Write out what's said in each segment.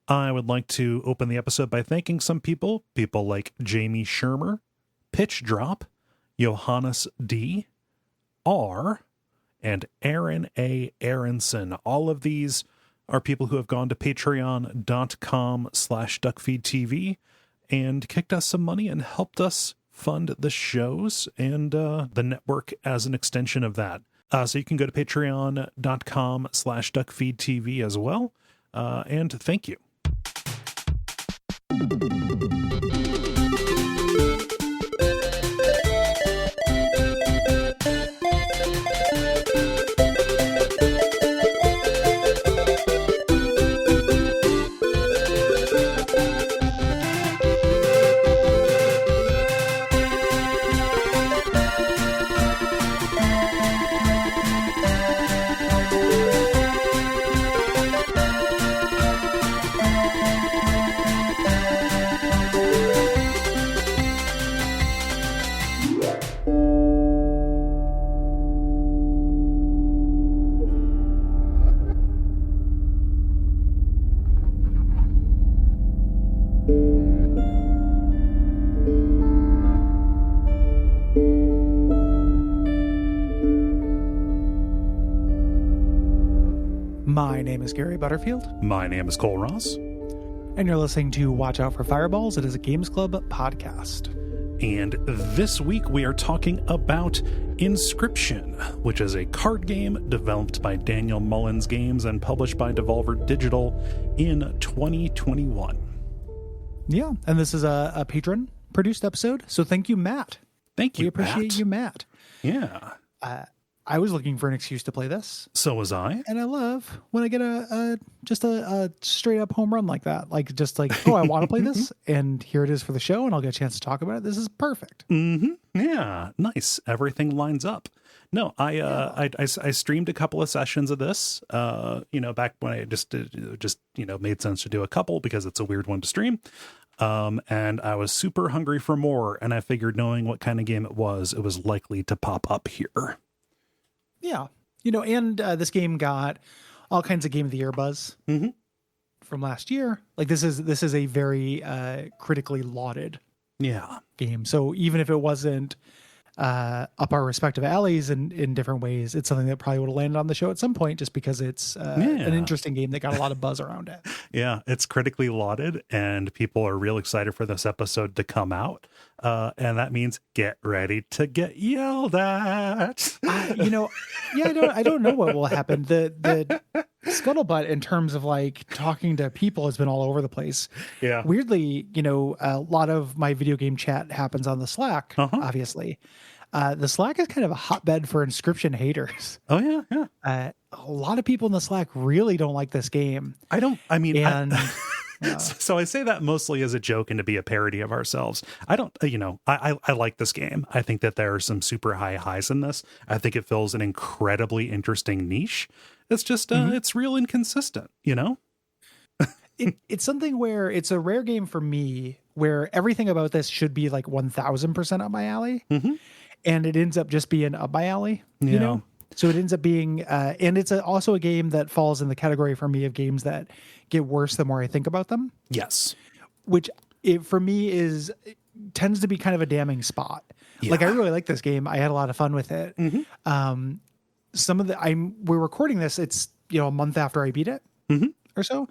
I would like to open the episode by thanking some people like Jamie Shermer, Pitch Drop, Johannes D, R, and Aaron A. Aronson. All of these are people who have gone to patreon.com/duckfeed.tv and kicked us some money and helped us fund the shows and the network as an extension of that. So you can go to patreon.com/duckfeed.tv as well. And thank you. My name is Gary Butterfield. My name is Cole Ross. And you're listening to Watch Out for Fireballs. It is a Games Club podcast. And this week we are talking about Inscryption, which is a card game developed by Daniel Mullins Games and published by Devolver Digital in 2021. Yeah, and this is a patron-produced episode, so thank you, Matt. Thank you, We appreciate you, Matt. Yeah. I was looking for an excuse to play this. So was I. And I love when I get just a straight up home run like that. Like, oh, I want to play this, and here it is for the show, and I'll get a chance to talk about it. This is perfect. Mm-hmm. Yeah, nice. Everything lines up. No, I streamed a couple of sessions of this, back when I just made sense to do a couple because it's a weird one to stream. And I was super hungry for more, and I figured knowing what kind of game it was likely to pop up here. Yeah. And this game got all kinds of Game of the Year buzz from last year. Like this is a very critically lauded game. So even if it wasn't up our respective alleys in different ways, it's something that probably would have landed on the show at some point just because it's an interesting game that got a lot of buzz around it. Yeah, it's critically lauded and people are real excited for this episode to come out. And that means get ready to get yelled at. I don't know what will happen. The scuttlebutt in terms of like talking to people has been all over the place. Yeah. Weirdly, a lot of my video game chat happens on the Slack, obviously. The Slack is kind of a hotbed for Inscryption haters. Oh, yeah, yeah. A lot of people in the Slack really don't like this game. So I say that mostly as a joke and to be a parody of ourselves. I like this game. I think that there are some super high highs in this. I think it fills an incredibly interesting niche. It's just, it's real inconsistent, It's something where it's a rare game for me where everything about this should be like 1000% up my alley. And it ends up just being up my alley, So it ends up being, and it's also a game that falls in the category for me of games that get worse the more I think about them. Yes. Which for me tends to be kind of a damning spot. Yeah. Like I really like this game. I had a lot of fun with it. We're recording this. It's, a month after I beat it or so.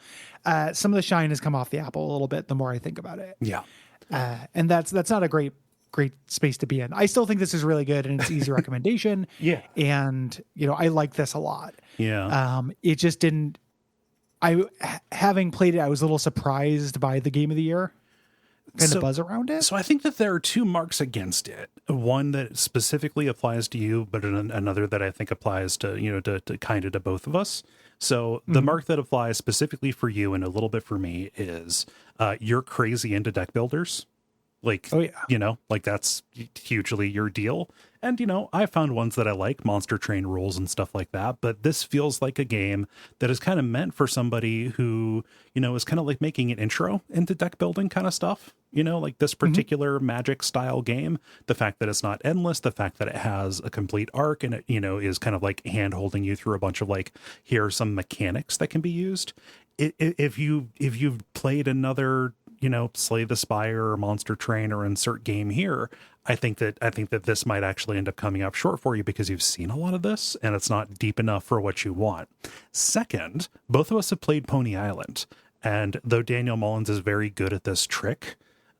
Some of the shine has come off the apple a little bit the more I think about it. Yeah. And that's not a great space to be in. I still think this is really good and it's easy recommendation. Yeah. And, I like this a lot. Yeah. It just didn't, having played it, I was a little surprised by the Game of the Year kind of buzz around it. So I think that there are two marks against it. One that specifically applies to you, but another that I think applies to, to kind of to both of us. So the mark that applies specifically for you and a little bit for me is you're crazy into deck builders. Like, like that's hugely your deal. And, I found ones that I like, Monster Train rules and stuff like that. But this feels like a game that is kind of meant for somebody who, is kind of like making an intro into deck building kind of stuff. Like this particular Magic style game, the fact that it's not endless, the fact that it has a complete arc and it, is kind of like hand holding you through a bunch of like, here are some mechanics that can be used. If you've played another, you know, Slay the Spire or Monster Train or insert game here, I think that this might actually end up coming up short for you because you've seen a lot of this and it's not deep enough for what you want. Second, both of us have played Pony Island, and though Daniel Mullins is very good at this trick,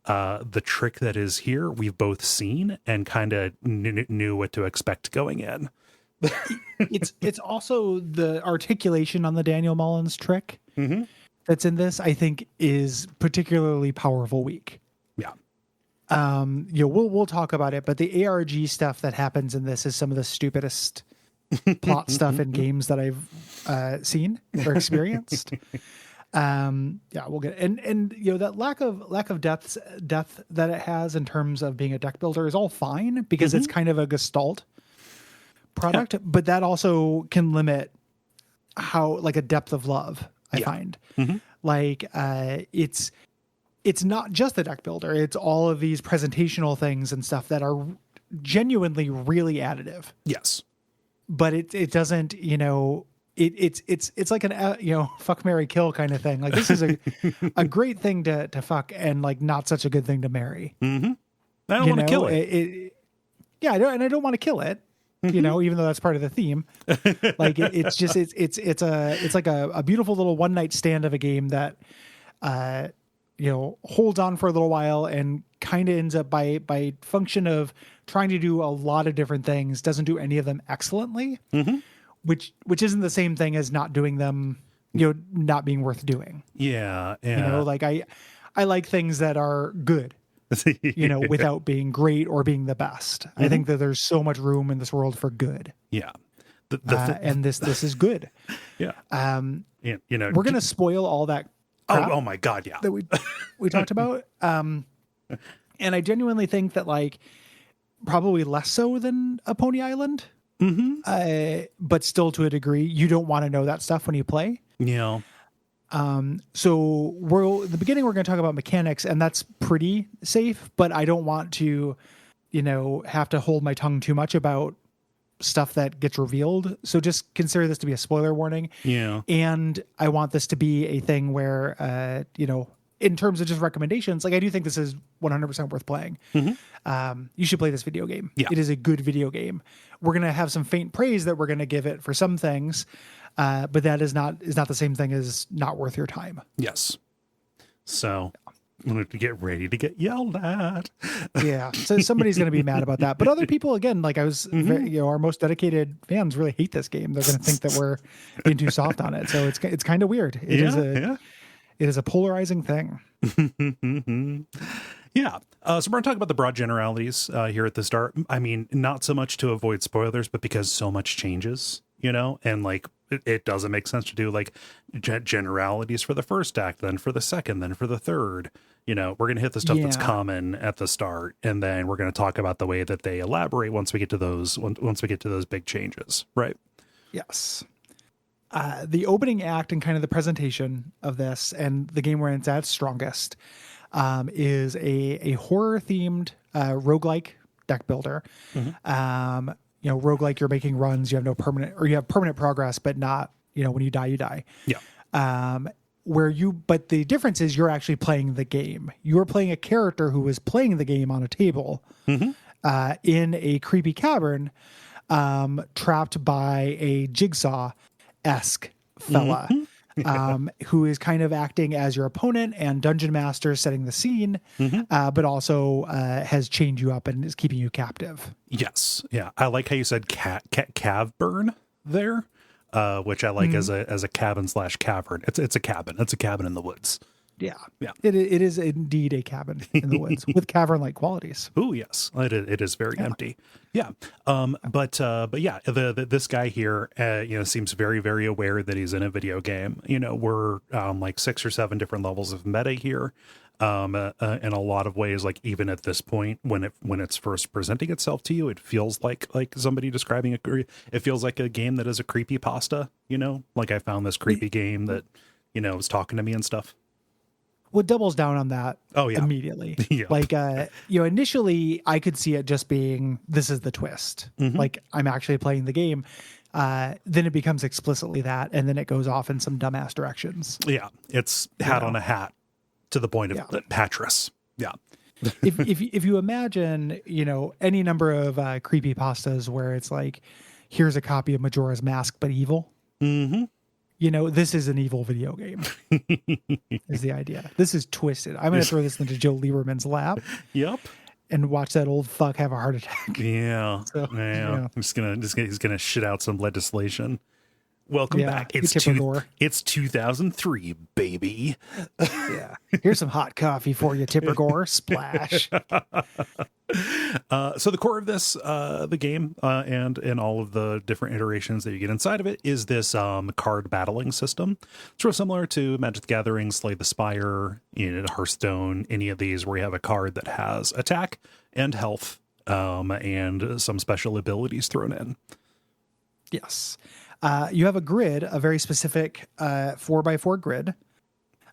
the trick that is here, we've both seen and kind of knew what to expect going in. It's also the articulation on the Daniel Mullins trick that's in this, I think, is particularly powerful weak. Yeah. You know, we'll talk about it, but the ARG stuff that happens in this is some of the stupidest plot stuff in games that I've seen or experienced. Yeah, we'll get it. And you know, that lack of depth that it has in terms of being a deck builder is all fine because it's kind of a gestalt product, but that also can limit how, like, a depth of love I find. Like it's not just the deck builder, it's all of these presentational things and stuff that are genuinely really additive. Yes. But it doesn't, you know, it's like an, you know, fuck, marry, kill kind of thing. Like, this is a great thing to fuck and, like, not such a good thing to marry. I don't want to kill it. Yeah, I don't want to kill it. You know, even though that's part of the theme. Like, it's like a beautiful little one night stand of a game that, you know, holds on for a little while and kind of ends up by function of trying to do a lot of different things, doesn't do any of them excellently, which isn't the same thing as not doing them, you know, not being worth doing. Yeah. You know, like I like things that are good, you know, without being great or being the best. I think that there's so much room in this world for good. Yeah. And this is good. Yeah. You know, we're going to spoil all that. Oh my God. Yeah. That we talked about. And I genuinely think that, like, probably less so than a Pony Island, but still to a degree, you don't want to know that stuff when you play. Yeah. So the beginning, we're going to talk about mechanics, and that's pretty safe, but I don't want to, you know, have to hold my tongue too much about stuff that gets revealed. So just consider this to be a spoiler warning. Yeah. And I want this to be a thing where, you know, in terms of just recommendations, like, I do think this is 100% worth playing. You should play this video game. Yeah. It is a good video game. We're going to have some faint praise that we're going to give it for some things. But that is not the same thing as not worth your time. Yes. So I'm going to get ready to get yelled at. Yeah. So somebody's going to be mad about that. But other people, again, like, you know, our most dedicated fans really hate this game. They're going to think that we're being too soft on it. So it's kind of weird. It is a polarizing thing. Yeah. So we're going to talk about the broad generalities here at the start. I mean, not so much to avoid spoilers, but because so much changes, you know, and, like, it doesn't make sense to do, like, generalities for the first act, then for the second, then for the third. You know, we're going to hit the stuff that's common at the start, and then we're going to talk about the way that they elaborate once we get to those big changes, right? Yes. The opening act and kind of the presentation of this and the game where it's at its strongest is a horror themed roguelike deck builder. You know, roguelike, you're making runs, you have permanent progress, but not, you know, when you die, you die. Yeah. But the difference is you're actually playing the game. You're playing a character who is playing the game on a table in a creepy cavern, trapped by a Jigsaw-esque fella. Who is kind of acting as your opponent and dungeon master, setting the scene, but also has chained you up and is keeping you captive. Yes. Yeah. I like how you said cavern there, which I like as a cabin/cavern. It's a cabin. It's a cabin in the woods. Yeah. Yeah. It is indeed a cabin in the woods with cavern-like qualities. Oh, yes. It is very empty. Yeah. But yeah, this guy here, you know, seems very, very aware that he's in a video game. You know, we're like 6 or 7 different levels of meta here. In a lot of ways, like, even at this point, when it's first presenting itself to you, it feels like somebody describing it feels like a game that is a creepy pasta, you know, like, I found this creepy game that, you know, was talking to me and stuff. Well, it doubles down on that immediately. Like, you know, initially I could see it just being, this is the twist. Like, I'm actually playing the game. Then it becomes explicitly that, and then it goes off in some dumbass directions. Yeah. It's hat on a hat to the point of Patras. Yeah. if you imagine, any number of creepypastas where it's like, here's a copy of Majora's Mask, but evil. Mm-hmm. This is an evil video game, is the idea. This is twisted. I'm going to throw this into Joe Lieberman's lap. Yep. And watch that old fuck have a heart attack. Yeah. So, yeah. He's gonna shit out some legislation. Welcome back. It's 2003, baby. Yeah. Here's some hot coffee for you, Tipper Gore. Splash. So the core of this, the game, and all of the different iterations that you get inside of it is this card battling system. It's real similar to Magic the Gathering, Slay the Spire, Hearthstone, any of these where you have a card that has attack and health, and some special abilities thrown in. Yes. You have a grid, a very specific 4x4 grid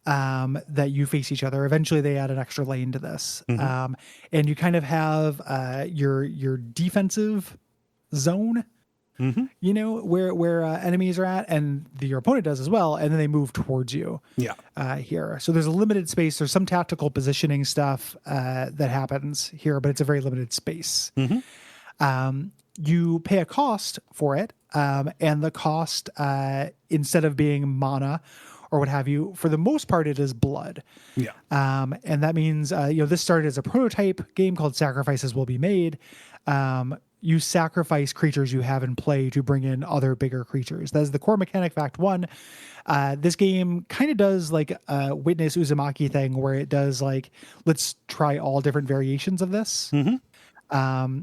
that you face each other. Eventually, they add an extra lane to this. Mm-hmm. And you kind of have your defensive zone, mm-hmm. Where enemies are at, and your opponent does as well, and then they move towards you. Yeah. Here. So there's a limited space. There's some tactical positioning stuff that happens here, but it's a very limited space. Mm-hmm. You pay a cost for it. And the cost, instead of being mana or what have you, for the most part, it is blood. Yeah. And that means, this started as a prototype game called Sacrifices Will Be Made. You sacrifice creatures you have in play to bring in other bigger creatures. That is the core mechanic of Act 1. This game kind of does like a Witness Uzumaki thing where it does like, let's try all different variations of this. Mm-hmm.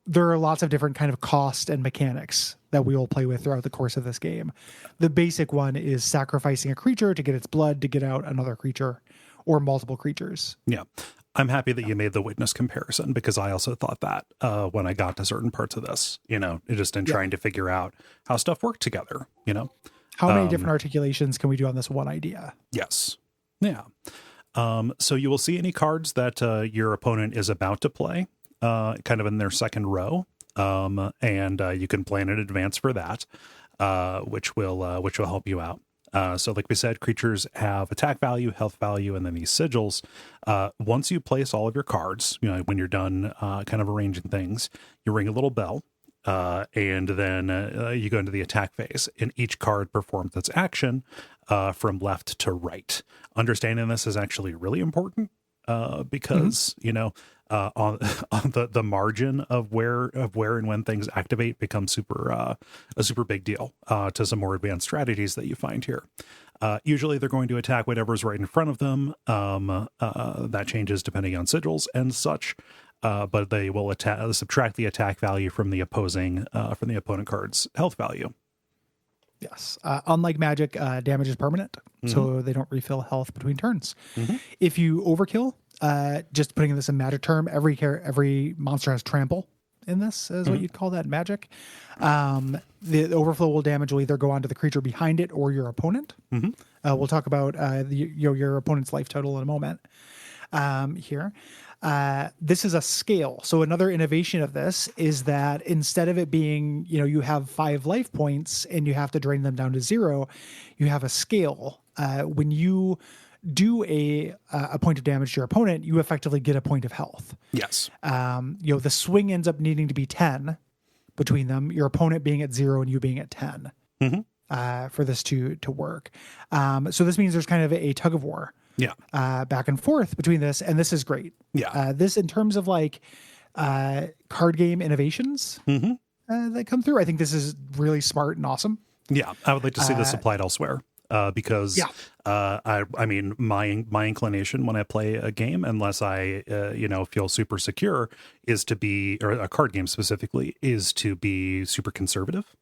There are lots of different kind of cost and mechanics that we will play with throughout the course of this game. The basic one is sacrificing a creature to get its blood to get out another creature or multiple creatures. Yeah. I'm happy that you made the Witness comparison because I also thought that when I got to certain parts of this, just in trying to figure out how stuff worked together, How many different articulations can we do on this one idea? Yes. Yeah. So you will see any cards that your opponent is about to play. Kind of in their second row, and you can plan in advance for that, which will help you out. So like we said, creatures have attack value, health value, and then these sigils. Once you place all of your cards, when you're done kind of arranging things, you ring a little bell, and then you go into the attack phase, and each card performs its action from left to right. Understanding this is actually really important. Because on the margin of where and when things activate becomes a super big deal to some more advanced strategies that you find here. Usually they're going to attack whatever's right in front of them. That changes depending on sigils and such. But they will subtract the attack value from the opponent card's health value. Yes. Unlike Magic, damage is permanent, so they don't refill health between turns. Mm-hmm. If you overkill, just putting this in Magic term, every monster has trample in this, is what you'd call that in Magic. The overflow damage will either go onto the creature behind it or your opponent. Mm-hmm. We'll talk about your opponent's life total in a moment. Here. This is a scale. So another innovation of this is that instead of it being, you have 5 life points and you have to drain them down to 0, you have a scale. When you do a point of damage to your opponent, you effectively get a point of health. Yes. The swing ends up needing to be 10 between them, your opponent being at 0 and you being at 10 for this to work. So this means there's kind of a tug of war. Yeah. Back and forth between this, and this is great. Yeah. This in terms of like card game innovations that come through, I think this is really smart and awesome. Yeah. I would like to see this applied elsewhere. Because I mean, my inclination when I play a game, unless I feel super secure, is to be, or a card game specifically, is to be super conservative.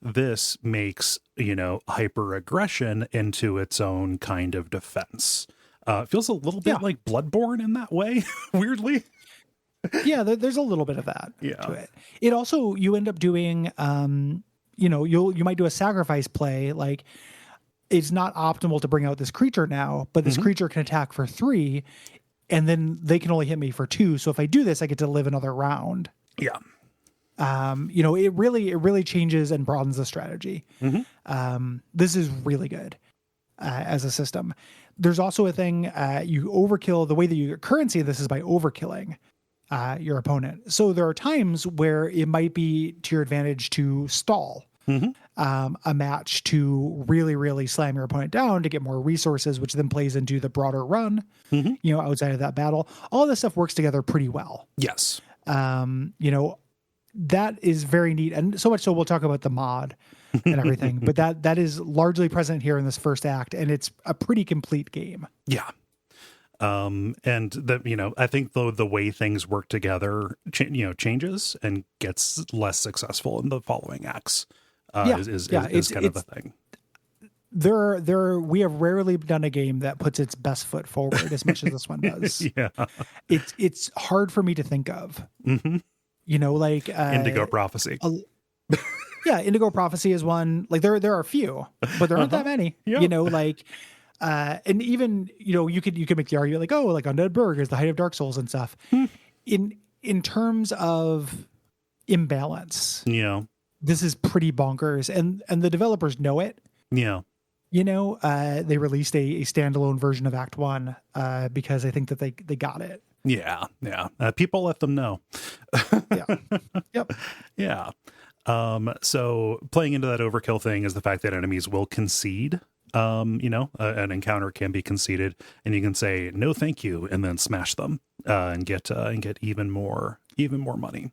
This makes hyper aggression into its own kind of defense. It feels a little bit like Bloodborne in that way, weirdly. Yeah, there's a little bit of that to it. It also, you end up doing, you might do a sacrifice play, like it's not optimal to bring out this creature now, but this creature can attack for 3, and then they can only hit me for 2. So if I do this, I get to live another round. Yeah. It really changes and broadens the strategy. This is really good as a system. There's also a thing, you overkill. The way that you get currency in this is by overkilling your opponent. So there are times where it might be to your advantage to stall a match, to really, really slam your opponent down to get more resources, which then plays into the broader run, outside of that battle. All this stuff works together pretty well. Yes. That is very neat. And so much so we'll talk about the mod and everything, but that is largely present here in this first act, and it's a pretty complete game. Yeah. And I think though the way things work together, changes and gets less successful in the following acts. Is kind of the thing. We have rarely done a game that puts its best foot forward as much as this one does. Yeah. It's hard for me to think of. Like Indigo Prophecy. Indigo Prophecy is one. Like there are a few, but there aren't that many. Yeah. And even you could make the argument like, oh, like Undead Burg is the height of Dark Souls and stuff. In terms of imbalance, this is pretty bonkers, and the developers know it. Yeah. They released a standalone version of Act 1 because I think that they got it. Yeah. People let them know. Yeah. Yep. Yeah. So playing into that overkill thing is the fact that enemies will concede. An encounter can be conceded, and you can say no, thank you, and then smash them and get even more money.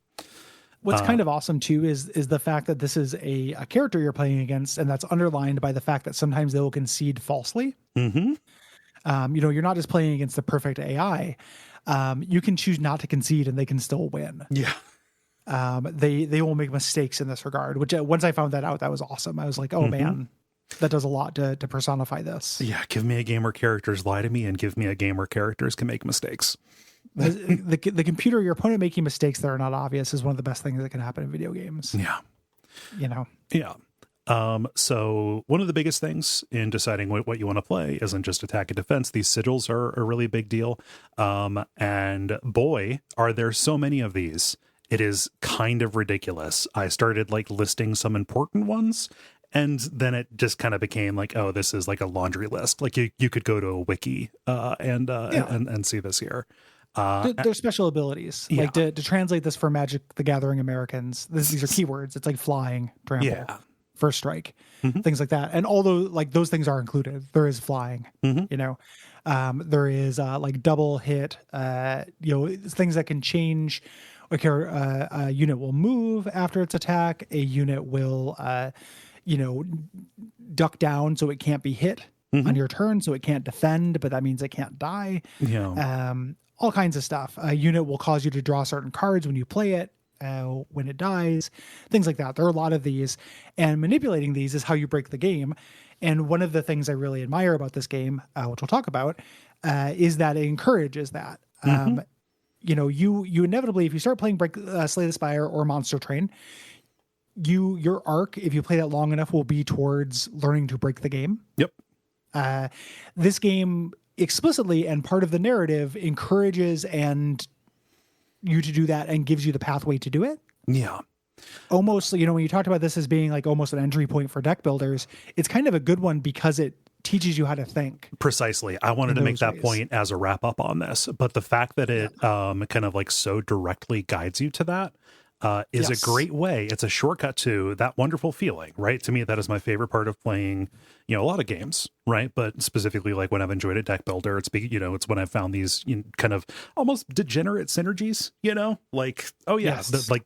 What's kind of awesome too is the fact that this is a character you're playing against, and that's underlined by the fact that sometimes they will concede falsely. You're not just playing against the perfect AI. You can choose not to concede, and they can still win. Yeah. They will make mistakes in this regard, which once I found that out, that was awesome. I was like, oh man, that does a lot to personify this. Yeah. Give me a game where characters lie to me, and give me a game where characters can make mistakes. The computer, your opponent making mistakes that are not obvious is one of the best things that can happen in video games. Yeah. Yeah. So one of the biggest things in deciding what you want to play isn't just attack and defense. These sigils are a really big deal. And boy, are there so many of these. It is kind of ridiculous. I started listing some important ones, and then it just kind of became like, oh, this is like a laundry list. Like you could go to a wiki and see this here. There's special abilities, like to translate this for Magic the Gathering Americans. These are keywords. It's like flying, trample, first strike, things like that. And although those things are included, there is flying. There is double hit. Things that can change. Like a unit will move after its attack. A unit will, duck down so it can't be hit on your turn, so it can't defend, but that means it can't die. Yeah. All kinds of stuff. A unit will cause you to draw certain cards when you play it, when it dies, things like that. There are a lot of these, and manipulating these is how you break the game. And one of the things I really admire about this game, which we'll talk about, is that it encourages that. You inevitably, if you start playing Slay the Spire or Monster Train, your arc, if you play that long enough, will be towards learning to break the game. Yep. This game explicitly, and part of the narrative, encourages you to do that and gives you the pathway to do it. Yeah. Almost, when you talked about this as being almost an entry point for deck builders, it's kind of a good one because it teaches you how to think. Precisely. I wanted to make that point as a wrap up on this, but the fact that it kind of so directly guides you to that is a great way. It's a shortcut to that wonderful feeling, right? To me, that is my favorite part of playing, a lot of games, right? But specifically, when I've enjoyed a deck builder, it's when I've found these kind of almost degenerate synergies,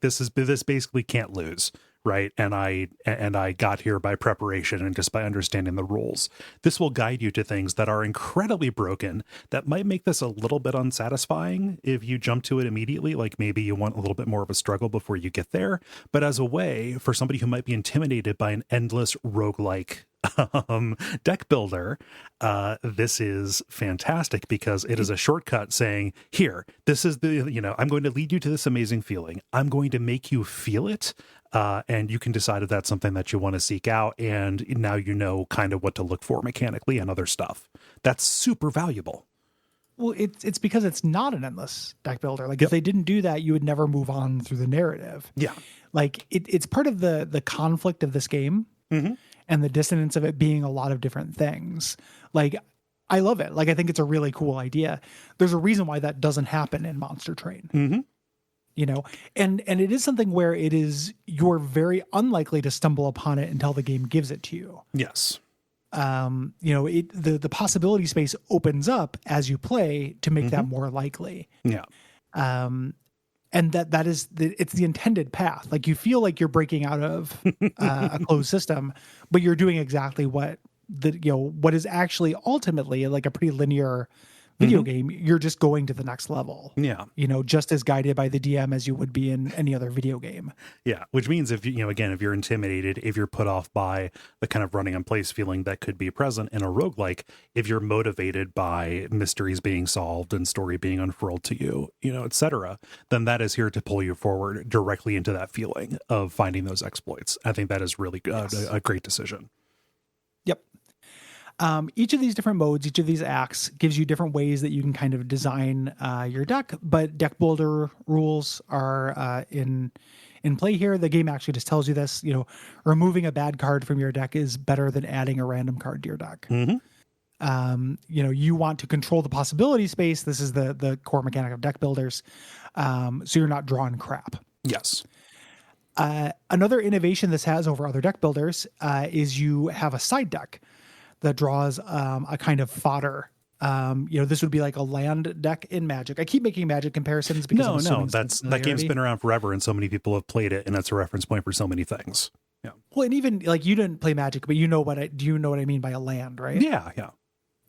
this basically can't lose. Right. And I got here by preparation and just by understanding the rules. This will guide you to things that are incredibly broken that might make this a little bit unsatisfying if you jump to it immediately. Like maybe you want a little bit more of a struggle before you get there. But as a way for somebody who might be intimidated by an endless roguelike deck builder, this is fantastic because it is a shortcut saying, here, this is I'm going to lead you to this amazing feeling. I'm going to make you feel it. And you can decide if that's something that you want to seek out. And now you know kind of what to look for mechanically and other stuff. That's super valuable. Well, it's because it's not an endless deck builder. If they didn't do that, you would never move on through the narrative. Yeah. It's part of the conflict of this game and the dissonance of it being a lot of different things. I love it. Like, I think it's a really cool idea. There's a reason why that doesn't happen in Monster Train. Mm-hmm. You know, and it is something where you're very unlikely to stumble upon it until the game gives it to you. Yes. You know, the possibility space opens up as you play to make that more likely. Yeah. And it's the intended path. Like, you feel like you're breaking out of a closed system, but you're doing exactly what is actually ultimately like a pretty linear video game. You're just going to the next level. Yeah. You know, just as guided by the DM as you would be in any other video game. Yeah. Which means if you're intimidated, if you're put off by the kind of running in place feeling that could be present in a roguelike, if you're motivated by mysteries being solved and story being unfurled to you, etc., then that is here to pull you forward directly into that feeling of finding those exploits. I think that is really a great decision. Yep. Each of these different modes, each of these acts gives you different ways that you can kind of design your deck, but deck builder rules are in play here. The game actually just tells you this, removing a bad card from your deck is better than adding a random card to your deck. You want to control the possibility space. This is the core mechanic of deck builders. So you're not drawing crap. Yes. Another innovation this has over other deck builders is you have a side deck that draws a kind of fodder. This would be like a land deck in Magic. I keep making Magic comparisons because that game's been around forever, and so many people have played it, and it's a reference point for so many things. Yeah. Well, and even like, you didn't play Magic, but do you know what I mean by a land, right? Yeah.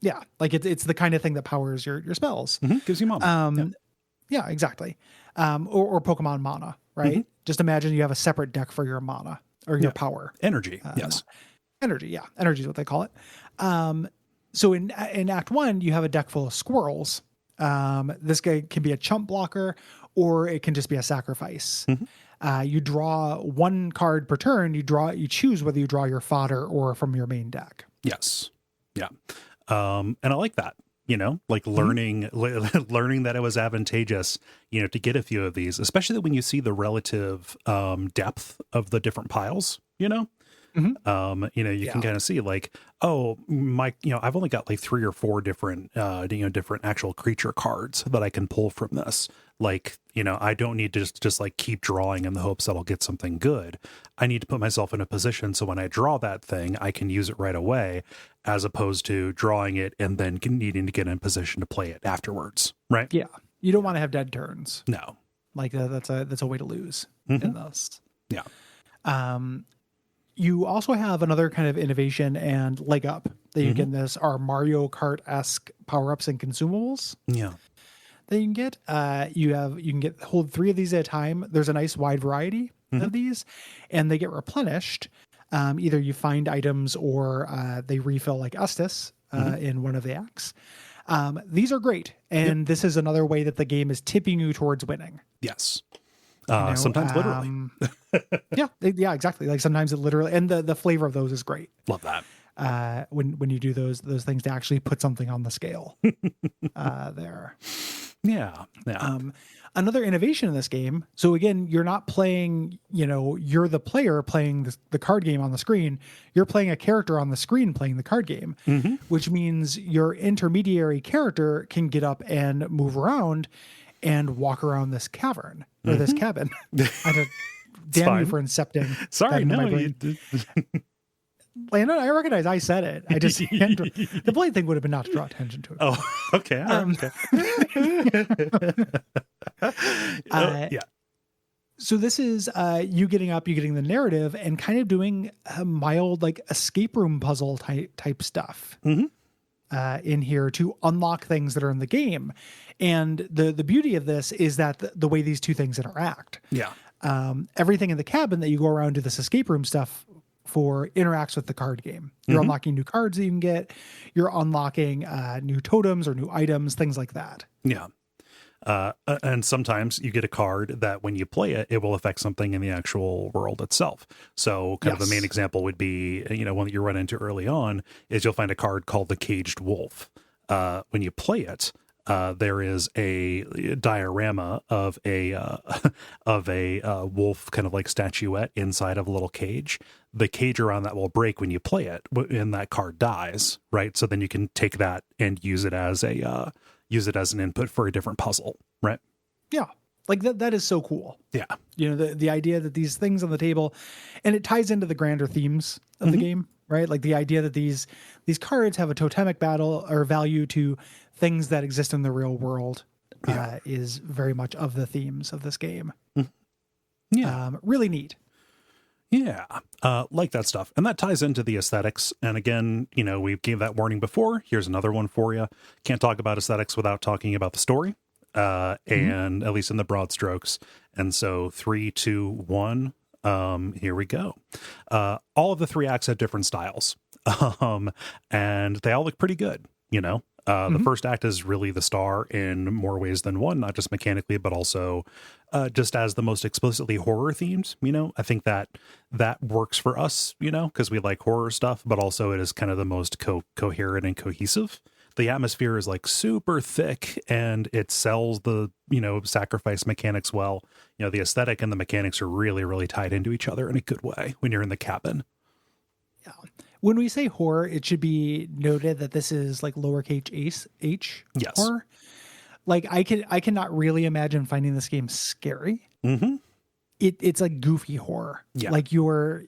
Yeah. Like it's the kind of thing that powers your spells. Gives you mana. Yeah, exactly. Or Pokemon mana, right? Just imagine you have a separate deck for your mana or your power. Energy. Yes. Energy. Yeah. Energy is what they call it. So in Act 1, you have a deck full of squirrels. This guy can be a chump blocker, or it can just be a sacrifice. You draw one card per turn. You choose whether you draw your fodder or from your main deck. Yes. Yeah. And I like that, learning that it was advantageous, to get a few of these, especially when you see the relative depth of the different piles, you can kind of see like, oh, I've only got like 3 or 4 different, different actual creature cards that I can pull from this. Like, I don't need to just like keep drawing in the hopes that I'll get something good. I need to put myself in a position so when I draw that thing, I can use it right away, as opposed to drawing it and then needing to get in position to play it afterwards. Right. Yeah. You don't want to have dead turns. No. Like that's a way to lose in this. Yeah. You also have another kind of innovation and leg up that you get in this are Mario Kart-esque power-ups and consumables. Yeah. That you can get. You can hold 3 of these at a time. There's a nice wide variety of these, and they get replenished. Either you find items or they refill like Estus in one of the acts. These are great, and this is another way that the game is tipping you towards winning. Yes. Sometimes literally. Yeah, exactly. Like sometimes it literally, and the flavor of those is great. Love that. When you do those things to actually put something on the scale there. Yeah. Another innovation in this game. So again, you're not playing, you're the player playing the card game on the screen. You're playing a character on the screen playing the card game, which means your intermediary character can get up and move around and walk around this cavern or this cabin. Damn you for incepting. Sorry, no. Landon, I recognize I said it. I just the blade thing would have been not to draw attention to it. Oh, okay. Yeah. So this is you getting up, you getting the narrative, and kind of doing a mild like escape room puzzle type stuff in here to unlock things that are in the game. And the beauty of this is that the way these two things interact. Yeah. Everything in the cabin that you go around to this escape room stuff for interacts with the card game. You're unlocking new cards that you can get. You're unlocking new totems or new items, things like that. Yeah. And sometimes you get a card that when you play it, it will affect something in the actual world itself. So kind of the main example would be, one that you run into early on is you'll find a card called the Caged Wolf. When you play it, there is a diorama of a wolf kind of like statuette inside of a little cage. The cage around that will break when you play it, and that card dies, right? So then you can take that and use it as an input for a different puzzle, right? Yeah. Like that is so cool. Yeah. The idea that these things on the table, and it ties into the grander themes of the game, right? Like the idea that these cards have a totemic battle or value to things that exist in the real world is very much of the themes of this game. Yeah. Really neat. Yeah. Like that stuff. And that ties into the aesthetics. And again, we gave that warning before. Here's another one for you. Can't talk about aesthetics without talking about the story. And at least in the broad strokes. And so 3, 2, 1, here we go. All of the 3 acts have different styles. And they all look pretty good, The first act is really the star in more ways than one, not just mechanically, but also just as the most explicitly horror themed, I think that works for us, because we like horror stuff, but also it is kind of the most coherent and cohesive. The atmosphere is like super thick and it sells the, sacrifice mechanics well. The aesthetic and the mechanics are really, really tied into each other in a good way when you're in the cabin. Yeah. When we say horror, it should be noted that this is like lowercase h yes. horror. Like I cannot really imagine finding this game scary. Mm-hmm. It's a goofy horror. Yeah. Like your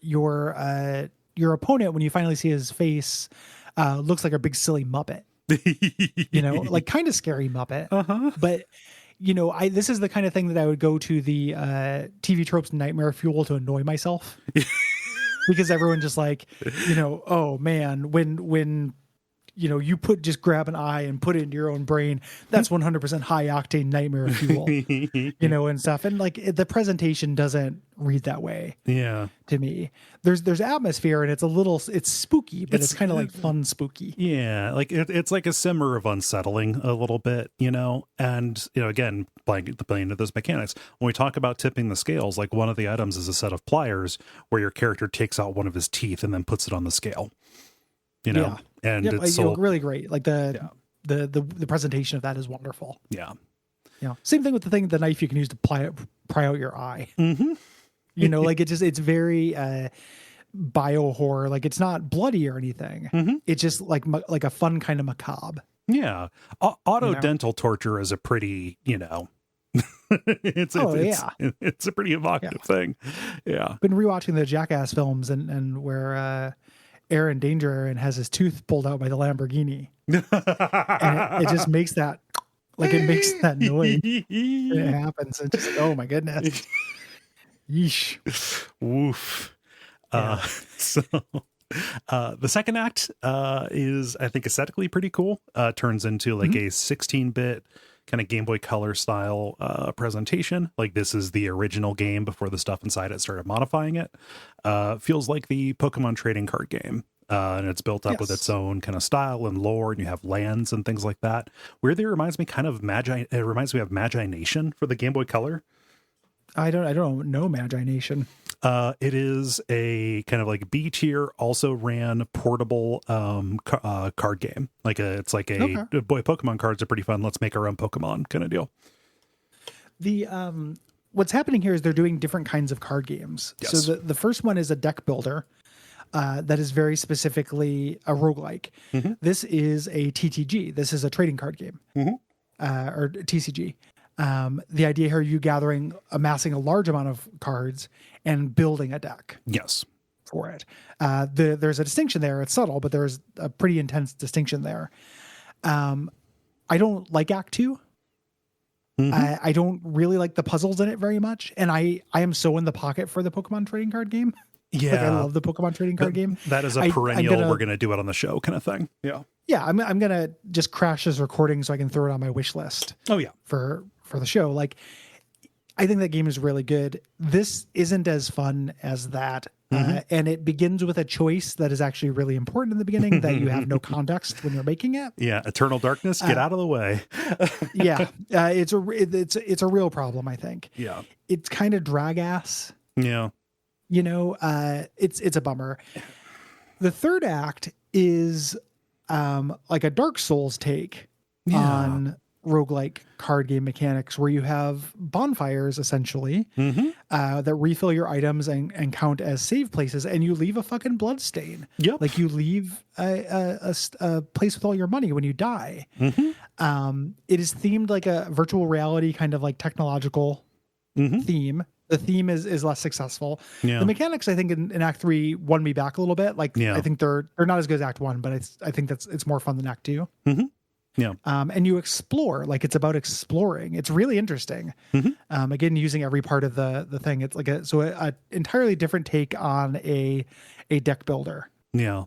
opponent, when you finally see his face, looks like a big silly Muppet. Like kind of scary Muppet. But this is the kind of thing that I would go to the TV tropes nightmare fuel to annoy myself. Because everyone just like, oh man, when you just grab an eye and put it into your own brain, that's 100% high octane nightmare fuel, and stuff. And like the presentation doesn't read that way. Yeah. To me, there's atmosphere and it's spooky, but it's kind of like fun spooky. Yeah. Like it's like a simmer of unsettling a little bit, and, again, playing into those mechanics. When we talk about tipping the scales, like one of the items is a set of pliers where your character takes out one of his teeth and then puts it on the scale. Yeah. And yep, it's really great. Like the presentation of that is wonderful. Yeah. Yeah. Same thing with the knife you can use to pry out your eye. Mm-hmm. Like it's very bio horror. Like it's not bloody or anything. Mm-hmm. It's just like a fun kind of macabre. Yeah. Auto dental torture is a pretty, it's a pretty evocative thing. Yeah. Been rewatching the Jackass films and where Aaron Danger Aaron has his tooth pulled out by the Lamborghini. And it just makes that, like it makes that noise. It happens. It's just, oh my goodness. Yeesh. Woof. Yeah. So the second act is, I think, aesthetically pretty cool. Turns into like a 16-bit kind of Game Boy Color style presentation. Like this is the original game before the stuff inside it started modifying it. Feels like the Pokemon trading card game. And it's built up with its own kind of style and lore, and you have lands and things like that. Weirdly, it reminds me of Magi Nation for the Game Boy Color. I don't know Magi Nation. It is a kind of like B tier, also ran portable card game. Boy, Pokemon cards are pretty fun. Let's make our own Pokemon kind of deal. The what's happening here is they're doing different kinds of card games. Yes. So the first one is a deck builder that is very specifically a roguelike. Mm-hmm. This is a TTG. This is a trading card game, or TCG. The idea here, you amassing a large amount of cards and building a deck. Yes. For it. There's a distinction there. It's subtle, but there's a pretty intense distinction there. I don't like Act 2. Mm-hmm. I don't really like the puzzles in it very much. And I am so in the pocket for the Pokemon trading card game. Yeah. Like I love the Pokemon trading card game. That is a perennial, we're going to do it on the show kind of thing. Yeah. Yeah. I'm going to just crash this recording so I can throw it on my wish list. Oh yeah. For the show. Like, I think that game is really good. This isn't as fun as that. And it begins with a choice that is actually really important in the beginning that you have no context when you're making it. Yeah. Eternal darkness, get out of the way. Yeah. It's a real problem, I think. Yeah. It's kind of drag ass. Yeah. It's a bummer. The third act is like a Dark Souls take on roguelike card game mechanics where you have bonfires essentially that refill your items and count as save places, and you leave a fucking blood stain. Yep. Like you leave a place with all your money when you die. It is themed like a virtual reality kind of like technological theme. The theme is less successful. Yeah. The mechanics, I think, in Act 3 won me back a little bit. Like, I think they're not as good as Act 1, but I think it's more fun than Act 2. Yeah. And you explore, like it's about exploring. It's really interesting. Again, using every part of the thing. It's like a entirely different take on a deck builder. Yeah.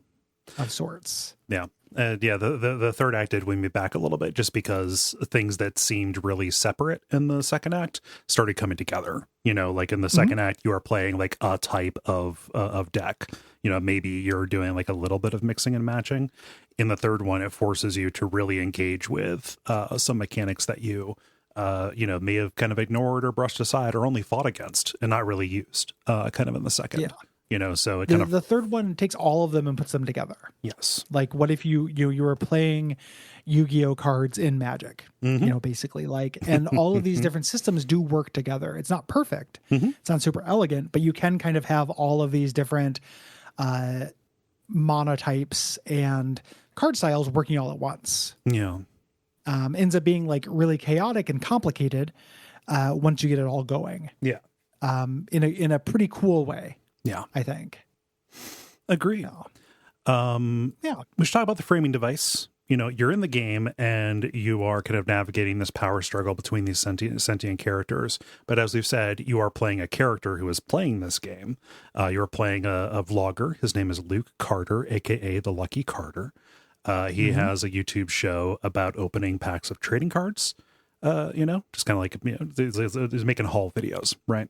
Of sorts. Yeah. The third act did win me back a little bit just because things that seemed really separate in the second act started coming together. You know, like in the second act, you are playing like a type of deck. You know, maybe you're doing like a little bit of mixing and matching. In the third one, it forces you to really engage with some mechanics that you may have kind of ignored or brushed aside or only fought against and not really used kind of in the second. Yeah. You know, so the third one takes all of them and puts them together. Yes. Like, what if you were playing Yu-Gi-Oh cards in Magic? You know, basically, like, and all of these different systems do work together. It's not perfect. It's not super elegant, but you can kind of have all of these different monotypes and card styles working all at once. Yeah. Ends up being like really chaotic and complicated once you get it all going. Yeah. In a pretty cool way. Yeah. I think. Agree. Yeah. We should talk about the framing device. You know, you're in the game and you are kind of navigating this power struggle between these sentient characters. But as we've said, you are playing a character who is playing this game. You're playing a vlogger. His name is Luke Carter, a.k.a. The Lucky Carter. He has a YouTube show about opening packs of trading cards. Just kind of like, he's making haul videos, right?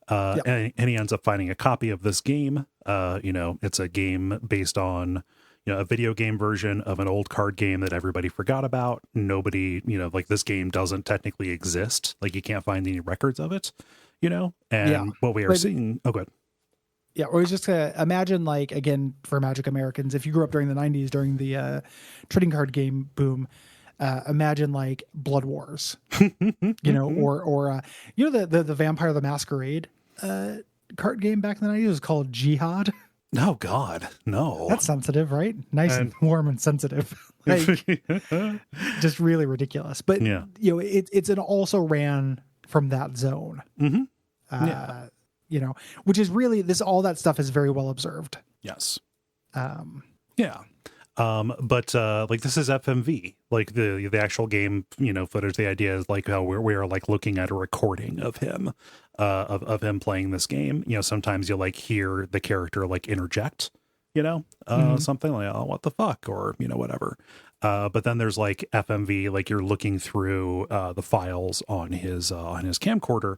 And he ends up finding a copy of this game. It's a game based on, a video game version of an old card game that everybody forgot about. Nobody, like this game doesn't technically exist. Like you can't find any records of it, and what we are seeing. Oh, good. Yeah, or just to imagine, like, again, for Magic Americans, if you grew up during the 90s, during the trading card game boom, imagine like Blood Wars, or the Vampire the Masquerade card game back in the 90s was called Jihad. Oh God, no. That's sensitive, right? Nice and warm and sensitive. Like, just really ridiculous. But it also ran from that zone. Which is really all that stuff is very well observed. Yes. But this is FMV, like the actual game, footage. The idea is like how we are like looking at a recording of him, of him playing this game. Sometimes you'll like hear the character like interject, something like, oh, what the fuck? Or, whatever. But then there's like FMV, like you're looking through the files on his camcorder.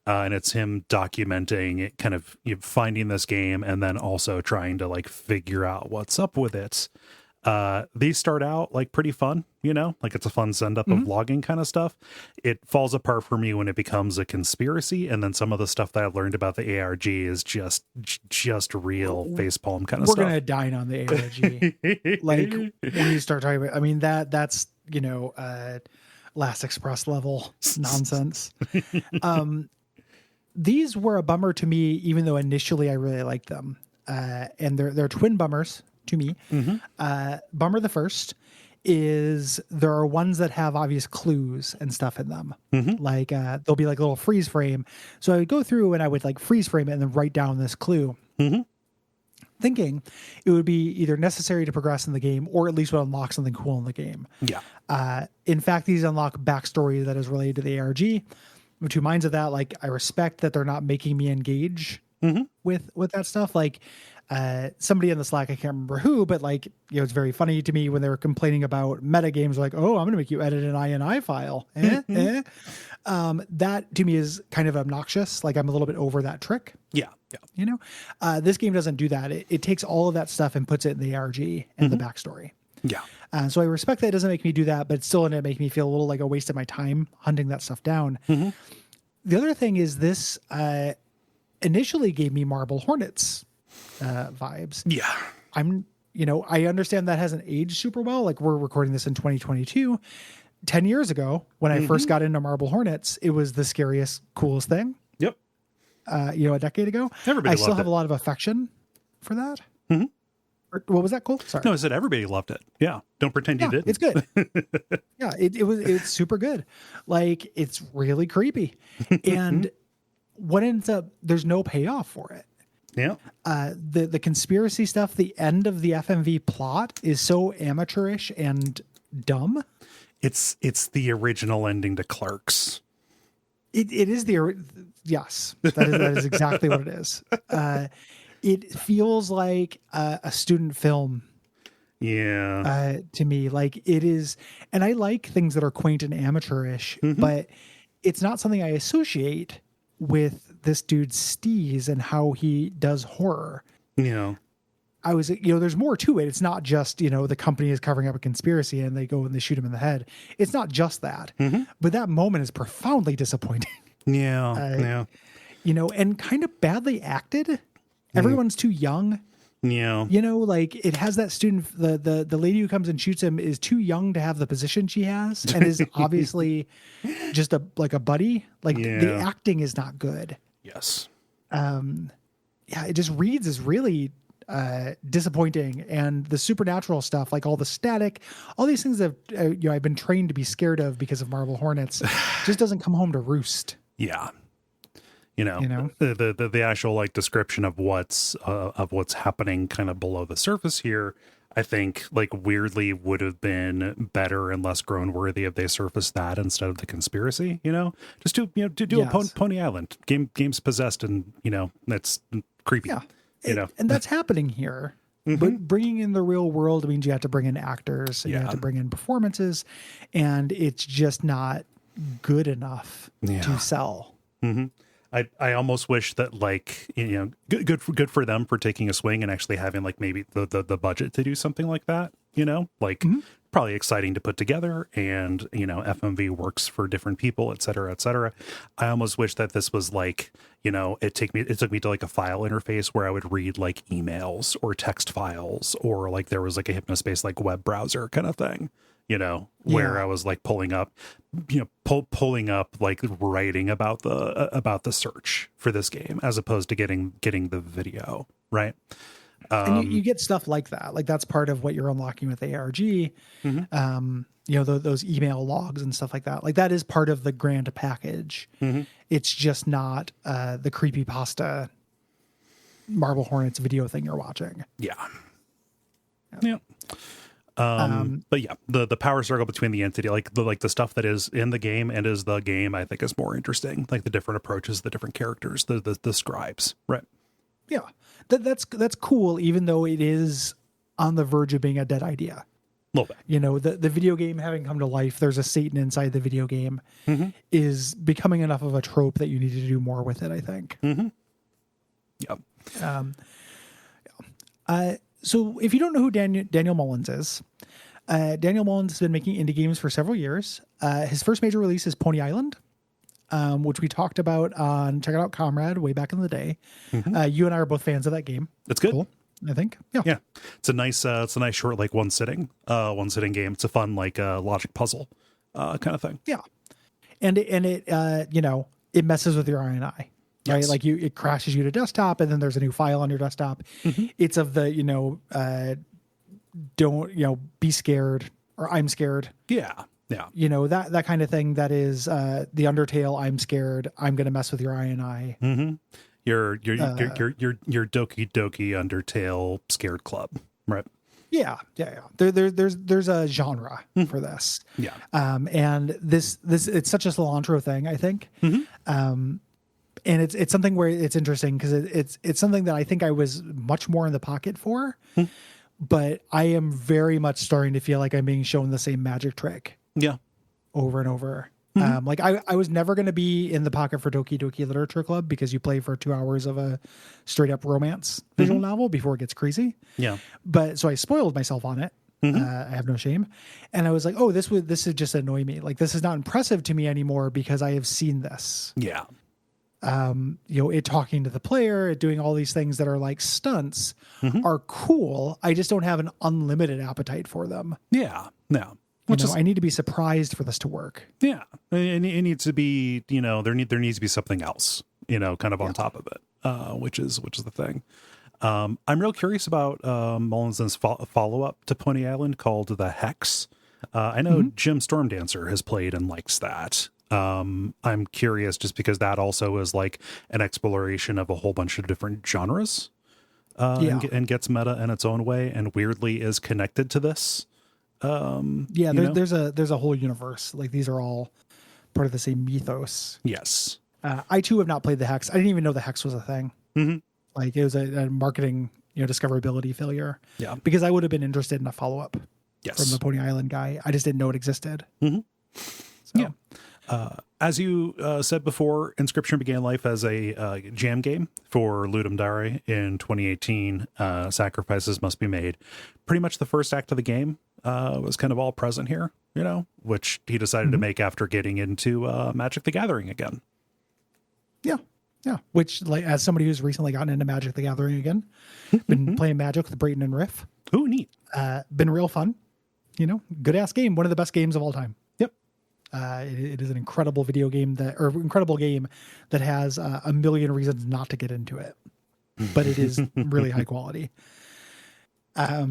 And it's him documenting it, kind of finding this game and then also trying to like figure out what's up with it. These start out like pretty fun, like it's a fun send up of vlogging kind of stuff. It falls apart for me when it becomes a conspiracy. And then some of the stuff that I've learned about the ARG is just real facepalm kind of stuff. We're going to dine on the ARG. Like when you start talking about, that's, Last Express level nonsense. These were a bummer to me, even though initially I really liked them. And they're twin bummers to me. Bummer the first is there are ones that have obvious clues and stuff in them. Like there'll be like a little freeze frame. So I would go through and I would like freeze frame it and then write down this clue. Thinking it would be either necessary to progress in the game or at least would unlock something cool in the game. In fact, these unlock backstory that is related to the ARG. I'm two minds of that. Like, I respect that they're not making me engage with that stuff. Like, somebody in the Slack, I can't remember who, but like, it's very funny to me when they were complaining about meta games, like, oh, I'm going to make you edit an INI file. That to me is kind of obnoxious. Like, I'm a little bit over that trick. This game doesn't do that. It takes all of that stuff and puts it in the ARG and the backstory. So I respect that it doesn't make me do that, but it's still going to make me feel a little like a waste of my time hunting that stuff down. The other thing is this initially gave me Marble Hornets vibes. I understand that hasn't aged super well. Like, we're recording this in 2022. 10 years ago, when I first got into Marble Hornets, it was the scariest, coolest thing. Yep. A decade ago. Everybody I still loved have it. a lot of affection for that. Mm-hmm. What was that cool? Sorry. No, I said everybody loved it. Yeah. Don't pretend you didn't. It's good. Yeah, it's super good. Like, it's really creepy. And what ends up, there's no payoff for it. Yeah. The conspiracy stuff, the end of the FMV plot is so amateurish and dumb. It's the original ending to Clerks. It is yes, that is exactly what it is. It feels like a student film. Yeah. To me, like it is, and I like things that are quaint and amateurish, but it's not something I associate with this dude Steez and how he does horror. Yeah. There's more to it. It's not just, the company is covering up a conspiracy and they go and they shoot him in the head. It's not just that, but that moment is profoundly disappointing. Yeah. And kind of badly acted. Everyone's too young. Yeah. Like it has that student, the lady who comes and shoots him is too young to have the position she has and is obviously just a buddy. Like the acting is not good. Yes. It just reads as really disappointing, and the supernatural stuff, like all the static, all these things that I've been trained to be scared of because of Marble Hornets, just doesn't come home to roost. Yeah. The actual like description of what's happening kind of below the surface here, I think like weirdly would have been better and less groan worthy if they surfaced that instead of the conspiracy, just to do a Pony Island game's possessed and that's creepy. Yeah. And that's happening here. But bringing in the real world means you have to bring in actors and you have to bring in performances, and it's just not good enough to sell. I almost wish that like, good for them for taking a swing and actually having like maybe the budget to do something like that, probably exciting to put together, and, FMV works for different people, et cetera, et cetera. I almost wish that this was like, it took me to like a file interface where I would read like emails or text files, or like there was like a Hypnospace like web browser kind of thing. Where I was like pulling up like writing about the search for this game as opposed to getting the video, right? And you get stuff like that. Like that's part of what you're unlocking with ARG. Those email logs and stuff like that. Like that is part of the grand package. It's just not the creepypasta Marble Hornets video thing you're watching. Yeah. But yeah, the power struggle between the entity, like the stuff that is in the game and is the game, I think is more interesting. Like the different approaches, the different characters, the scribes, right? Yeah, that's cool, even though it is on the verge of being a dead idea. A little bit. The video game having come to life, there's a Satan inside the video game, is becoming enough of a trope that you need to do more with it, I think. So if you don't know who Daniel Mullins is, Daniel Mullins has been making indie games for several years. His first major release is Pony Island, which we talked about on Check It Out Comrade way back in the day. You and I are both fans of that game. It's good. Cool, I think. Yeah. It's a nice short, like one sitting game. It's a fun, like logic puzzle kind of thing. Yeah. And it it messes with your eye and eye. Right, Yes. like it crashes you to desktop, and then there's a new file on your desktop. It's of the don't be scared, or I'm scared. Yeah. That kind of thing. That is the Undertale. I'm scared. I'm gonna mess with your eye and eye. Your Doki Doki Undertale Scared Club, right? Yeah. There's a genre for this. Yeah. And this it's such a cilantro thing, I think. And it's something where it's interesting because it's something that I think I was much more in the pocket for, but I am very much starting to feel like I'm being shown the same magic trick. Yeah. Over and over. Like I was never going to be in the pocket for Doki Doki Literature Club because you play for 2 hours of a straight up romance visual novel before it gets crazy. Yeah. But so I spoiled myself on it. I have no shame. And I was like, oh, this would just annoy me. Like, this is not impressive to me anymore because I have seen this. Yeah. It talking to the player, it doing all these things that are like stunts are cool. I just don't have an unlimited appetite for them. Yeah. No. I need to be surprised for this to work. Yeah. It needs to be, there needs to be something else, kind of on top of it, which is the thing. I'm real curious about Mullins' follow-up to Pony Island called The Hex. I know Jim Stormdancer has played and likes that. I'm curious just because that also is like an exploration of a whole bunch of different genres and gets meta in its own way and weirdly is connected to this. There's a whole universe. Like these are all part of the same mythos. Yes. I too have not played the Hex. I didn't even know the Hex was a thing. Mm-hmm. Like it was a marketing, discoverability failure. Yeah. Because I would have been interested in a follow-up yes. from the Pony Island guy. I just didn't know it existed. Mm-hmm. So. Yeah. As you said before, Inscryption began life as a jam game for Ludum Dare in 2018. Sacrifices must be made. Pretty much the first act of the game was kind of all present here, which he decided to make after getting into Magic the Gathering again. Yeah. Yeah. Which, like, as somebody who's recently gotten into Magic the Gathering again, been playing Magic with Brayton and Riff. Ooh, neat. Been real fun. Good ass game. One of the best games of all time. Yep. It is an incredible incredible game that has a million reasons not to get into it, but it is really high quality. So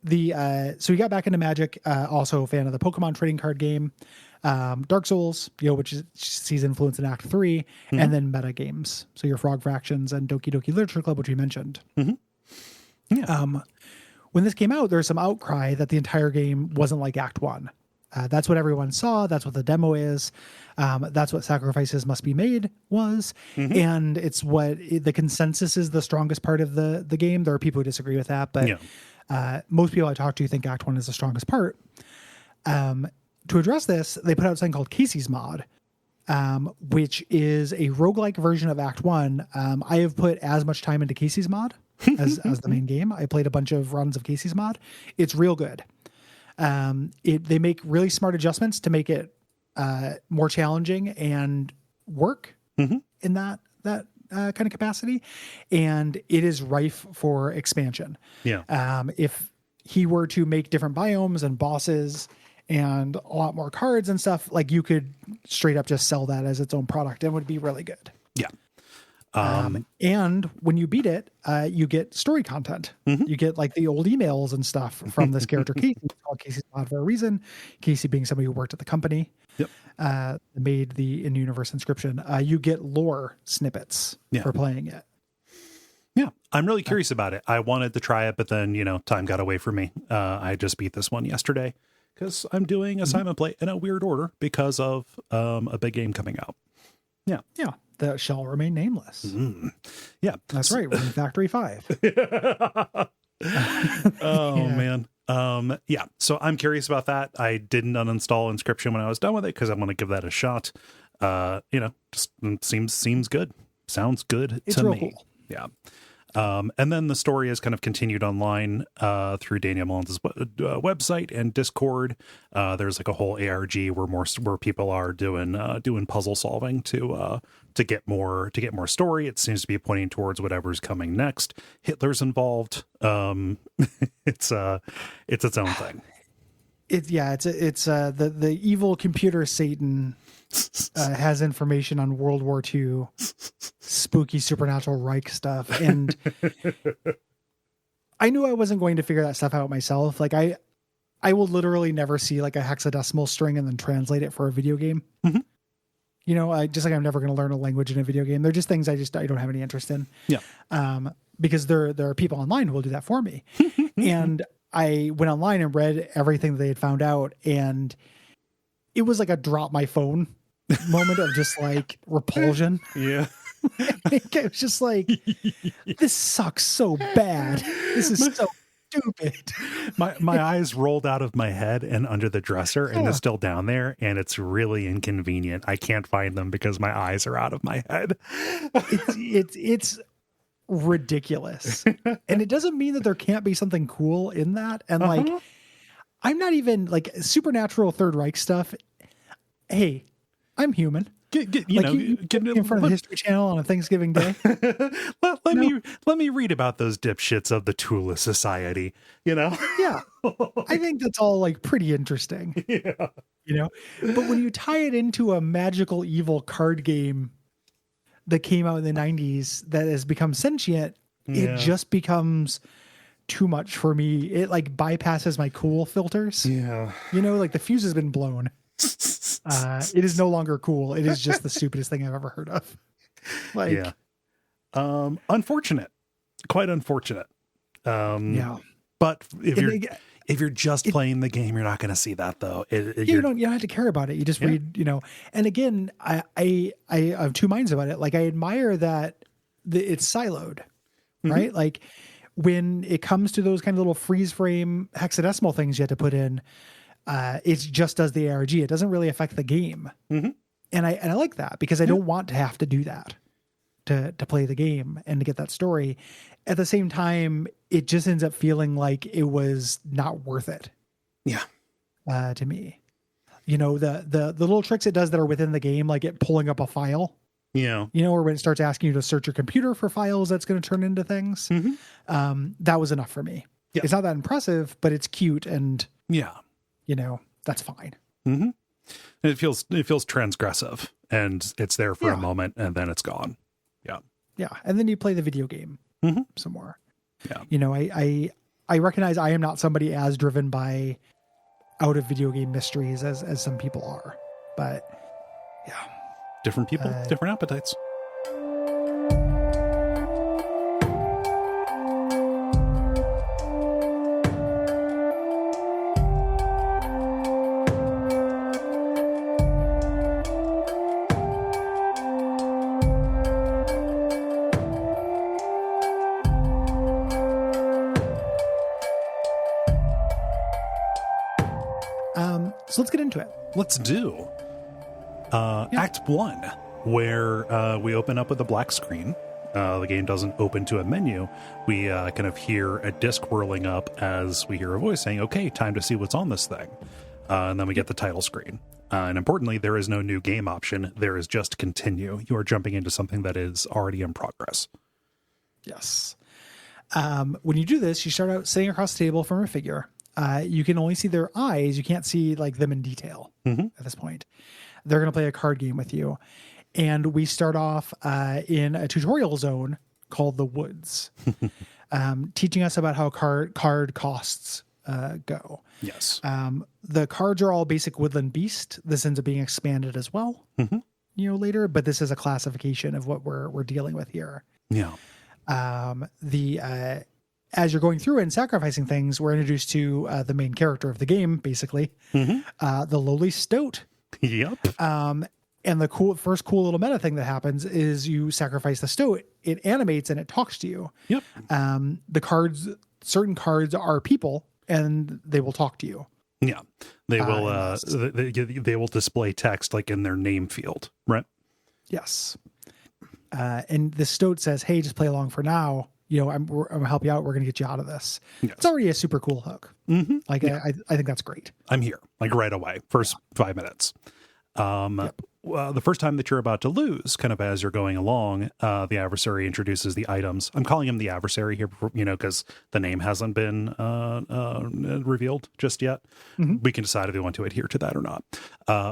we got back into Magic, also a fan of the Pokemon trading card game, Dark Souls, which sees influence in Act 3, and then meta games. So your Frog Fractions and Doki Doki Literature Club, which we mentioned. Mm-hmm. Yeah. When this came out, there was some outcry that the entire game wasn't like Act 1. That's what everyone saw. That's what the demo is. That's what Sacrifices Must Be Made was. Mm-hmm. And it's the consensus is the strongest part of the game. There are people who disagree with that, but most people I talk to think Act 1 is the strongest part. To address this, they put out something called Casey's Mod, which is a roguelike version of Act 1. I have put as much time into Casey's Mod as the main game. I played a bunch of runs of Casey's Mod. It's real good. They make really smart adjustments to make it more challenging and work in that kind of capacity. And it is rife for expansion. Yeah. If he were to make different biomes and bosses and a lot more cards and stuff, like you could straight up just sell that as its own product and it would be really good. Yeah. And when you beat it, you get story content. You get like the old emails and stuff from this character Casey. It's called Casey's Mod for a reason. Casey being somebody who worked at the company, made the in-universe Inscryption. You get lore snippets for playing it. Yeah, I'm really curious about it. I wanted to try it, but then, time got away from me. I just beat this one yesterday because I'm doing assignment play in a weird order because of a big game coming out. Yeah. Yeah. That shall remain nameless. Yeah. That's right. We're in Factory 5. Man. Yeah. So I'm curious about that. I didn't uninstall Inscryption when I was done with it because I want to give that a shot. Just seems good. Sounds good it's to real me. Cool. Yeah. And then the story has kind of continued online through Daniel Mullins' website and Discord. There's like a whole ARG where people are doing puzzle solving to get more story. It seems to be pointing towards whatever's coming next. Hitler's involved. It's its own thing. It's the evil computer Satan has information on World War II spooky supernatural Reich stuff, and I knew I wasn't going to figure that stuff out myself. Like I will literally never see like a hexadecimal string and then translate it for a video game. I just like I'm never going to learn a language in a video game. They're just things I don't have any interest in. Yeah. Because there are people online who will do that for me, and I went online and read everything that they had found out, and it was like a drop my phone moment of just like repulsion. Yeah. It was just like, this sucks so bad. This is so stupid. My eyes rolled out of my head and under the dresser, and they're still down there, and it's really inconvenient. I can't find them because my eyes are out of my head. It's ridiculous. And it doesn't mean that there can't be something cool in that. And like, I'm not even like supernatural Third Reich stuff. Hey, I'm human. Get in front of the History Channel on a Thanksgiving day. let me read about those dipshits of the Tula Society. Yeah, I think that's all like pretty interesting. Yeah, but when you tie it into a magical evil card game that came out in the 90s that has become sentient, it just becomes too much for me. It like bypasses my cool filters. Yeah, like the fuse has been blown. It is no longer cool. It is just the stupidest thing I've ever heard of. Unfortunate, quite unfortunate. But if you're just playing the game, you're not going to see that though. You don't have to care about it. You just read, and again, I have two minds about it. Like I admire that it's siloed, right? Like when it comes to those kind of little freeze frame hexadecimal things you have to put in, it just does the ARG. It doesn't really affect the game. And I like that because I don't want to have to do that to play the game and to get that story. At the same time, it just ends up feeling like it was not worth it. Yeah. To me, the little tricks it does that are within the game, like it pulling up a file. Yeah. Or when it starts asking you to search your computer for files that's going to turn into things. That was enough for me. Yeah. It's not that impressive, but it's cute and that's fine. And it feels transgressive and it's there for a moment and then it's gone. Yeah. Yeah. And then you play the video game some more. Yeah. I recognize I am not somebody as driven by out of video game mysteries as some people are, but yeah. Different people, different appetites. So let's get into it. Let's do Act 1, where we open up with a black screen. The game doesn't open to a menu. We kind of hear a disc whirling up as we hear a voice saying, okay, time to see what's on this thing. And then we get the title screen. And importantly, there is no new game option. There is just continue. You are jumping into something that is already in progress. Yes. When you do this, you start out sitting across the table from a figure. You can only see their eyes. You can't see like them in detail at this point. They're going to play a card game with you. And we start off in a tutorial zone called the Woods, teaching us about how card costs go. Yes. The cards are all basic woodland beast. This ends up being expanded as well, later, but this is a classification of what we're dealing with here. Yeah. As you're going through and sacrificing things, we're introduced to the main character of the game, basically, the lowly stoat. Yep. And the first cool little meta thing that happens is you sacrifice the stoat, it animates and it talks to you. Yep. Certain cards are people and they will talk to you. Yeah. They will, they will display text like in their name field, right? Yes. And the stoat says, hey, just play along for now. I'm gonna help you out. We're going to get you out of this. Yes. It's already a super cool hook. I think that's great. I'm here like right away. First 5 minutes. Well, the first time that you're about to lose, kind of as you're going along, the adversary introduces the items. I'm calling him the adversary here, because the name hasn't been revealed just yet. We can decide if we want to adhere to that or not.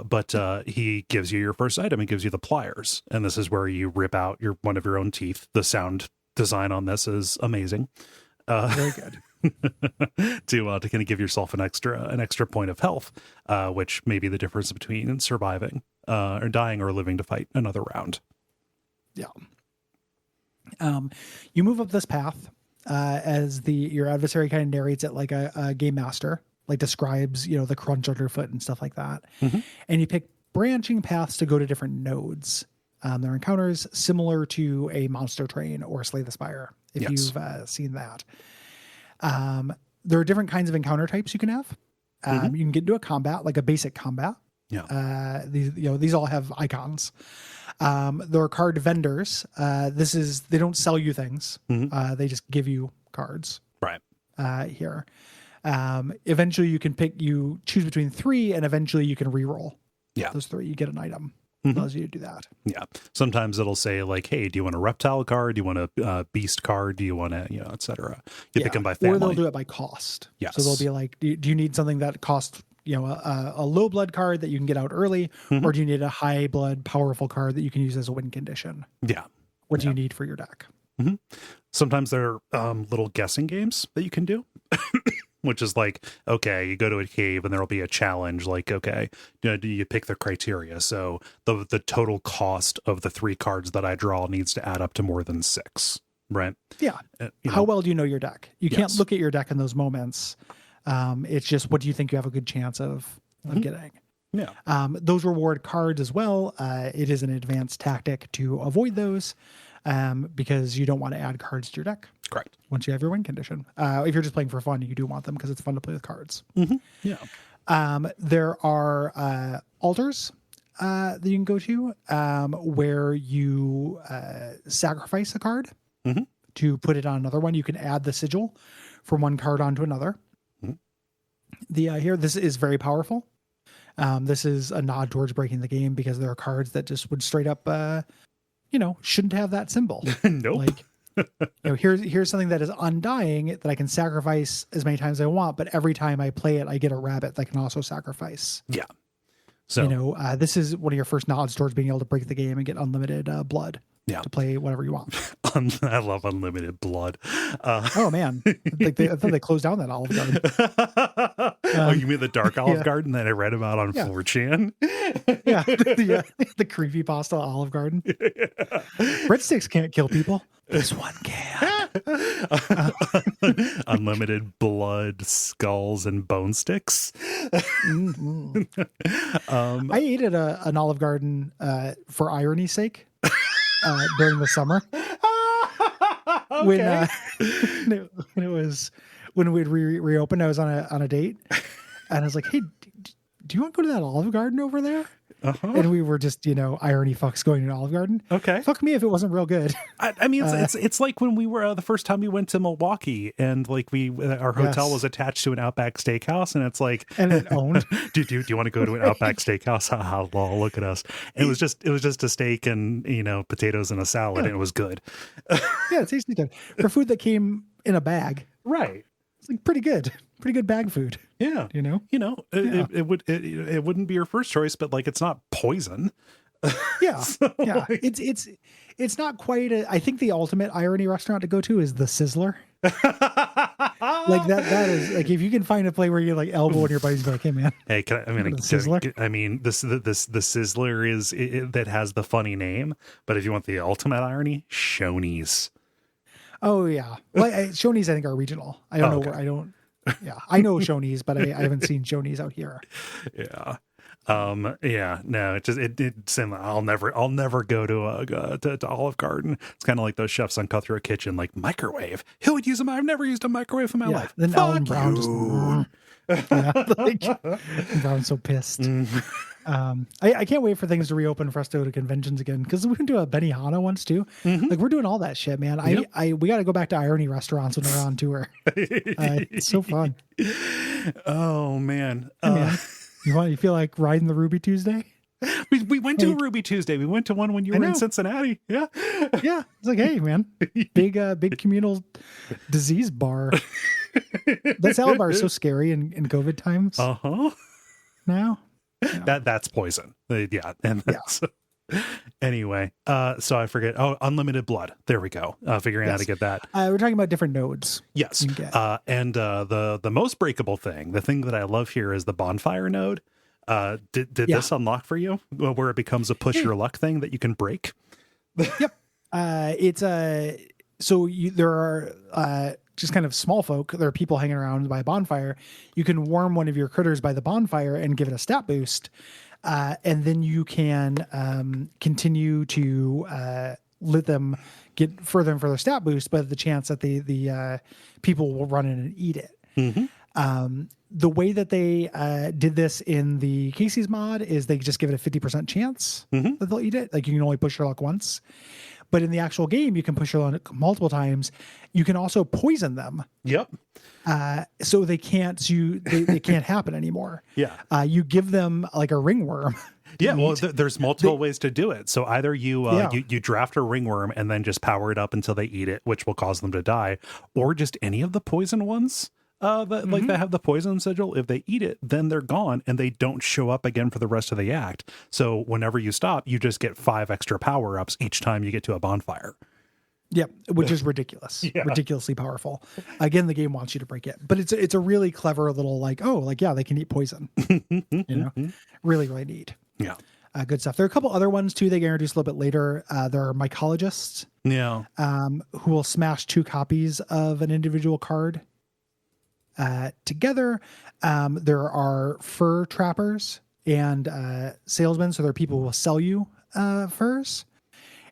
But he gives you your first item. He gives you the pliers, and this is where you rip out one of your own teeth. The sound design on this is amazing. Very good. to kind of give yourself an extra point of health, which may be the difference between surviving or dying or living to fight another round. Yeah. You move up this path as your adversary kind of narrates it like a game master, like describes the crunch underfoot and stuff like that. And you pick branching paths to go to different nodes. There are encounters similar to a monster train or Slay the Spire, if you've seen that. There are different kinds of encounter types you can have. You can get into a combat, like a basic combat. Yeah. These all have icons. There are card vendors. They don't sell you things. They just give you cards. Right. Here. Eventually you choose between 3 and eventually you can reroll. Yeah. Those 3, you get an item. allows you to do that. Yeah. Sometimes it'll say like, hey, do you want a reptile card? Do you want a beast card? Do you want to, et cetera. You pick them by family. Or they'll do it by cost. Yes. So they'll be like, do you need something that costs, a low blood card that you can get out early? Or do you need a high blood, powerful card that you can use as a win condition? Yeah. What do you need for your deck? Sometimes there are little guessing games that you can do. Which is like, okay, you go to a cave and there'll be a challenge. Like, okay, do you pick the criteria? So the total cost of the 3 cards that I draw needs to add up to more than 6, right? Yeah. How well do you know your deck? You can't look at your deck in those moments. It's just, what do you think you have a good chance of getting? Yeah. Those reward cards as well. It is an advanced tactic to avoid those because you don't want to add cards to your deck. Correct. Once you have your win condition. If you're just playing for fun, you do want them because it's fun to play with cards. Yeah. There are altars that you can go to where you sacrifice a card to put it on another one. You can add the sigil from one card onto another. This is very powerful. This is a nod towards breaking the game because there are cards that just would straight up, shouldn't have that symbol. Nope. Like, here's something that is undying that I can sacrifice as many times as I want, but every time I play it, I get a rabbit that can also sacrifice. Yeah. So, this is one of your first nods towards being able to break the game and get unlimited blood. Yeah. To play whatever you want. I love unlimited blood. Oh man, I thought they closed down that Olive Garden. Oh, you mean the Dark Olive Garden that I read about on 4chan? Yeah, the creepypasta Olive Garden. Breadsticks can't kill people. This one can. Unlimited blood, skulls, and bone sticks. I ate at an Olive Garden for irony's sake. During the summer, when we'd reopened, I was on a date, and I was like, "Hey, do you want to go to that Olive Garden over there?" And we were just, irony fucks going to an Olive Garden. Okay. Fuck me if it wasn't real good. I mean, it's like when we were the first time we went to Milwaukee, and like our hotel was attached to an Outback Steakhouse, and it's like, and it owned. do you want to go to an Outback Steakhouse? Haha, lol, look at us. And it was just a steak and potatoes and a salad, and it was good. Yeah, it tasted good for food that came in a bag. Right. It's like pretty good bag food. Yeah. It wouldn't be your first choice, but like, it's not poison. Yeah. Yeah. It's not quite I think the ultimate irony restaurant to go to is the Sizzler. Like that is like, if you can find a place where you're like elbowing your buddies, like, hey man, hey, the Sizzler? I mean, the Sizzler is that has the funny name, but if you want the ultimate irony, Shoney's. Oh yeah. Well, Shoney's I think are regional. I don't know where I don't. Yeah, I know Shoney's, but I haven't seen Shoney's out here. Yeah. No, it seemed like I'll never go to Olive Garden. It's kind of like those chefs on Cutthroat Kitchen, like, microwave. Who would use I've never used a microwave in my life. Then Alan Brown Brown's so pissed. I can't wait for things to reopen for us to go to conventions again, because we went to a Benihana once too. Like, we're doing all that shit, man. We got to go back to irony restaurants when we're on tour. It's so fun. Oh man. You feel like riding the Ruby Tuesday? We went to a Ruby Tuesday. We went to one when you were in Cincinnati. Yeah. Yeah. It's like, hey man, big communal disease bar. That salad bar is so scary in COVID times. Now. Yeah. That's poison. Yeah. And anyway, so I forget. Oh, unlimited blood. There we go. Figuring out how to get that. We're talking about different nodes. Yes. And the most breakable thing, the thing that I love here is the bonfire node. Did this unlock for you where it becomes a push your luck thing that you can break? Yep. It's there are just kind of small folk. There are people hanging around by a bonfire. You can warm one of your critters by the bonfire and give it a stat boost. And then you can continue to let them get further and further stat boost, but the chance that the people will run in and eat it. The way that they did this in the Casey's mod is they just give it a 50% chance that they'll eat it. Like, you can only push your luck once. But in the actual game, you can push your luck multiple times. You can also poison them. Yep. So they can't happen anymore. Yeah. You give them like a ringworm. Yeah, well, there's multiple ways to do it. So either you draft a ringworm and then just power it up until they eat it, which will cause them to die, or just any of the poison ones that have the poison sigil. If they eat it, then they're gone and they don't show up again for the rest of the act. So whenever you stop, you just get 5 extra power ups each time you get to a bonfire. Yep, which is ridiculous, ridiculously powerful. Again, the game wants you to break it, but it's a really clever little they can eat poison. Really, really neat. Yeah, good stuff. There are a couple other ones too they get introduced a little bit later. There are mycologists, who will smash 2 copies of an individual card together. There are fur trappers and salesmen, so there are people who will sell you furs.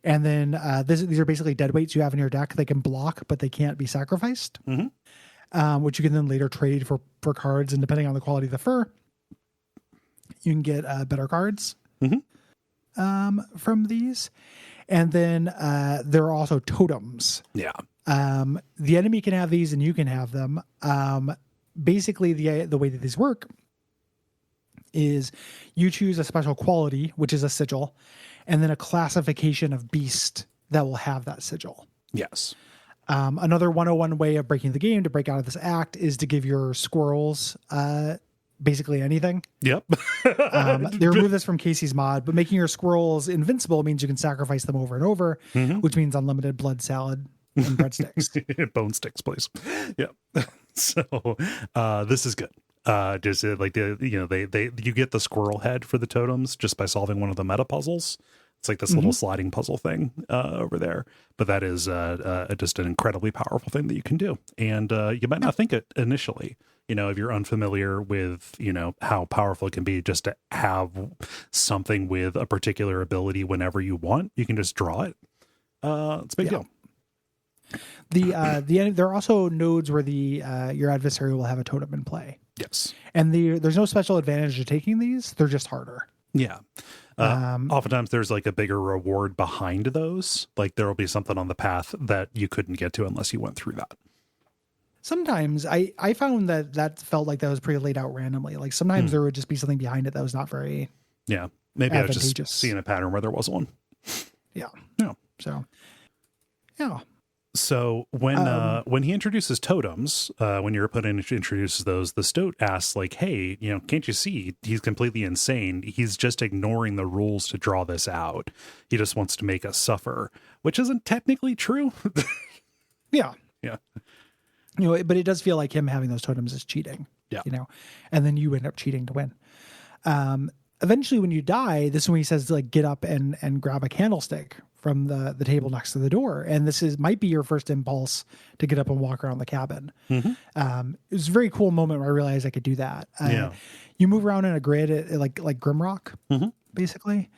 And then these are basically dead weights you have in your deck. They can block, but they can't be sacrificed, which you can then later trade for cards. And depending on the quality of the fur, you can get better cards from these. And then there are also totems. Yeah. The enemy can have these and you can have them. Basically, the way that these work is you choose a special quality, which is a sigil, and then a classification of beast that will have that sigil. Yes. Another 101 way of breaking the game to break out of this act is to give your squirrels basically anything. Yep. They remove this from Casey's mod, but making your squirrels invincible means you can sacrifice them over and over, which means unlimited blood salad and breadsticks. Bone sticks, please. Yeah. So this is good. Just like you get the squirrel head for the totems just by solving one of the meta puzzles. It's like this little sliding puzzle thing over there, but that is just an incredibly powerful thing that you can do. And you might not think it initially, if you're unfamiliar with, how powerful it can be just to have something with a particular ability whenever you want, you can just draw it. It's a big deal. There are also nodes where your adversary will have a totem in play. Yes. And there's no special advantage to taking these. They're just harder. Yeah. Oftentimes there's like a bigger reward behind those. Like there will be something on the path that you couldn't get to unless you went through that. Sometimes I found that felt like that was pretty laid out randomly. Like sometimes there would just be something behind it that was not very maybe I was just seeing a pattern where there was one. Yeah. So when he introduces totems, when your opponent introduces those, the Stoat asks like, hey, can't you see he's completely insane? He's just ignoring the rules to draw this out. He just wants to make us suffer, which isn't technically true. Yeah. Yeah. But it does feel like him having those totems is cheating. Yeah. And then you end up cheating to win. Eventually when you die, this is when he says like get up and grab a candlestick from the table next to the door. And might be your first impulse to get up and walk around the cabin. It was a very cool moment where I realized I could do that. You move around in a grid like Grimrock, basically,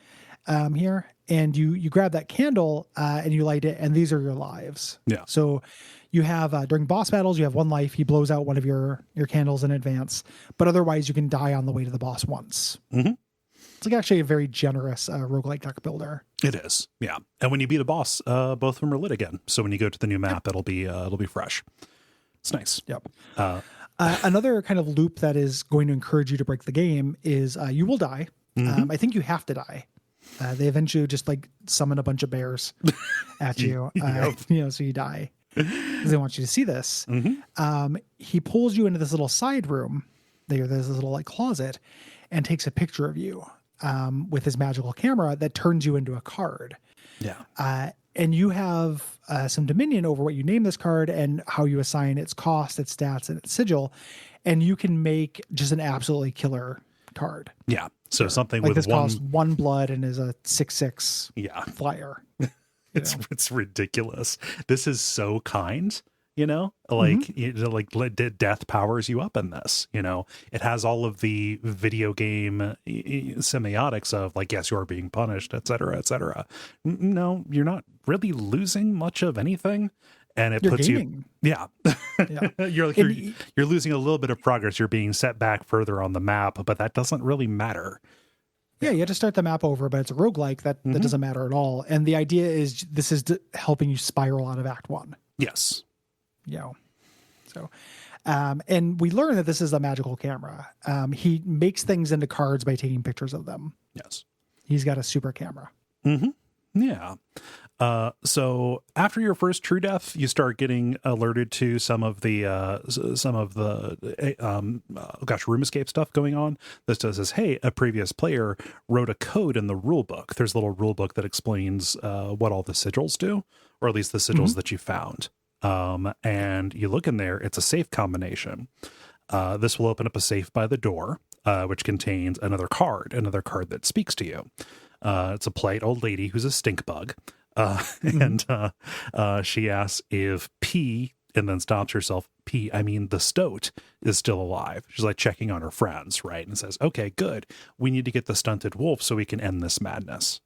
here. And you grab that candle and you light it, and these are your lives. Yeah. So you have, during boss battles, you have 1 life. He blows out one of your candles in advance. But otherwise, you can die on the way to the boss once. It's like actually a very generous roguelike deck builder. It is, yeah. And when you beat a boss, both of them are lit again. So when you go to the new map, it'll be fresh. It's nice. Yep. Another kind of loop that is going to encourage you to break the game is you will die. I think you have to die. They eventually just like summon a bunch of bears at you, so you die. Because they want you to see this. He pulls you into this little side room. There's this little like closet, and takes a picture of you with his magical camera that turns you into a card. Yeah. And you have some dominion over what you name this card and how you assign its cost, its stats, and its sigil. And you can make just an absolutely killer card. Yeah. So something like with this costs 1 blood and is a 6/6 flyer. It's ridiculous. This is so kind. Death powers you up in this. It has all of the video game semiotics of like, yes, you are being punished, et cetera, et cetera. No, you're not really losing much of anything. And it puts gaining. You're losing a little bit of progress. You're being set back further on the map, but that doesn't really matter. Yeah, you have to start the map over, but it's a roguelike that doesn't matter at all. And the idea is this is helping you spiral out of Act 1. Yes. So, and we learn that this is a magical camera. He makes things into cards by taking pictures of them. Yes. He's got a super camera. Yeah. So after your first true death, you start getting alerted to some of the room escape stuff going on. This says, hey, a previous player wrote a code in the rule book. There's a little rule book that explains what all the sigils do, or at least the sigils that you found. And you look in there, it's a safe combination. This will open up a safe by the door, which contains another card that speaks to you. It's a polite old lady who's a stink bug. And she asks if P, and then stops herself. P, I mean, the stoat is still alive. She's like checking on her friends, right? And says, okay, good. We need to get the stunted wolf so we can end this madness.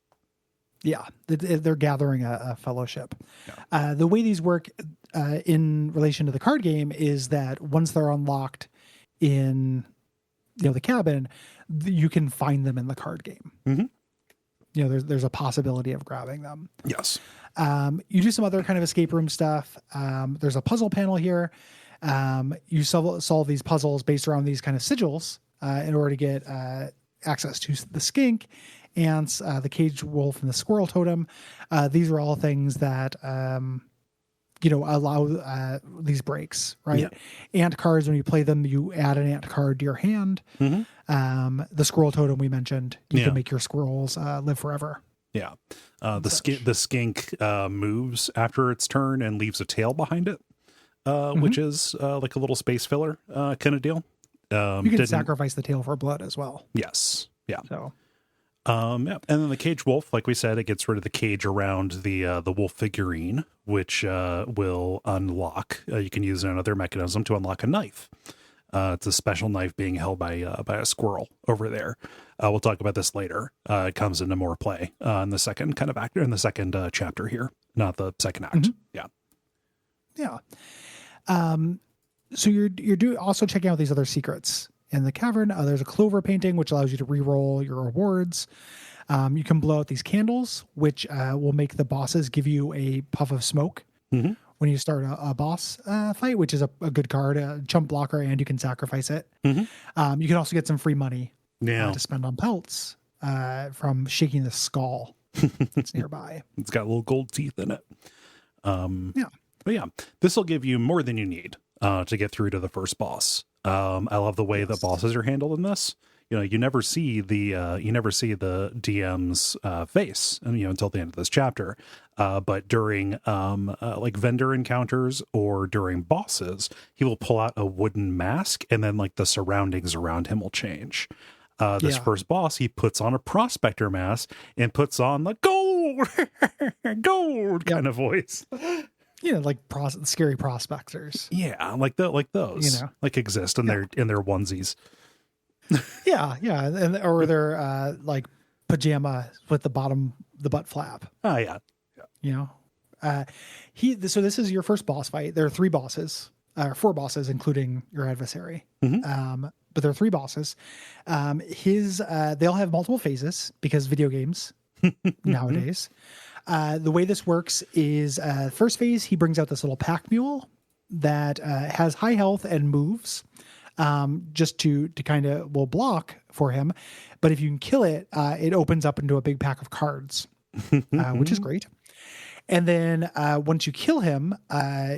Yeah, they're gathering a fellowship. Yeah. The way these work in relation to the card game is that once they're unlocked in the cabin, you can find them in the card game. There's a possibility of grabbing them. Yes. You do some other kind of escape room stuff. There's a puzzle panel here. You solve these puzzles based around these kind of sigils in order to get access to the skink, ants, the caged wolf, and the squirrel totem. These are all things that allow these breaks, right? Yeah. Ant cards, when you play them, you add an ant card to your hand. The squirrel totem we mentioned, you can make your squirrels live forever. Yeah. The skink moves after its turn and leaves a tail behind it, which is like a little space filler kind of deal. You can sacrifice the tail for blood as well. Yes. Yeah. So. And then the cage wolf, like we said, it gets rid of the cage around the wolf figurine, which will unlock. You can use another mechanism to unlock a knife. It's a special knife being held by a squirrel over there. We'll talk about this later. It comes into more play in the second kind of act, in the second chapter here, not the second act. Yeah. So you're also checking out these other secrets. In the cavern, there's a clover painting, which allows you to re-roll your rewards. You can blow out these candles, which will make the bosses give you a puff of smoke when you start a boss fight, which is a good card, a chump blocker, and you can sacrifice it. You can also get some free money to spend on pelts from shaking the skull that's nearby. It's got little gold teeth in it. But yeah, this will give you more than you need to get through to the first boss. I love the way the bosses are handled in this. You never see the DM's face, until the end of this chapter. But during like vendor encounters or during bosses, he will pull out a wooden mask, and then like the surroundings around him will change. This first boss, he puts on a prospector mask and puts on the gold kind of voice. Like scary prospectors. Yeah, like those, like exist in their onesies. or their like pajama with the butt flap. Oh yeah. So this is your first boss fight. There are 3 bosses, or 4 bosses, including your adversary. But there are 3 bosses. They'll have multiple phases because video games nowadays. The way this works is first phase, he brings out this little pack mule that has high health and moves just to kind of will block for him. But if you can kill it, it opens up into a big pack of cards, which is great. And then once you kill him,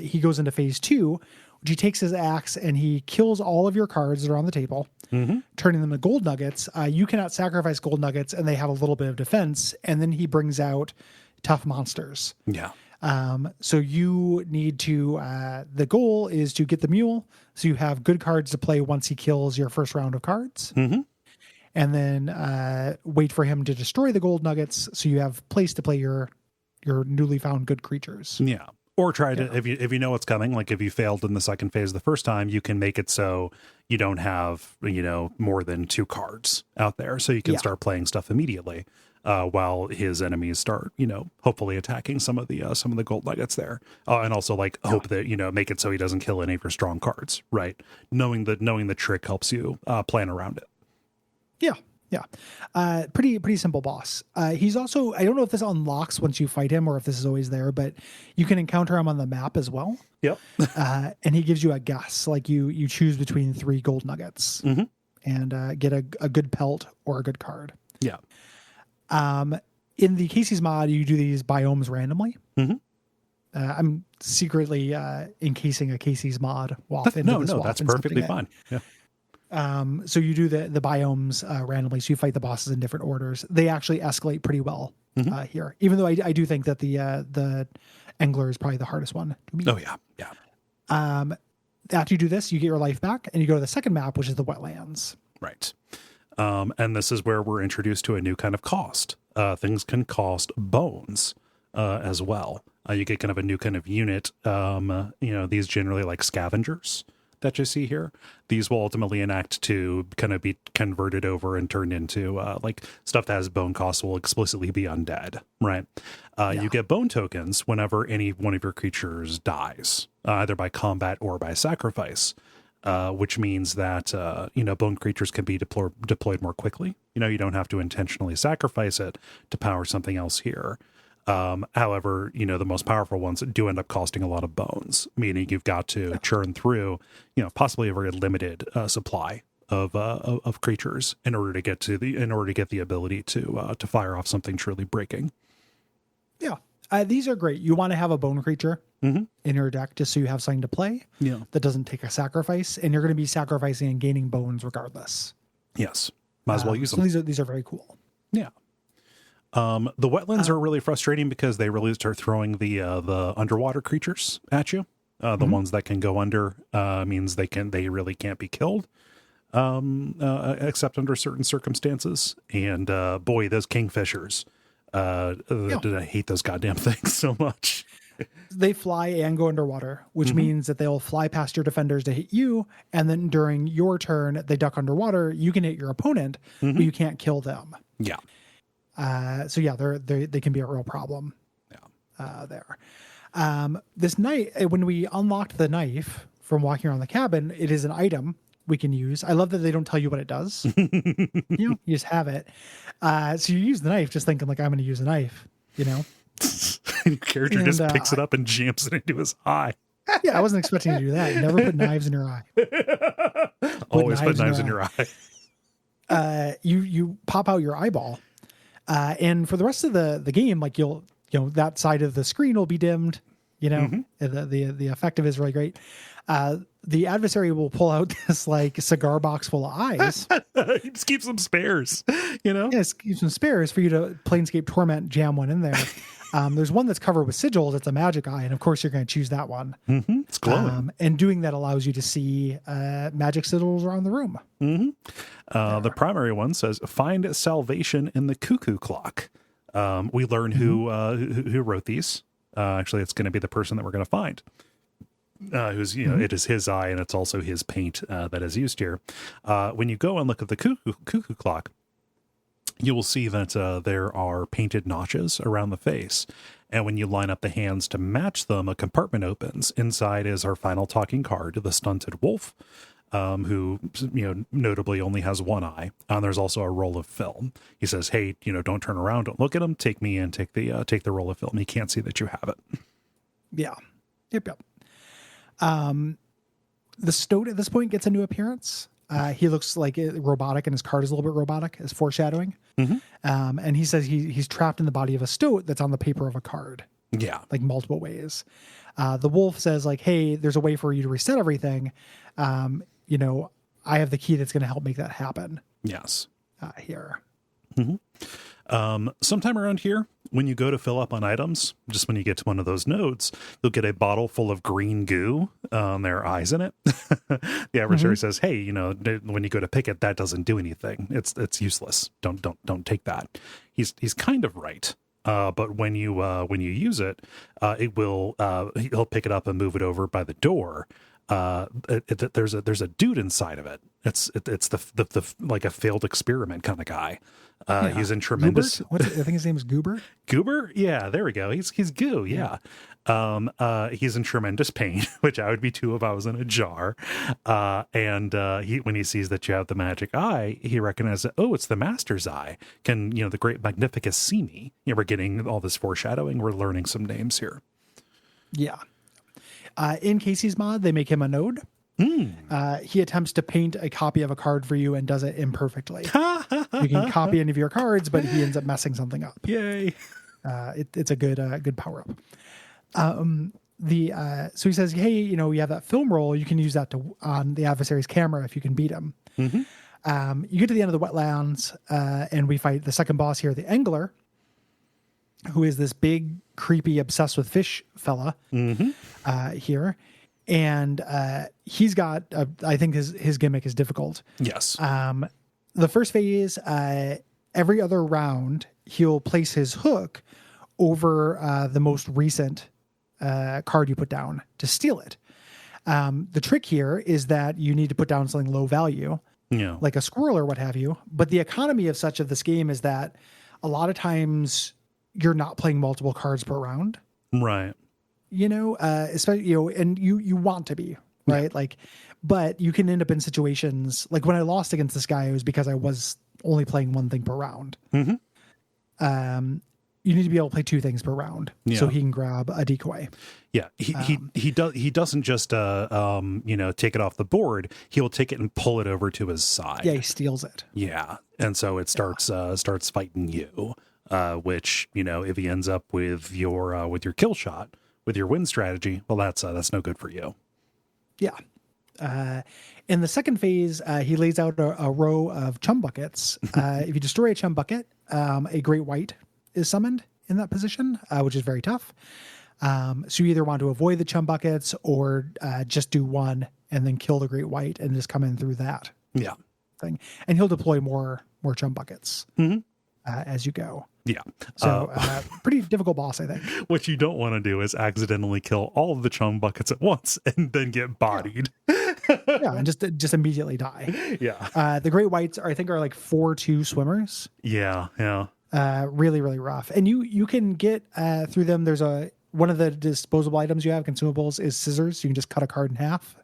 he goes into phase 2, which he takes his axe and he kills all of your cards that are on the table, turning them to gold nuggets. You cannot sacrifice gold nuggets, and they have a little bit of defense. And then he brings out tough monsters. Yeah. So you need to, the goal is to get the mule. So you have good cards to play once he kills your first round of cards. And then wait for him to destroy the gold nuggets. So you have place to play your newly found good creatures. Yeah. Or try to, if you know what's coming, like if you failed in the second phase the first time, you can make it so you don't have, more than 2 cards out there. So you can start playing stuff immediately. While his enemies start, hopefully attacking some of the gold nuggets there, and also hope that make it so he doesn't kill any of your strong cards. Right, knowing the trick helps you plan around it. Pretty simple boss. He's also, I don't know if this unlocks once you fight him or if this is always there, but you can encounter him on the map as well. Yep. And he gives you a guess, like you choose between 3 gold nuggets and get a good pelt or a good card. Yeah. In the Casey's mod, you do these biomes randomly. I'm secretly encasing a Casey's mod swap into the swap. No, that's perfectly fine. Yeah. So you do the biomes randomly. So you fight the bosses in different orders. They actually escalate pretty well here, even though I do think that the Angler is probably the hardest one to beat. Oh yeah, yeah. After you do this, you get your life back, and you go to the second map, which is the wetlands. Right. And this is where we're introduced to a new kind of cost. Things can cost bones as well. You get kind of a new kind of unit. These generally like scavengers that you see here. These will ultimately enact to kind of be converted over and turned into like stuff that has bone costs will explicitly be undead, right? You get bone tokens whenever any one of your creatures dies, either by combat or by sacrifice. Which means that, bone creatures can be deployed more quickly. You don't have to intentionally sacrifice it to power something else here. However, the most powerful ones do end up costing a lot of bones, meaning you've got to churn through, possibly a very limited supply of creatures in order to get the ability to fire off something truly breaking. Yeah. These are great. You want to have a bone creature in your deck just so you have something to play that doesn't take a sacrifice, and you're going to be sacrificing and gaining bones regardless. Yes. Might as well use them. So these are very cool. Yeah. The wetlands are really frustrating because they really start throwing the underwater creatures at you. The ones that can go under means they really can't be killed, except under certain circumstances. And boy, those kingfishers. I hate those goddamn things so much. They fly and go underwater, which means that they'll fly past your defenders to hit you, and then during your turn, they duck underwater. You can hit your opponent, but you can't kill them. Yeah. They can be a real problem. Yeah. There. This knife, when we unlocked the knife from walking around the cabin, it is an item we can use. I love that they don't tell you what it does. You just have it. So you use the knife just thinking like, I'm going to use a knife, Your character just picks it up and jams it into his eye. Yeah, I wasn't expecting to do that. You never put knives in your eye. Always put knives in your eye. You pop out your eyeball. And for the rest of the game, like that side of the screen will be dimmed, the effect of it is really great. The adversary will pull out this like cigar box full of eyes. He just keeps some spares, Yes, keep some spares for you to Planescape Torment jam one in there. There's one that's covered with sigils. It's a magic eye. And of course you're going to choose that one. It's glowing. And doing that allows you to see magic sigils around the room. The primary one says, find salvation in the cuckoo clock. We learn who wrote these. Actually, it's going to be the person that we're going to find. Who's it is his eye, and it's also his paint that is used here. When you go and look at the cuckoo clock, you will see that there are painted notches around the face, and when you line up the hands to match them, a compartment opens. Inside is our final talking card, the stunted wolf, who notably only has one eye. And there's also a roll of film. He says, "Hey, don't turn around, don't look at him. Take me in, take the roll of film. He can't see that you have it." Yeah. Yep. The Stoat at this point gets a new appearance. He looks like robotic, and his card is a little bit robotic, as foreshadowing. And he says he's trapped in the body of a Stoat that's on the paper of a card. Yeah. Like multiple ways. The wolf says like, hey, there's a way for you to reset everything. I have the key that's going to help make that happen. Yes. Here. Sometime around here, when you go to fill up on items, just when you get to one of those nodes, you'll get a bottle full of green goo. There are eyes in it. The adversary says, "Hey, when you go to pick it, that doesn't do anything. It's useless. Don't take that." He's kind of right. But when you use it, he'll pick it up and move it over by the door. There's a dude inside of it. It's the like a failed experiment kind of guy. He's in tremendous. I think his name is Goober. Goober, yeah, there we go. He's goo, yeah. He's in tremendous pain, which I would be too if I was in a jar. And when he sees that you have the magic eye, he recognizes that, oh, it's the master's eye. Can the great Magnificus see me? We're getting all this foreshadowing. We're learning some names here. Yeah. In Casey's mod, they make him a node. He attempts to paint a copy of a card for you and does it imperfectly. You can copy any of your cards, but he ends up messing something up. Yay. It's a good power up. So he says, hey, you have that film roll. You can use that on the adversary's camera if you can beat him. You get to the end of the wetlands, and we fight the second boss here, the Angler, who is this big, creepy, obsessed with fish fella here. And he's got, I think his gimmick is difficult. Yes. The first phase, every other round, he'll place his hook over the most recent card you put down to steal it. The trick here is that you need to put down something low value, like a squirrel or what have you. But the economy of such of this game is that a lot of times you're not playing multiple cards per round. Right. Especially, and you want to be, right? Yeah. Like, but you can end up in situations like when I lost against this guy, it was because I was only playing one thing per round. You need to be able to play two things per round so he can grab a decoy. Yeah. He doesn't just, take it off the board. He will take it and pull it over to his side. Yeah. He steals it. Yeah. And so it starts fighting you, which, if he ends up with your kill shot, with your win strategy, well, that's no good for you. Yeah. In the second phase, he lays out a row of chum buckets. If you destroy a chum bucket, a great white is summoned in that position, which is very tough. So you either want to avoid the chum buckets or just do one and then kill the great white and just come in through that thing. And he'll deploy more chum buckets as you go. Yeah. So pretty difficult boss, I think. What you don't want to do is accidentally kill all of the chum buckets at once and then get bodied. And just immediately die. Yeah. The great whites are like 4/2 swimmers. Yeah. Really, really rough. And you can get through them. There's one of the disposable items you have, consumables, is scissors. You can just cut a card in half.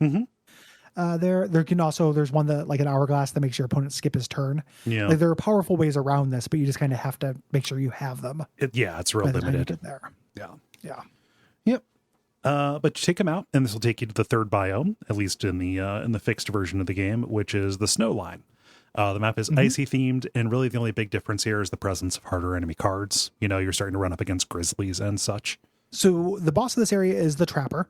There can also, there's one that like an hourglass that makes your opponent skip his turn. Yeah. Like, there are powerful ways around this, but you just kind of have to make sure you have them. It's real limited. There. Yeah. Yep. But you take him out, and this will take you to the third biome, at least in the fixed version of the game, which is the snow line. The map is icy themed, and really the only big difference here is the presence of harder enemy cards. You're starting to run up against grizzlies and such. So the boss of this area is the Trapper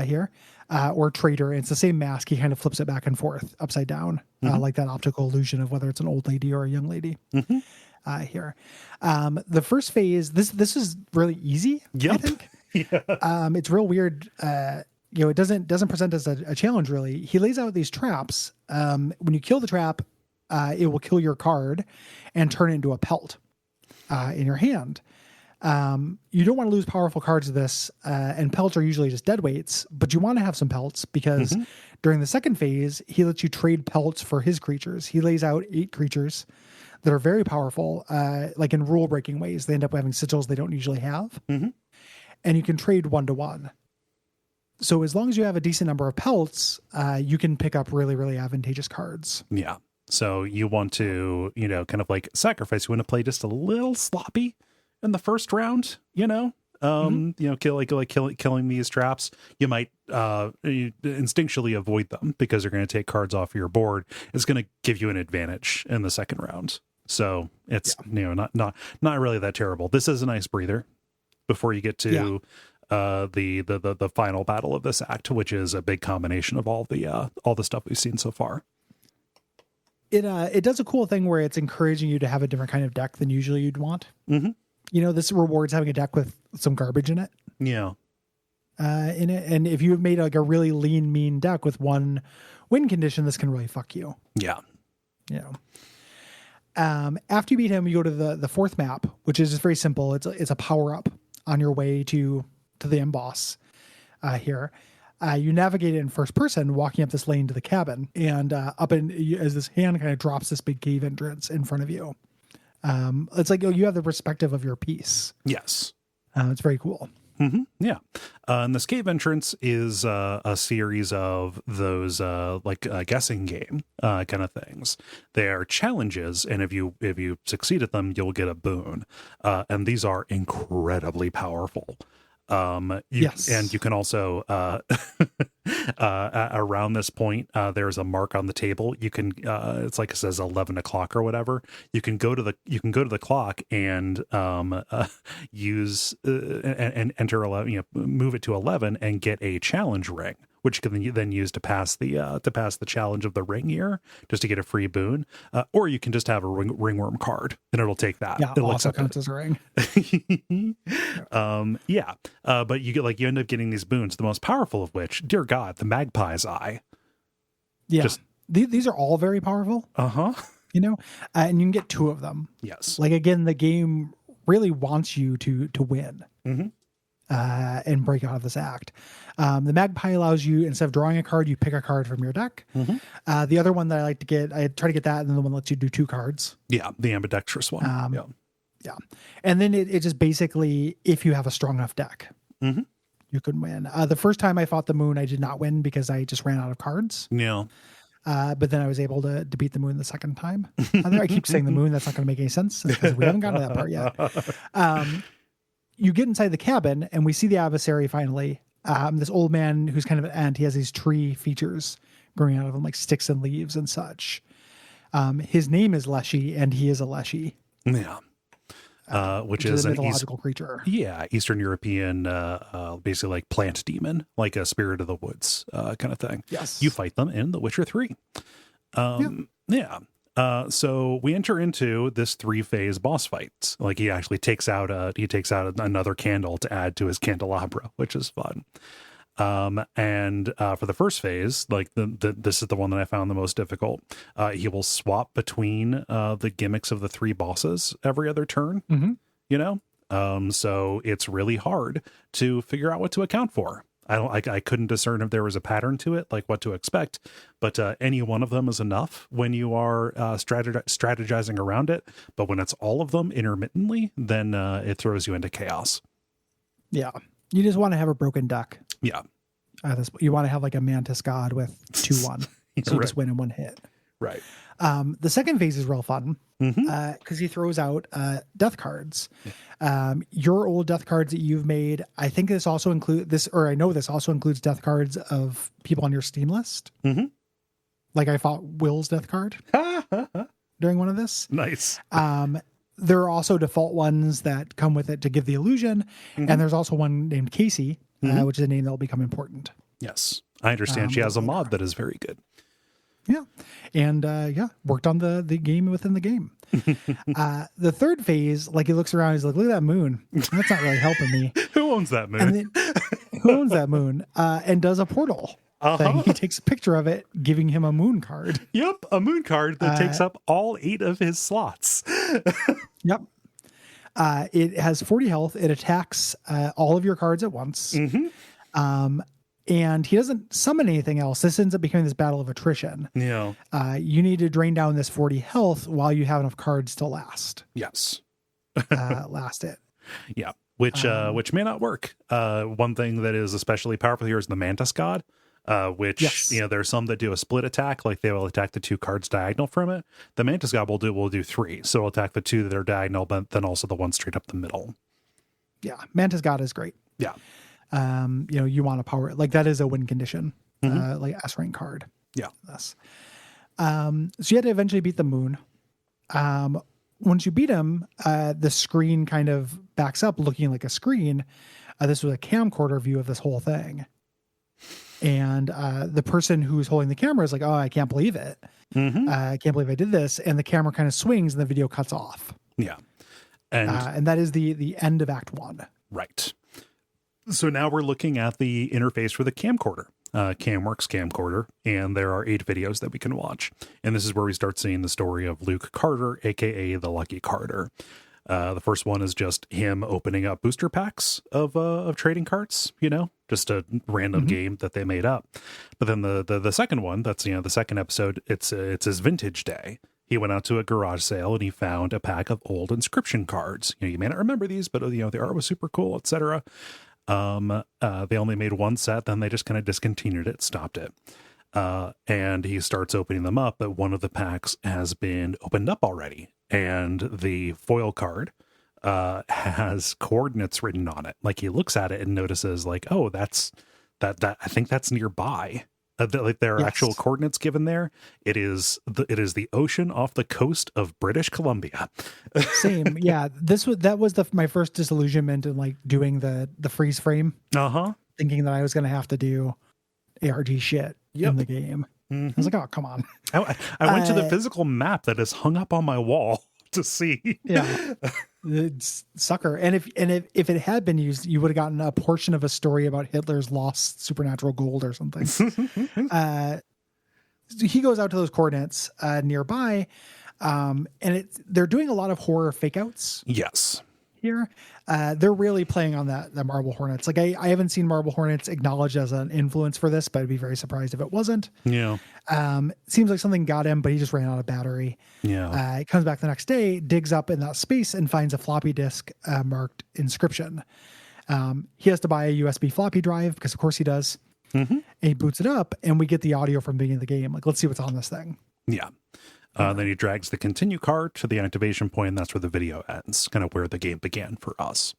here, or Trader. It's the same mask. He kind of flips it back and forth, upside down, like that optical illusion of whether it's an old lady or a young lady. Here, the first phase. This is really easy. Yep. I think. It's real weird. It doesn't present as a challenge really. He lays out these traps. When you kill the trap, it will kill your card and turn it into a pelt in your hand. You don't want to lose powerful cards to this, and pelts are usually just dead weights, but you want to have some pelts because during the second phase, he lets you trade pelts for his creatures. He lays out 8 creatures that are very powerful, like in rule breaking ways. They end up having sigils they don't usually have. And you can trade 1-to-1. So as long as you have a decent number of pelts, you can pick up really, really advantageous cards. Yeah. So you want to, kind of like sacrifice. You want to play just a little sloppy in the first round, killing these traps. You might instinctually avoid them because they're going to take cards off your board. It's going to give you an advantage in the second round. So it's, not really that terrible. This is a nice breather before you get to the final battle of this act, which is a big combination of all the stuff we've seen so far. It does a cool thing where it's encouraging you to have a different kind of deck than usually you'd want. This rewards having a deck with some garbage in it. Yeah. In it, and if you've made like a really lean, mean deck with one win condition, this can really fuck you. Yeah. After you beat him, you go to the fourth map, which is just very simple. It's a power up on your way to the end boss here. You navigate it in first person, walking up this lane to the cabin, and as this hand kind of drops this big cave entrance in front of you. It's like you have the perspective of your piece. Yes. It's very cool. Yeah. And this cave entrance is a series of those guessing game kind of things. They are challenges, and if you succeed at them, you'll get a boon. And these are incredibly powerful. Yes. And you can also around this point, there's a mark on the table. You can it's like it says 11 o'clock or whatever. You can go to the clock and use and enter 11, move it to 11 and get a challenge ring, which you can then use to pass the challenge of the ring year, just to get a free boon. Or you can just have a ringworm card and it'll take that. Yeah, It'll also accept counts as a ring. But you end up getting these boons, the most powerful of which, dear God, the magpie's eye. Yeah. These are all very powerful. Uh-huh. And you can get 2 of them. Yes. Like, again, the game really wants you to win. Mm-hmm. And break out of this act. The magpie allows you, instead of drawing a card, you pick a card from your deck. Mm-hmm. The other one that I like to get, I try to get that, and then the one lets you do 2 cards. Yeah, the ambidextrous one. Yeah. And then it just basically, if you have a strong enough deck, mm-hmm. you can win. The first time I fought the moon, I did not win because I just ran out of cards. Yeah. But then I was able to beat the moon the second time. I keep saying the moon. That's not going to make any sense because we haven't gotten to that part yet. You get inside the cabin and we see the adversary finally. This old man who's kind of an ant. He has these tree features growing out of him, like sticks and leaves and such. His name is Leshy, and he is a Leshy. Yeah. Which is a mythological creature. Yeah, Eastern European, basically like plant demon, like a spirit of the woods kind of thing. Yes. You fight them in The Witcher 3. Yeah. So we enter into this 3-phase boss fight. Like he actually takes out another candle to add to his candelabra, which is fun. And for the first phase, like this is the one that I found the most difficult. He will swap between the gimmicks of the 3 bosses every other turn. Mm-hmm. So it's really hard to figure out what to account for. I couldn't discern if there was a pattern to it, like what to expect, but any one of them is enough when you are strategizing around it. But when it's all of them intermittently, then it throws you into chaos. Yeah. You just want to have a broken duck. Yeah. You want to have like a mantis god with 2-1. So you just win in 1 hit. Right. The second phase is real fun because he throws out death cards. Your old death cards that you've made. I think this also I know this also includes death cards of people on your Steam list. Mm-hmm. Like I fought Will's death card during one of this. Nice. There are also default ones that come with it to give the illusion. Mm-hmm. And there's also one named Casey, which is a name that will become important. Yes. I understand she has a mod that is very good. Yeah. And worked on the game within the game. The third phase, like he looks around, he's like, look at that moon. That's not really helping me. Who owns that moon? And then, who owns that moon? And does a portal thing. He takes a picture of it, giving him a moon card. Yep. A moon card that takes up all 8 of his slots. Yep. It has 40 health. It attacks all of your cards at once. Mm-hmm. And he doesn't summon anything else. This ends up becoming this battle of attrition. Yeah. You need to drain down this 40 health while you have enough cards to last. Yes. Last it. Yeah. Which may not work. One thing that is especially powerful here is the Mantis God, which, yes. There's some that do a split attack, like they will attack the 2 cards diagonal from it. The Mantis God will do 3. So it'll attack the 2 that are diagonal, but then also the one straight up the middle. Yeah. Mantis God is great. Yeah. You want to power it. Like that is a win condition, like S rank card. Yeah. This. So you had to eventually beat the moon. Once you beat him, the screen kind of backs up looking like a screen. This was a camcorder view of this whole thing. And the person who's holding the camera is like, oh, I can't believe it. I can't believe I did this. And the camera kind of swings and the video cuts off. Yeah. And that is the end of Act 1. Right. So now we're looking at the interface for the camcorder, CamWorks camcorder, and there are 8 videos that we can watch. And this is where we start seeing the story of Luke Carter, aka the Lucky Carter. The first one is just him opening up booster packs of trading cards, just a random game that they made up. But then the second one, that's the second episode, it's his vintage day. He went out to a garage sale and he found a pack of old Inscryption cards. You may not remember these, but the art was super cool, etc. They only made 1 set, then they just kind of discontinued it, stopped it. And he starts opening them up, but one of the packs has been opened up already. And the foil card has coordinates written on it. Like he looks at it and notices like, oh, that I think that's nearby. Like there are actual coordinates given there. It is the ocean off the coast of British Columbia. Same. Yeah. That was my first disillusionment in like doing the freeze frame. Thinking that I was going to have to do ARG shit in the game. I was like, oh, come on. I went to the physical map that is hung up on my wall to see. Yeah. It's sucker. And if it had been used, you would have gotten a portion of a story about Hitler's lost supernatural gold or something. He goes out to those coordinates nearby, and they're doing a lot of horror fake outs. Yes. Here, they're really playing on the Marble Hornets. Like I haven't seen Marble Hornets acknowledged as an influence for this, but I'd be very surprised if it wasn't. Yeah. Seems like something got him, but he just ran out of battery. Yeah. He comes back the next day, digs up in that space and finds a floppy disk marked Inscryption. He has to buy a USB floppy drive because of course he does. And he boots it up and we get the audio from the beginning of the game. Like, let's see what's on this thing. Yeah. Then he drags the continue card to the activation point, and that's where the video ends, kind of where the game began for us.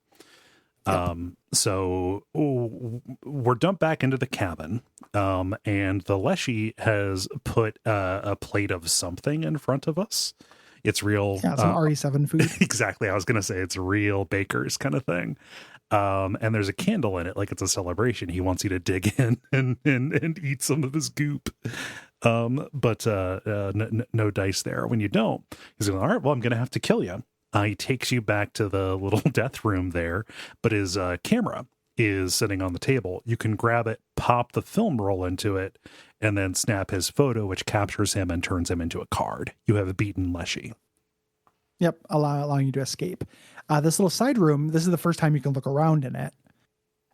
So we're dumped back into the cabin, and the Leshy has put a plate of something in front of us. It's real. Yeah, some RE7 food. Exactly. I was going to say it's real baker's kind of thing. And there's a candle in it, like it's a celebration. He wants you to dig in and eat some of his goop. But no dice there. When you don't, he's going, all right, well, I'm going to have to kill you. He takes you back to the little death room there, but his camera is sitting on the table. You can grab it, pop the film roll into it, and then snap his photo, which captures him and turns him into a card. You have beaten Leshy. Yep, allowing you to escape. This little side room, this is the first time you can look around in it.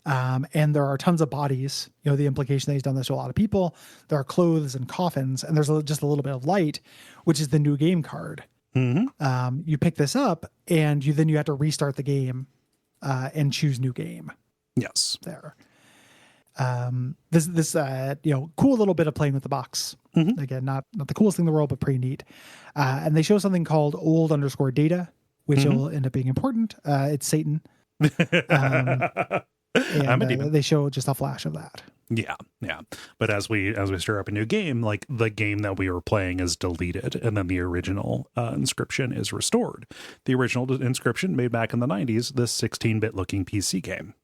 And there are tons of bodies. You know, the implication that he's done this to a lot of people. There are clothes and coffins, and there's just a little bit of light, which is the new game card. You pick this up, and you have to restart the game and choose new game. Yes. There. This cool little bit of playing with the box. Again, not the coolest thing in the world, but pretty neat. And they show something called old_data, which will end up being important. It's Satan. And they show just a flash of that. Yeah. But as we start up a new game, like the game that we were playing is deleted, and then the original Inscryption is restored. The original Inscryption, made back in the 90s, this 16-bit looking PC game.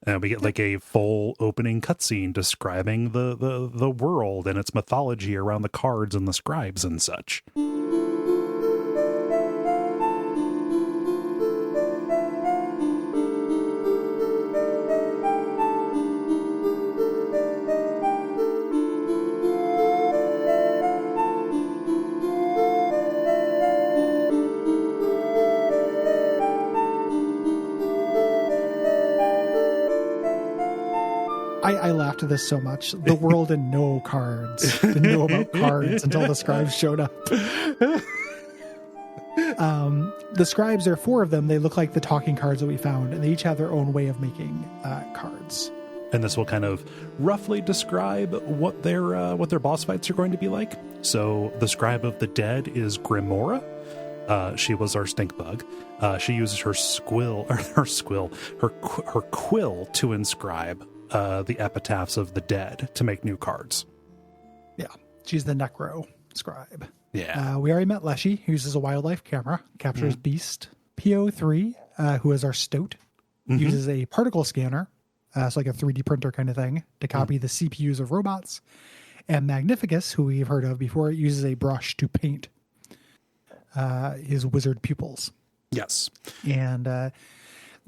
We get like a full opening cutscene describing the world and its mythology around the cards and the scribes and such. I laughed at this so much. The world and no cards. Didn't know about cards until the scribes showed up. The scribes, there are 4 of them. They look like the talking cards that we found, and they each have their own way of making cards. And this will kind of roughly describe what their boss fights are going to be like. So the scribe of the dead is Grimora. She was our stink bug. She uses her quill to inscribe the epitaphs of the dead to make new cards. Yeah, she's the necro scribe. Yeah. We already met Leshy, who uses a wildlife camera, captures beast. PO3, who is our stoat, uses a particle scanner, so like a 3D printer kind of thing, to copy the CPUs of robots. And Magnificus, who we've heard of before, uses a brush to paint his wizard pupils. Yes. And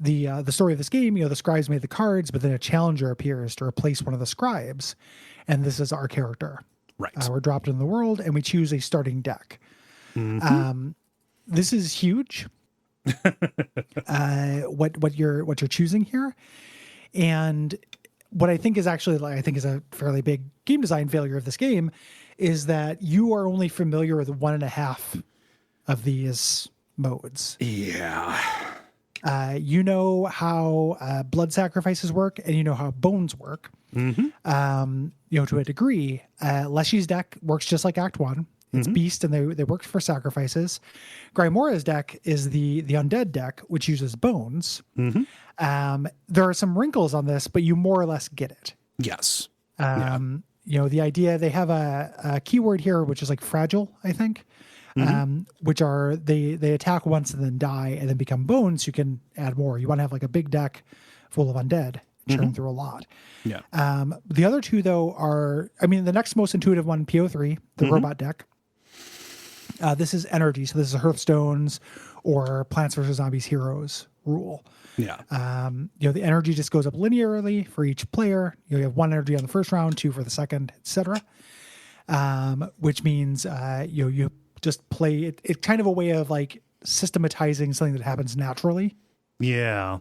the story of this game, the scribes made the cards, but then a challenger appears to replace one of the scribes. And this is our character. Right. We're dropped into the world and we choose a starting deck. This is huge. What you're choosing here. And what I think is actually, is a fairly big game design failure of this game is that you are only familiar with 1.5 of these modes. Yeah. You know how blood sacrifices work, and you know how bones work. To a degree. Leshy's deck works just like Act 1. It's beast, and they work for sacrifices. Grimora's deck is the undead deck, which uses bones. There are some wrinkles on this, but you more or less get it. Yes. The idea, they have a keyword here, which is like fragile, I think, which are they attack once and then die and then become bones. You can add more. You want to have like a big deck full of undead, churn through a lot. Yeah. The other two, though, are, the next most intuitive one, PO3, the robot deck. This is energy. So this is Hearthstone's or Plants vs. Zombies Heroes rule. Yeah. The energy just goes up linearly for each player. You have 1 energy on the first round, 2 for the second, etc. Which means you just play it. It's kind of a way of like systematizing something that happens naturally. Yeah.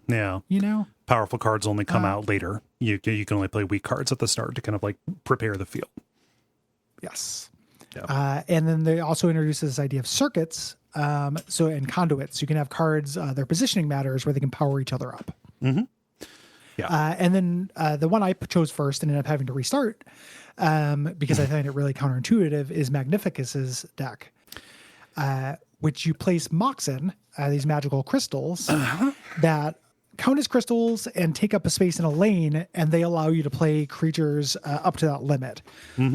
Powerful cards only come out later. You can only play weak cards at the start to kind of like prepare the field. Yes. Yeah. And then they also introduce this idea of circuits. And conduits. You can have cards, their positioning matters, where they can power each other up. Yeah. And then the one I chose first and ended up having to restart because I find it really counterintuitive is Magnificus's deck, which you place mocks in, these magical crystals that count as crystals and take up a space in a lane, and they allow you to play creatures up to that limit.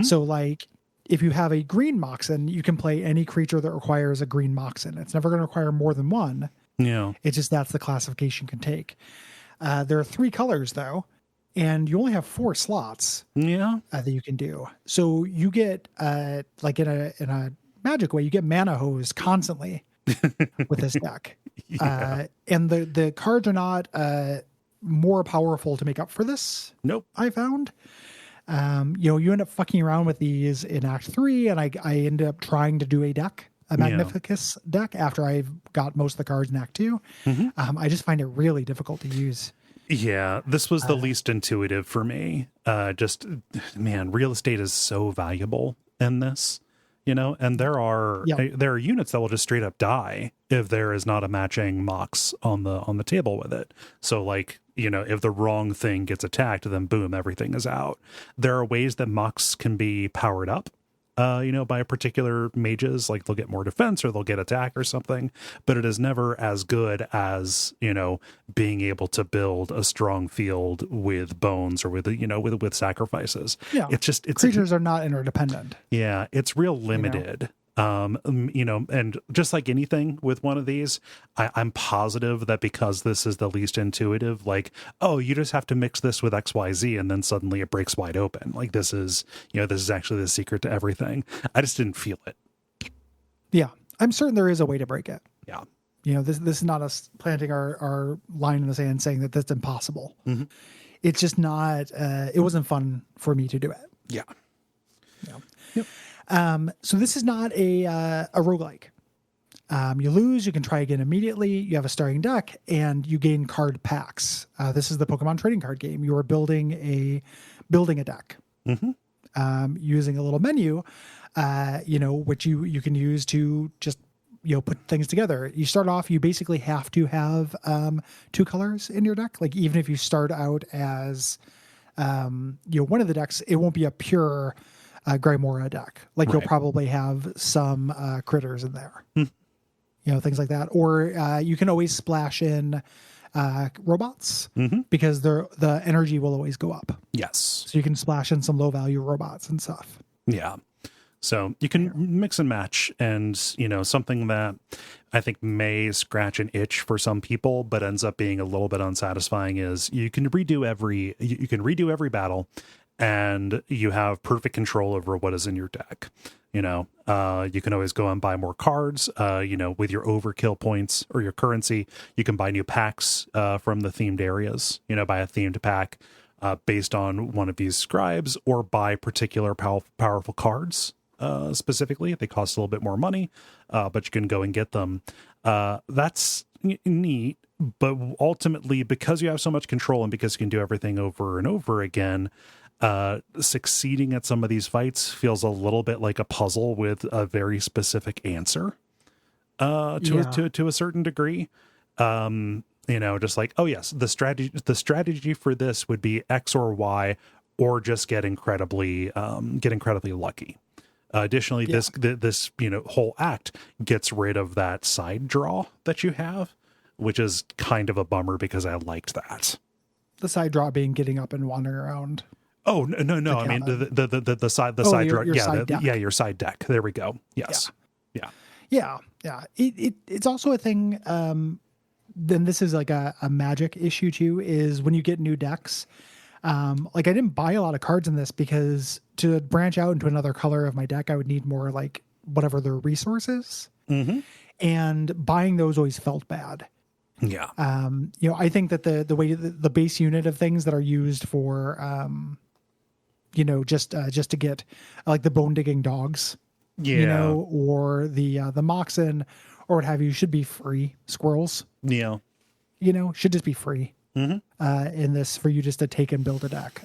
So like, if you have a green Moxen, you can play any creature that requires a green Moxen. It's never going to require more than one. Yeah. It's just that's the classification can take. There are 3 colors, though, and you only have 4 slots that you can do. So you get, like in a magic way, you get mana hose constantly with this deck. And the cards are not more powerful to make up for this. Nope. I found. You end up fucking around with these in Act 3, and I ended up trying to do a Magnificus deck after I've got most of the cards in Act 2. I just find it really difficult to use. Yeah, this was the least intuitive for me. Real estate is so valuable in this, and there are units that will just straight up die if there is not a matching Mox on the table with it. So like, if the wrong thing gets attacked, then boom, everything is out. There are ways that Mox can be powered up, by particular mages, like they'll get more defense or they'll get attack or something, but it is never as good as, being able to build a strong field with bones or with sacrifices. Yeah. It's creatures are not interdependent. Yeah. It's real limited. And just like anything with one of these, I'm positive that because this is the least intuitive, like, oh, you just have to mix this with XYZ and then suddenly it breaks wide open. Like this is actually the secret to everything. I just didn't feel it. Yeah. I'm certain there is a way to break it. Yeah. This is not us planting our line in the sand saying that that's impossible. It's just not, it wasn't fun for me to do it. Yeah. Yep. So this is not a roguelike. You lose, you can try again immediately. You have a starting deck and you gain card packs. This is the Pokemon trading card game. You are building a deck, using a little menu, which you can use to just, put things together. You start off, you basically have to have 2 colors in your deck. Like even if you start out as, one of the decks, it won't be a pure Grimoire deck. Like you'll probably have some critters in there, things like that. Or you can always splash in robots because the energy will always go up. Yes. So you can splash in some low value robots and stuff. Yeah. So you can mix and match, and something that I think may scratch an itch for some people, but ends up being a little bit unsatisfying is you can redo every battle, and you have perfect control over what is in your deck. You can always go and buy more cards. With your overkill points or your currency, you can buy new packs from the themed areas. Buy a themed pack based on one of these scribes, or buy particular powerful cards. Specifically, they cost a little bit more money, but you can go and get them. That's neat, but ultimately, because you have so much control and because you can do everything over and over again, succeeding at some of these fights feels a little bit like a puzzle with a very specific answer to a certain degree. Just like, oh yes, the strategy for this would be X or Y, or just get incredibly lucky. Additionally, this whole act gets rid of that side draw that you have, which is kind of a bummer because I liked that. The side draw being getting up and wandering around. Oh no! I mean the side draw. Your side deck. There we go. Yes. Yeah. It's also a thing. Then this is like a magic issue too. Is when you get new decks. Like I didn't buy a lot of cards in this because to branch out into another color of my deck, I would need more like whatever their resources. Mm-hmm. And buying those always felt bad. Yeah. I think that the way the base unit of things that are used for, just to get like the bone digging dogs, or the Moxen or what have you should be free. Squirrels. Yeah. Should just be free. Mm-hmm. In this for you just to take and build a deck.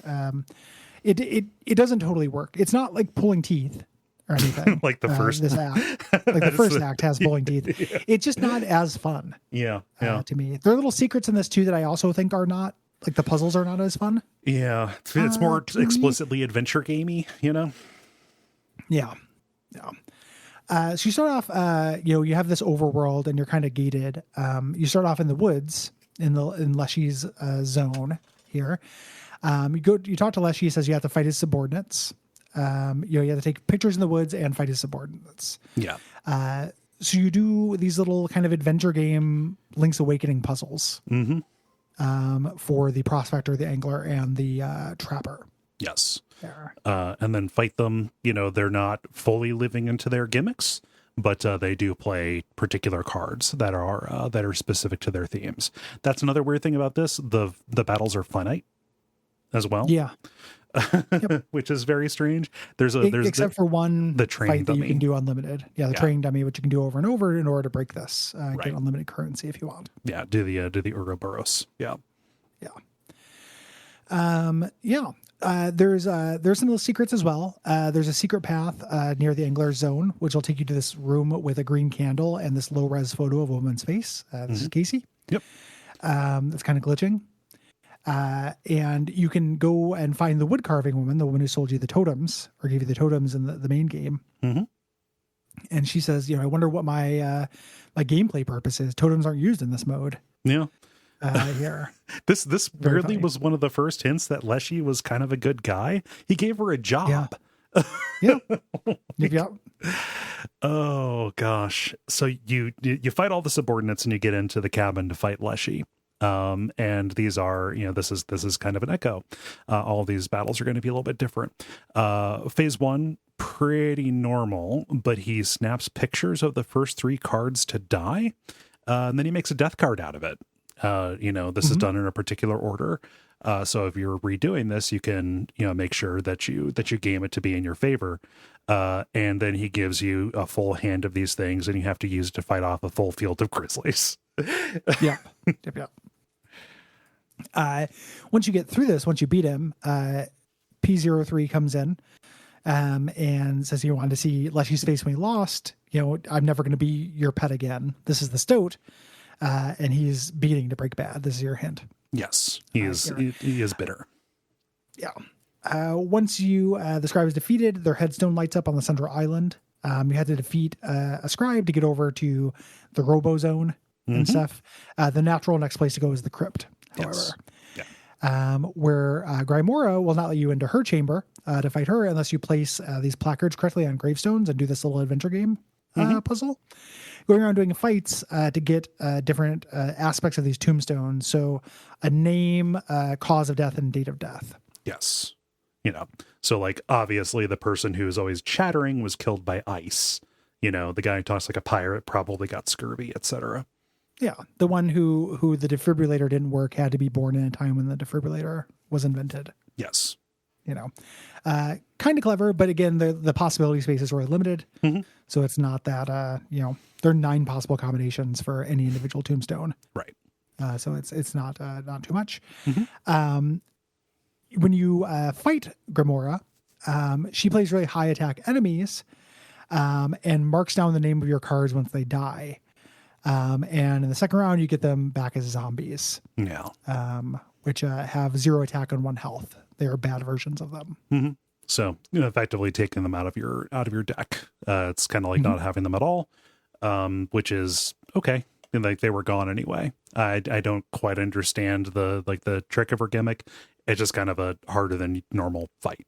It doesn't totally work. It's not like pulling teeth or anything. Like the first this act. Like the first act has pulling teeth. Yeah. It's just not as fun. Yeah. To me. There are little secrets in this too that I also think are not like the puzzles are not as fun. Yeah. It's more explicitly adventure gamey, Yeah. So you start off you have this overworld and you're kind of gated. You start off in the woods in Leshy's zone here. You talk to Leshy, he says you have to fight his subordinates. You have to take pictures in the woods and fight his subordinates. Yeah. So you do these little kind of adventure game Link's Awakening puzzles. Mm-hmm. For the prospector, the angler, and the trapper. Yes. There. And then fight them. They're not fully living into their gimmicks, but they do play particular cards that are specific to their themes. That's another weird thing about this. The battles are finite as well. Yeah. Yep. Which is very strange. Except for one the train fight dummy. that you can do unlimited. Yeah, the train dummy, which you can do over and over in order to break this. Get unlimited currency if you want. Yeah, do the Ouroboros. Yeah. There's some little secrets as well. There's a secret path near the angler zone, which will take you to this room with a green candle and this low res photo of a woman's face. This is Casey. Yep. That's kind of glitching. And you can go and find the wood carving woman, the woman who sold you the totems or gave you the totems in the main game. Mm-hmm. And she says, I wonder what my gameplay purpose is. Totems aren't used in this mode. Yeah. Here. This weirdly was one of the first hints that Leshy was kind of a good guy. He gave her a job. Yeah. Yep. Oh gosh. So you fight all the subordinates and you get into the cabin to fight Leshy. And these are, this is kind of an echo. All of these battles are going to be a little bit different. Phase 1, pretty normal, but he snaps pictures of the first 3 cards to die. And then he makes a death card out of it. This is done in a particular order. So if you're redoing this, you can, make sure that you game it to be in your favor. And then he gives you a full hand of these things and you have to use it to fight off a full field of grizzlies. Yeah. Yep. Once you get through this, once you beat him, P03 comes in, and says he wanted to see Leshy's face when he lost. I'm never going to be your pet again. This is the Stoat. And he's beating to break bad. This is your hint. Yes, he is bitter. Yeah. Once the scribe is defeated, their headstone lights up on the central island. You had to defeat a scribe to get over to the Robo Zone and stuff. The natural next place to go is the crypt, however. Yes. Yeah. Where Grimoire will not let you into her chamber to fight her unless you place these placards correctly on gravestones and do this little adventure game puzzle. Going around doing fights to get different aspects of these tombstones. So a name, cause of death, and date of death. Yes. So like obviously the person who's always chattering was killed by ice. The guy who talks like a pirate probably got scurvy, etc. Yeah. The one who the defibrillator didn't work had to be born in a time when the defibrillator was invented. Yes. Kind of clever, but again, the possibility space is really limited. Mm-hmm. So it's not that, there are 9 possible combinations for any individual tombstone. Right. So it's not too much. Mm-hmm. When you fight Grimoire, she plays really high attack enemies and marks down the name of your cards once they die. And in the second round, you get them back as zombies. Yeah. Which have 0 attack and 1 health. They are bad versions of them. Mm-hmm. So effectively taking them out of your deck. It's kind of like not having them at all, which is okay. And like they were gone anyway. I don't quite understand the trick of her gimmick. It's just kind of a harder than normal fight.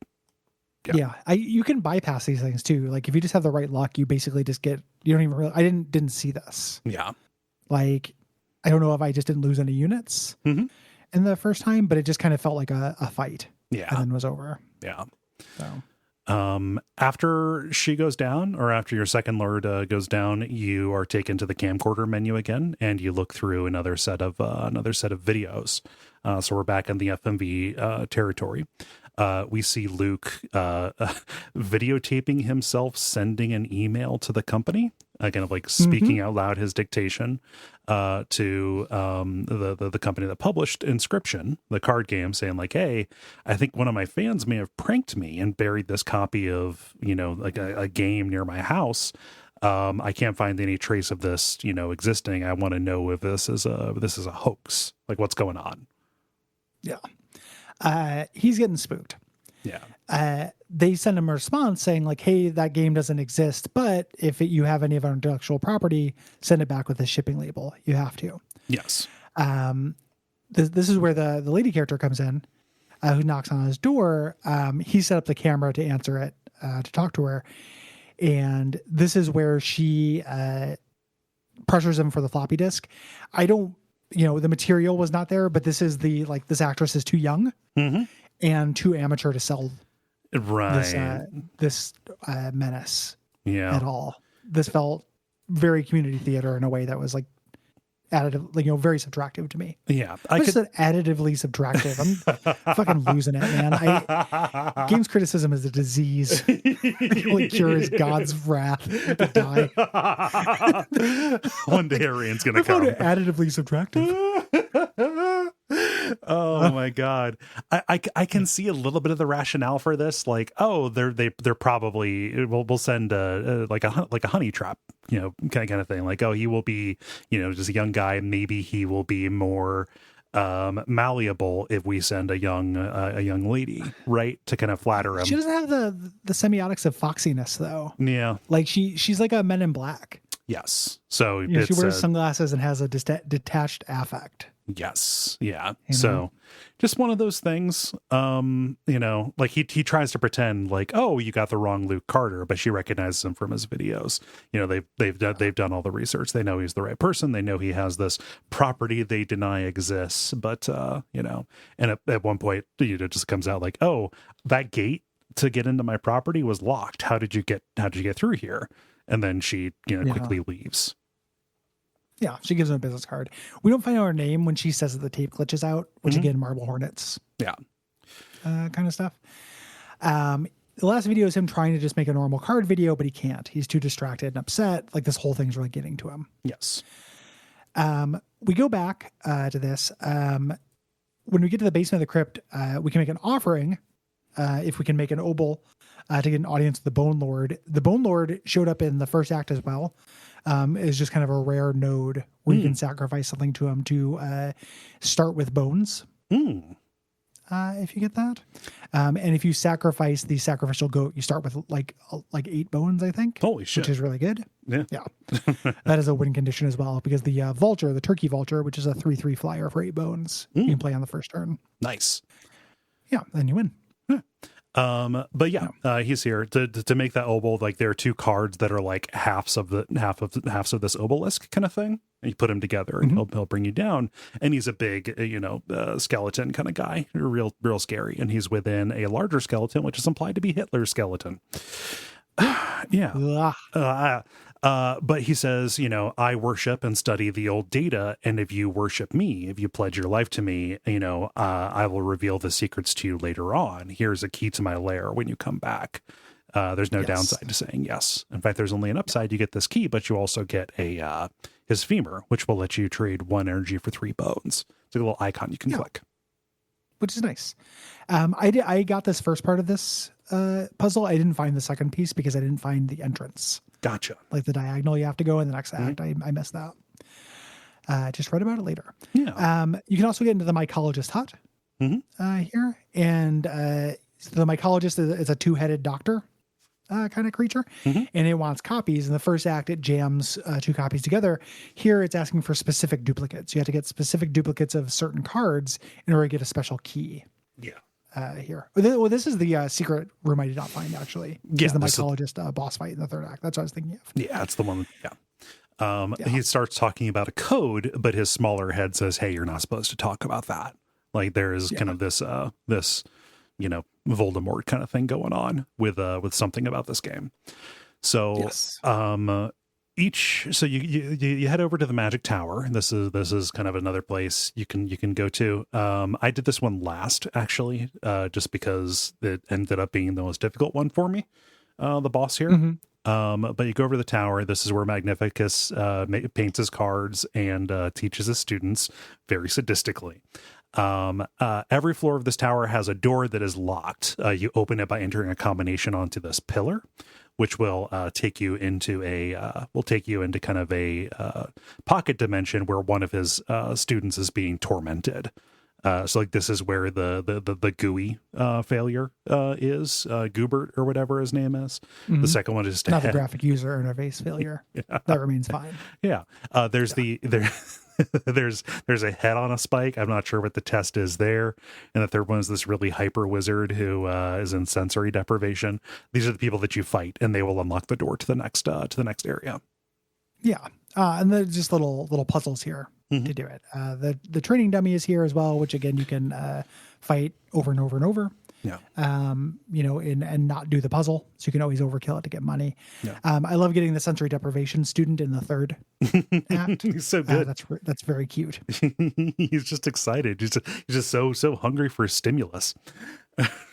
Yeah. You can bypass these things too. Like if you just have the right luck, you basically just get, you don't even really, I didn't see this. Yeah. Like, I don't know if I just didn't lose any units in the first time, but it just kind of felt like a fight. Yeah. And then was over. Yeah. So. After she goes down, or after your second lord goes down, you are taken to the camcorder menu again, and you look through another set of videos. So we're back in the FMV territory. We see Luke videotaping himself sending an email to the company, kind of like speaking out loud his dictation to the company that published Inscryption, the card game, saying like, hey, I think one of my fans may have pranked me and buried this copy of, like a game near my house. I can't find any trace of this, existing. I want to know if this is a hoax. Like, what's going on? Yeah. He's getting spooked. Yeah. They send him a response saying like, hey, that game doesn't exist, but if you have any of our intellectual property, send it back with a shipping label. You have to. Yes. This is where the lady character comes in, who knocks on his door. He set up the camera to answer it, to talk to her. And this is where she pressures him for the floppy disk. I don't, the material was not there, but this is this actress is too young and too amateur to sell this menace at all. This felt very community theater in a way that was like additive, very subtractive to me. Yeah. I said additively subtractive. I'm fucking losing it, man. Games criticism is a disease. The only cure is God's wrath to die. One day Arian's going to come. Additively subtractive. Oh my God. I can see a little bit of the rationale for this. Like, oh, they're probably, we'll send like a honey trap, kind of thing. Like, oh, he will be, just a young guy. Maybe he will be more malleable if we send a young lady, right, to kind of flatter him. She doesn't have the semiotics of foxiness though. Yeah. Like she's like a Men in Black. Yes. So she wears sunglasses and has a detached affect. Yes. Yeah. So just one of those things, like he tries to pretend like, oh, you got the wrong Luke Carter, but she recognizes him from his videos. They've done all the research. They know he's the right person. They know he has this property they deny exists, but, and at one point, it just comes out like, oh, that gate to get into my property was locked. How did you get through here? And then she, quickly leaves. Yeah, she gives him a business card. We don't find out her name when she says that the tape glitches out, which again, Marble Hornets. Yeah. Kind of stuff. The last video is him trying to just make a normal card video, but he can't. He's too distracted and upset. Like this whole thing's really getting to him. Yes. We go back to this. When we get to the basement of the crypt, we can make an offering if we can make an obol to get an audience with the Bone Lord. The Bone Lord showed up in the first act as well. Is just kind of a rare node where you can sacrifice something to him to start with bones. If you get that. And if you sacrifice the sacrificial goat, you start with like 8 bones, I think. Holy shit. Which is really good. Yeah. That is a win condition as well, because the vulture, the turkey vulture, which is a 3/3 flyer for 8 bones, you can play on the first turn. Nice. Yeah, then you win. But he's here to make that obol. Like there are 2 cards that are like halves of this obelisk kind of thing. And you put them together and he'll bring you down. And he's a big, skeleton kind of guy, real scary. And he's within a larger skeleton, which is implied to be Hitler's skeleton. Yeah. But he says, I worship and study the old data. And if you worship me, if you pledge your life to me, I will reveal the secrets to you later on. Here's a key to my lair when you come back. There's no downside to saying yes. In fact, there's only an upside. You get this key, but you also get his femur, which will let you trade 1 energy for 3 bones. It's like a little icon you can click. Which is nice. I got this first part of this puzzle. I didn't find the second piece because I didn't find the entrance. Gotcha. Like the diagonal you have to go in the next act. I messed that up. Just read about it later. Yeah. You can also get into the mycologist hut here. And the mycologist is a two-headed doctor kind of creature, and it wants copies. In the first act, it jams 2 copies together. Here, it's asking for specific duplicates. You have to get specific duplicates of certain cards in order to get a special key. Yeah. Here. Well, this is the secret room I did not find, actually. Yeah. Is the mycologist boss fight in the third act. That's what I was thinking of. Yeah, that's the one. Yeah. He starts talking about a code, but his smaller head says, hey, you're not supposed to talk about that. Like there is kind of this, Voldemort kind of thing going on with something about this game. So, yes. So you head over to the Magic Tower. This is kind of another place you can go to. I did this one last, actually, just because it ended up being the most difficult one for me. The boss here. But you go over to the tower. This is where Magnificus paints his cards and teaches his students very sadistically. Every floor of this tower has a door that is locked. You open it by entering a combination onto this pillar, which will take you into kind of a pocket dimension where one of his students is being tormented. So like this is where the GUI failure is, Goobert or whatever his name is. The second one is not the graphic user interface failure. That remains fine. Yeah. There's a head on a spike. I'm not sure what the test is there. And the third one is this really hyper wizard who is in sensory deprivation. These are the people that you fight, and they will unlock the door to the next area. Yeah. And there's just little puzzles here to do it. The training dummy is here as well, which again, you can fight over and over and over. Yeah. And not do the puzzle. So you can always overkill it to get money. Yeah. I love getting the sensory deprivation student in the third act. He's so good. That's very cute. He's just excited. He's just so hungry for stimulus.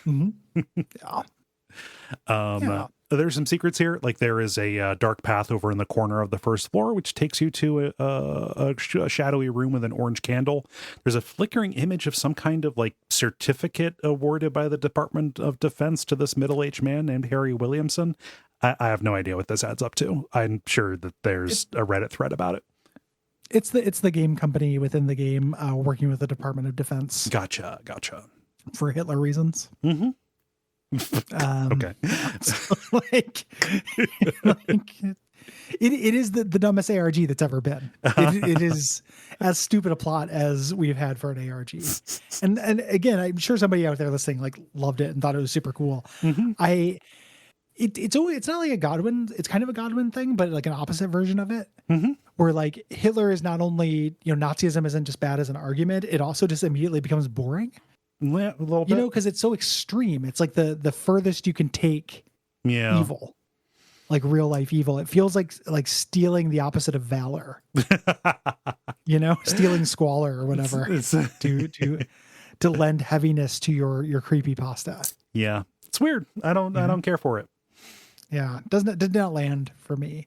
Yeah. There's some secrets here. Like there is a dark path over in the corner of the first floor, which takes you to a shadowy room with an orange candle. There's a flickering image of some kind of like certificate awarded by the Department of Defense to this middle-aged man named Harry Williamson. I have no idea what this adds up to. I'm sure that there's a Reddit thread about it. It's the game company within the game working with the Department of Defense. Gotcha. For Hitler reasons. Okay. So, it is the dumbest ARG that's ever been. It is as stupid a plot as we've had for an ARG. And again, I'm sure somebody out there listening like loved it and thought it was super cool. It's not like a Godwin. It's kind of a Godwin thing, but like an opposite version of it, where like Hitler is not only, Nazism isn't just bad as an argument. It also just immediately becomes boring. Yeah, a little bit. Because it's so extreme. It's like the furthest you can take evil, like real life evil. It feels like stealing the opposite of valor. Stealing squalor or whatever to lend heaviness to your creepypasta. Yeah, it's weird. I don't care for it. Yeah, did not land for me.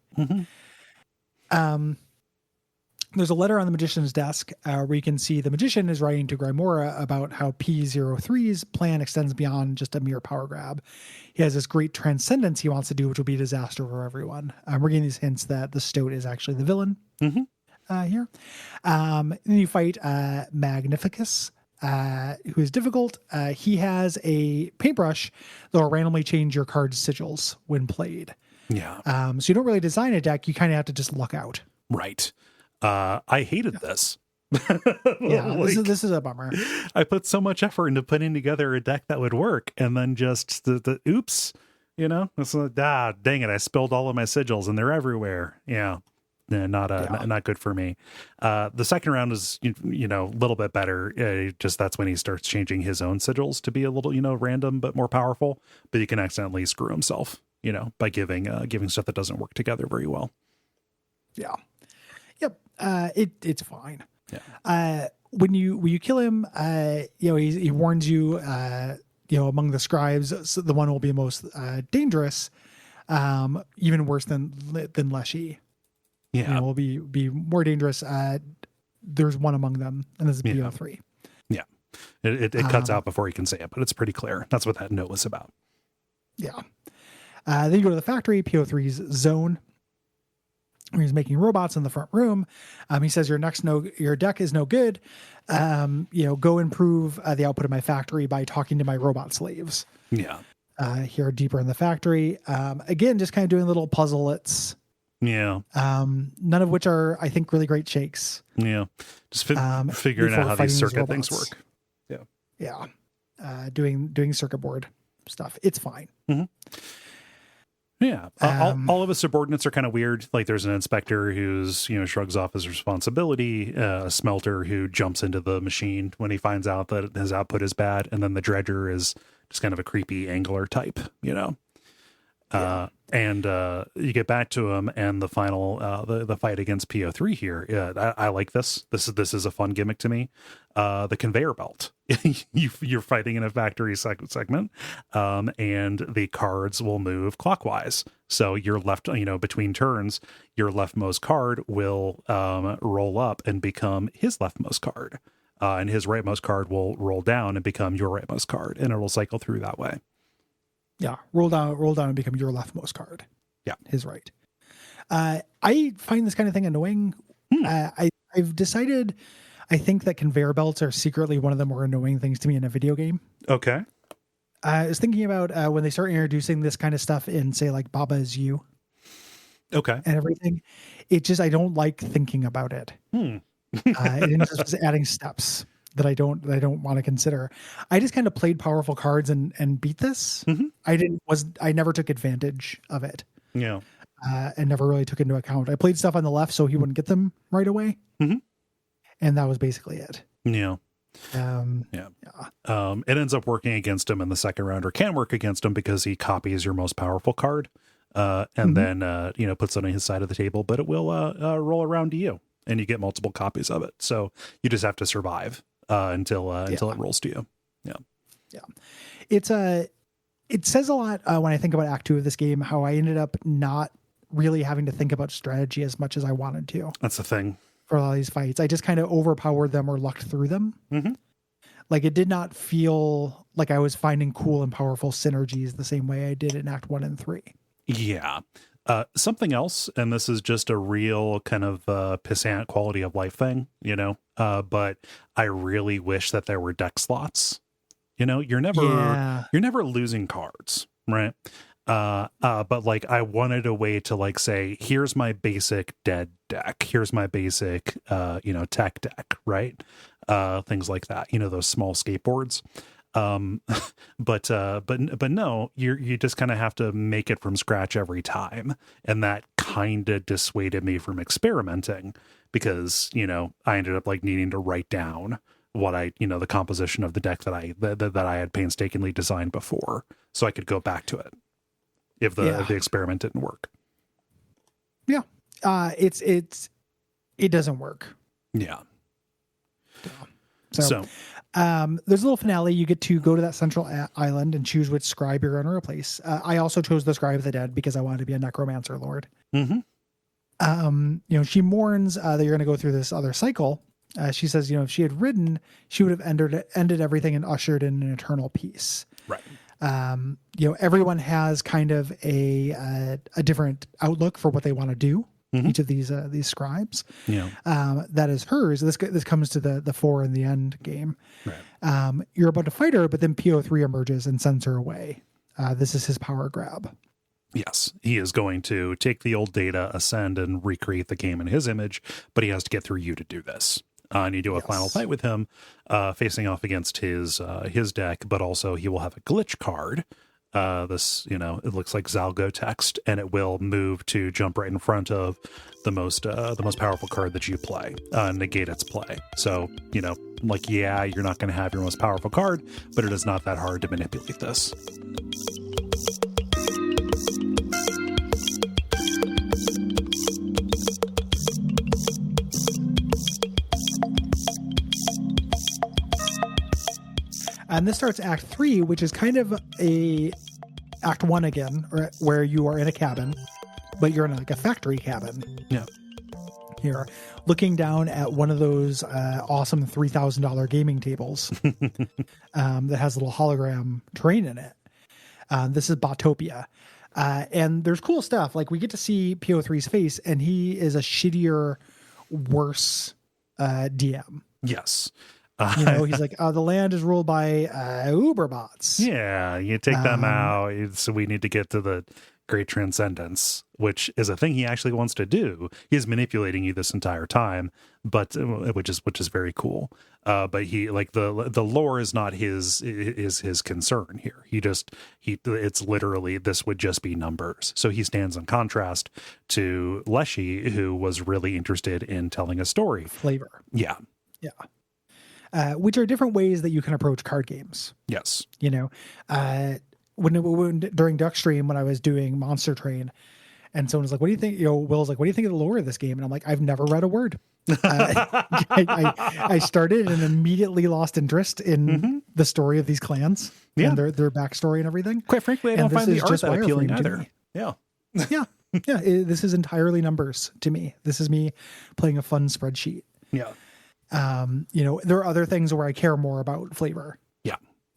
There's a letter on the magician's desk where you can see the magician is writing to Grimora about how P03's plan extends beyond just a mere power grab. He has this great transcendence he wants to do, which will be a disaster for everyone. We're getting these hints that the Stoat is actually the villain here. Then you fight Magnificus, who is difficult. He has a paintbrush that will randomly change your card's sigils when played. Yeah. So you don't really design a deck. You kind of have to just luck out. Right. I hated this. Yeah, this is a bummer. I put so much effort into putting together a deck that would work, and then just the oops, it's like, dang it, I spilled all of my sigils and they're everywhere. Yeah. Not good for me. The second round is, a little bit better. Just that's when he starts changing his own sigils to be a little, random, but more powerful, but he can accidentally screw himself, by giving stuff that doesn't work together very well. Yeah. Yep. It's fine. Yeah. When you kill him, he warns you, among the scribes, so the one will be most dangerous, even worse than Leshy. Yeah. Will be more dangerous. There's one among them, and this is PO3. Yeah. It cuts out before you can say it, but it's pretty clear. That's what that note was about. Yeah. Then you go to the factory, PO3's zone. He's making robots in the front room. He says, your deck is no good. Go improve the output of my factory by talking to my robot slaves. Yeah. Here deeper in the factory. Again, just kind of doing little puzzlets. Yeah. None of which are, I think, really great shakes. Yeah. Just figuring out how these circuit things work. Yeah. Yeah. Doing circuit board stuff. It's fine. Mm-hmm. Yeah. All of his subordinates are kind of weird. Like there's an inspector who's, shrugs off his responsibility, a smelter who jumps into the machine when he finds out that his output is bad. And then the dredger is just kind of a creepy angler type, And you get back to him, and the final the fight against PO3 here. Yeah, I like this. This is a fun gimmick to me. The conveyor belt. You're fighting in a factory segment, and the cards will move clockwise. So you're left, between turns, your leftmost card will roll up and become his leftmost card, and his rightmost card will roll down and become your rightmost card, and it will cycle through that way. Yeah, roll down and become your leftmost card. Yeah, his right. I find this kind of thing annoying. I've decided, I think that conveyor belts are secretly one of the more annoying things to me in a video game. Okay. I was thinking about when they start introducing this kind of stuff in, say, like Baba Is You. Okay. And everything. I don't like thinking about it. It just adding steps that I don't want to consider. I just kind of played powerful cards and beat this. Mm-hmm. I never took advantage of it. Yeah. And never really took into account. I played stuff on the left so he wouldn't get them right away. Mm-hmm. And that was basically it. Yeah. It ends up working against him in the second round, or can work against him because he copies your most powerful card, and then puts it on his side of the table, but it will roll around to you, and you get multiple copies of it. So you just have to survive until it rolls to you. Yeah. It says a lot when I think about Act 2 of this game, how I ended up not really having to think about strategy as much as I wanted to. That's the thing. For a lot of these fights, I just kind of overpowered them or lucked through them. Mm-hmm. Like it did not feel like I was finding cool and powerful synergies the same way I did in Act 1 and 3. Yeah. Something else, and this is just a real kind of pissant quality of life thing, but I really wish that there were deck slots. You're never losing cards, right? But like I wanted a way to like say, here's my basic dead deck, here's my basic tech deck, right? Things like that, those small skateboards. But no, you just kind of have to make it from scratch every time, and that kind of dissuaded me from experimenting because I ended up like needing to write down what the composition of the deck that I had painstakingly designed before, so I could go back to it if the experiment didn't work. Yeah. It doesn't work. Yeah. So there's a little finale. You get to go to that central island and choose which scribe you're going to replace. I also chose the Scribe of the Dead because I wanted to be a necromancer lord. Mm-hmm. She mourns that you're going to go through this other cycle. She says, if she had ridden, she would have ended everything and ushered in an eternal peace. Right. Everyone has kind of a different outlook for what they want to do. Mm-hmm. Each of these scribes. Yeah. That is hers. This comes to the fore in the end game. Right. You're about to fight her, but then PO3 emerges and sends her away. This is his power grab. Yes, he is going to take the old data, ascend, and recreate the game in his image, but he has to get through you to do this. And you do a final fight with him, facing off against his deck, but also he will have a glitch card. It looks like Zalgo text, and it will move to jump right in front of the most powerful card that you play, negate its play. So, you're not going to have your most powerful card, but it is not that hard to manipulate this. And this starts Act 3, which is kind of a Act 1 again, where you are in a cabin, but you're in like a factory cabin. Yeah. You're looking down at one of those awesome $3,000 gaming tables that has a little hologram terrain in it. This is Botopia. And there's cool stuff. Like we get to see PO3's face, and he is a shittier, worse DM. Yes. He's like, the land is ruled by Uber bots. Yeah, you take them out. So we need to get to the great transcendence, which is a thing he actually wants to do. He's manipulating you this entire time, but which is very cool. But he like the lore is not his concern here. It's literally this would just be numbers. So he stands in contrast to Leshy, who was really interested in telling a story. Flavor. Yeah. Which are different ways that you can approach card games. Yes. When during Duckstream, when I was doing Monster Train, and someone was like, "What do you think?" Will's like, "What do you think of the lore of this game?" And I'm like, "I've never read a word." I started and immediately lost interest in the story of these clans and their backstory and everything. Quite frankly, I don't find the art that appealing either. Yeah. This is entirely numbers to me. This is me playing a fun spreadsheet. Yeah. There are other things where I care more about flavor.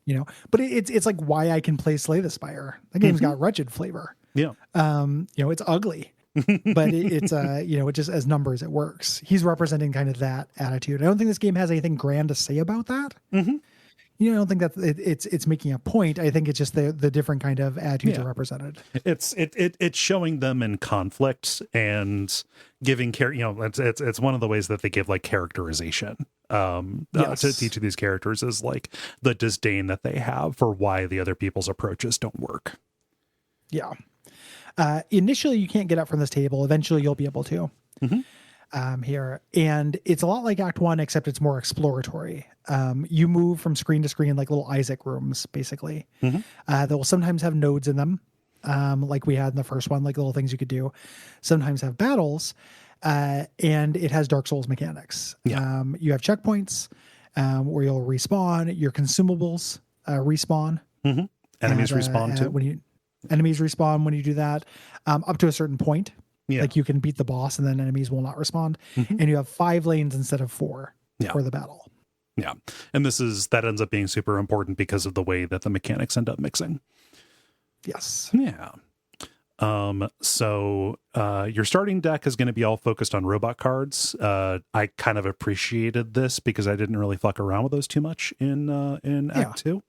Yeah. But it's like why I can play Slay the Spire. The game's got wretched flavor. Yeah. It's ugly, but it's it just as numbers, it works. He's representing kind of that attitude. I don't think this game has anything grand to say about that. Mm-hmm. I don't think that it's making a point. I think it's just the different kind of attitudes are represented. It's showing them in conflict and giving care. It's one of the ways that they give like characterization to each of these characters is like the disdain that they have for why the other people's approaches don't work. Yeah. Initially, you can't get up from this table. Eventually, you'll be able to. Mm-hmm. Here. And it's a lot like Act 1, except it's more exploratory. You move from screen to screen like little Isaac rooms, basically. Mm-hmm. That will sometimes have nodes in them, like we had in the first one, like little things you could do. Sometimes have battles, and it has Dark Souls mechanics. Yeah. You have checkpoints where you'll respawn. Your consumables respawn. Mm-hmm. Enemies respawn too. Enemies respawn when you do that, up to a certain point. Yeah. Like you can beat the boss and then enemies will not respond. Mm-hmm. And you have 5 lanes instead of 4 for the battle. Yeah. And that ends up being super important because of the way that the mechanics end up mixing. Yes. Yeah. So your starting deck is going to be all focused on robot cards. I kind of appreciated this because I didn't really fuck around with those too much in Act 2.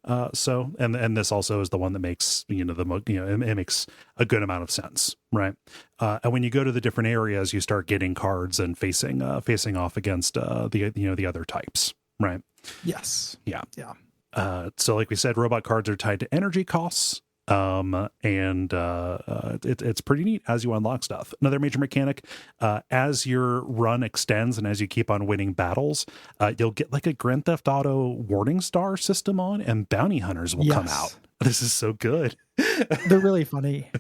And this also is the one that makes, it makes a good amount of sense. Right. And when you go to the different areas, you start getting cards and facing off against, the other types. Right. Yes. Yeah. Yeah. So like we said, robot cards are tied to energy costs. It's pretty neat as you unlock stuff. Another major mechanic, as your run extends and as you keep on winning battles, you'll get like a Grand Theft Auto warning star system on, and bounty hunters will come out. This is so good. They're really funny.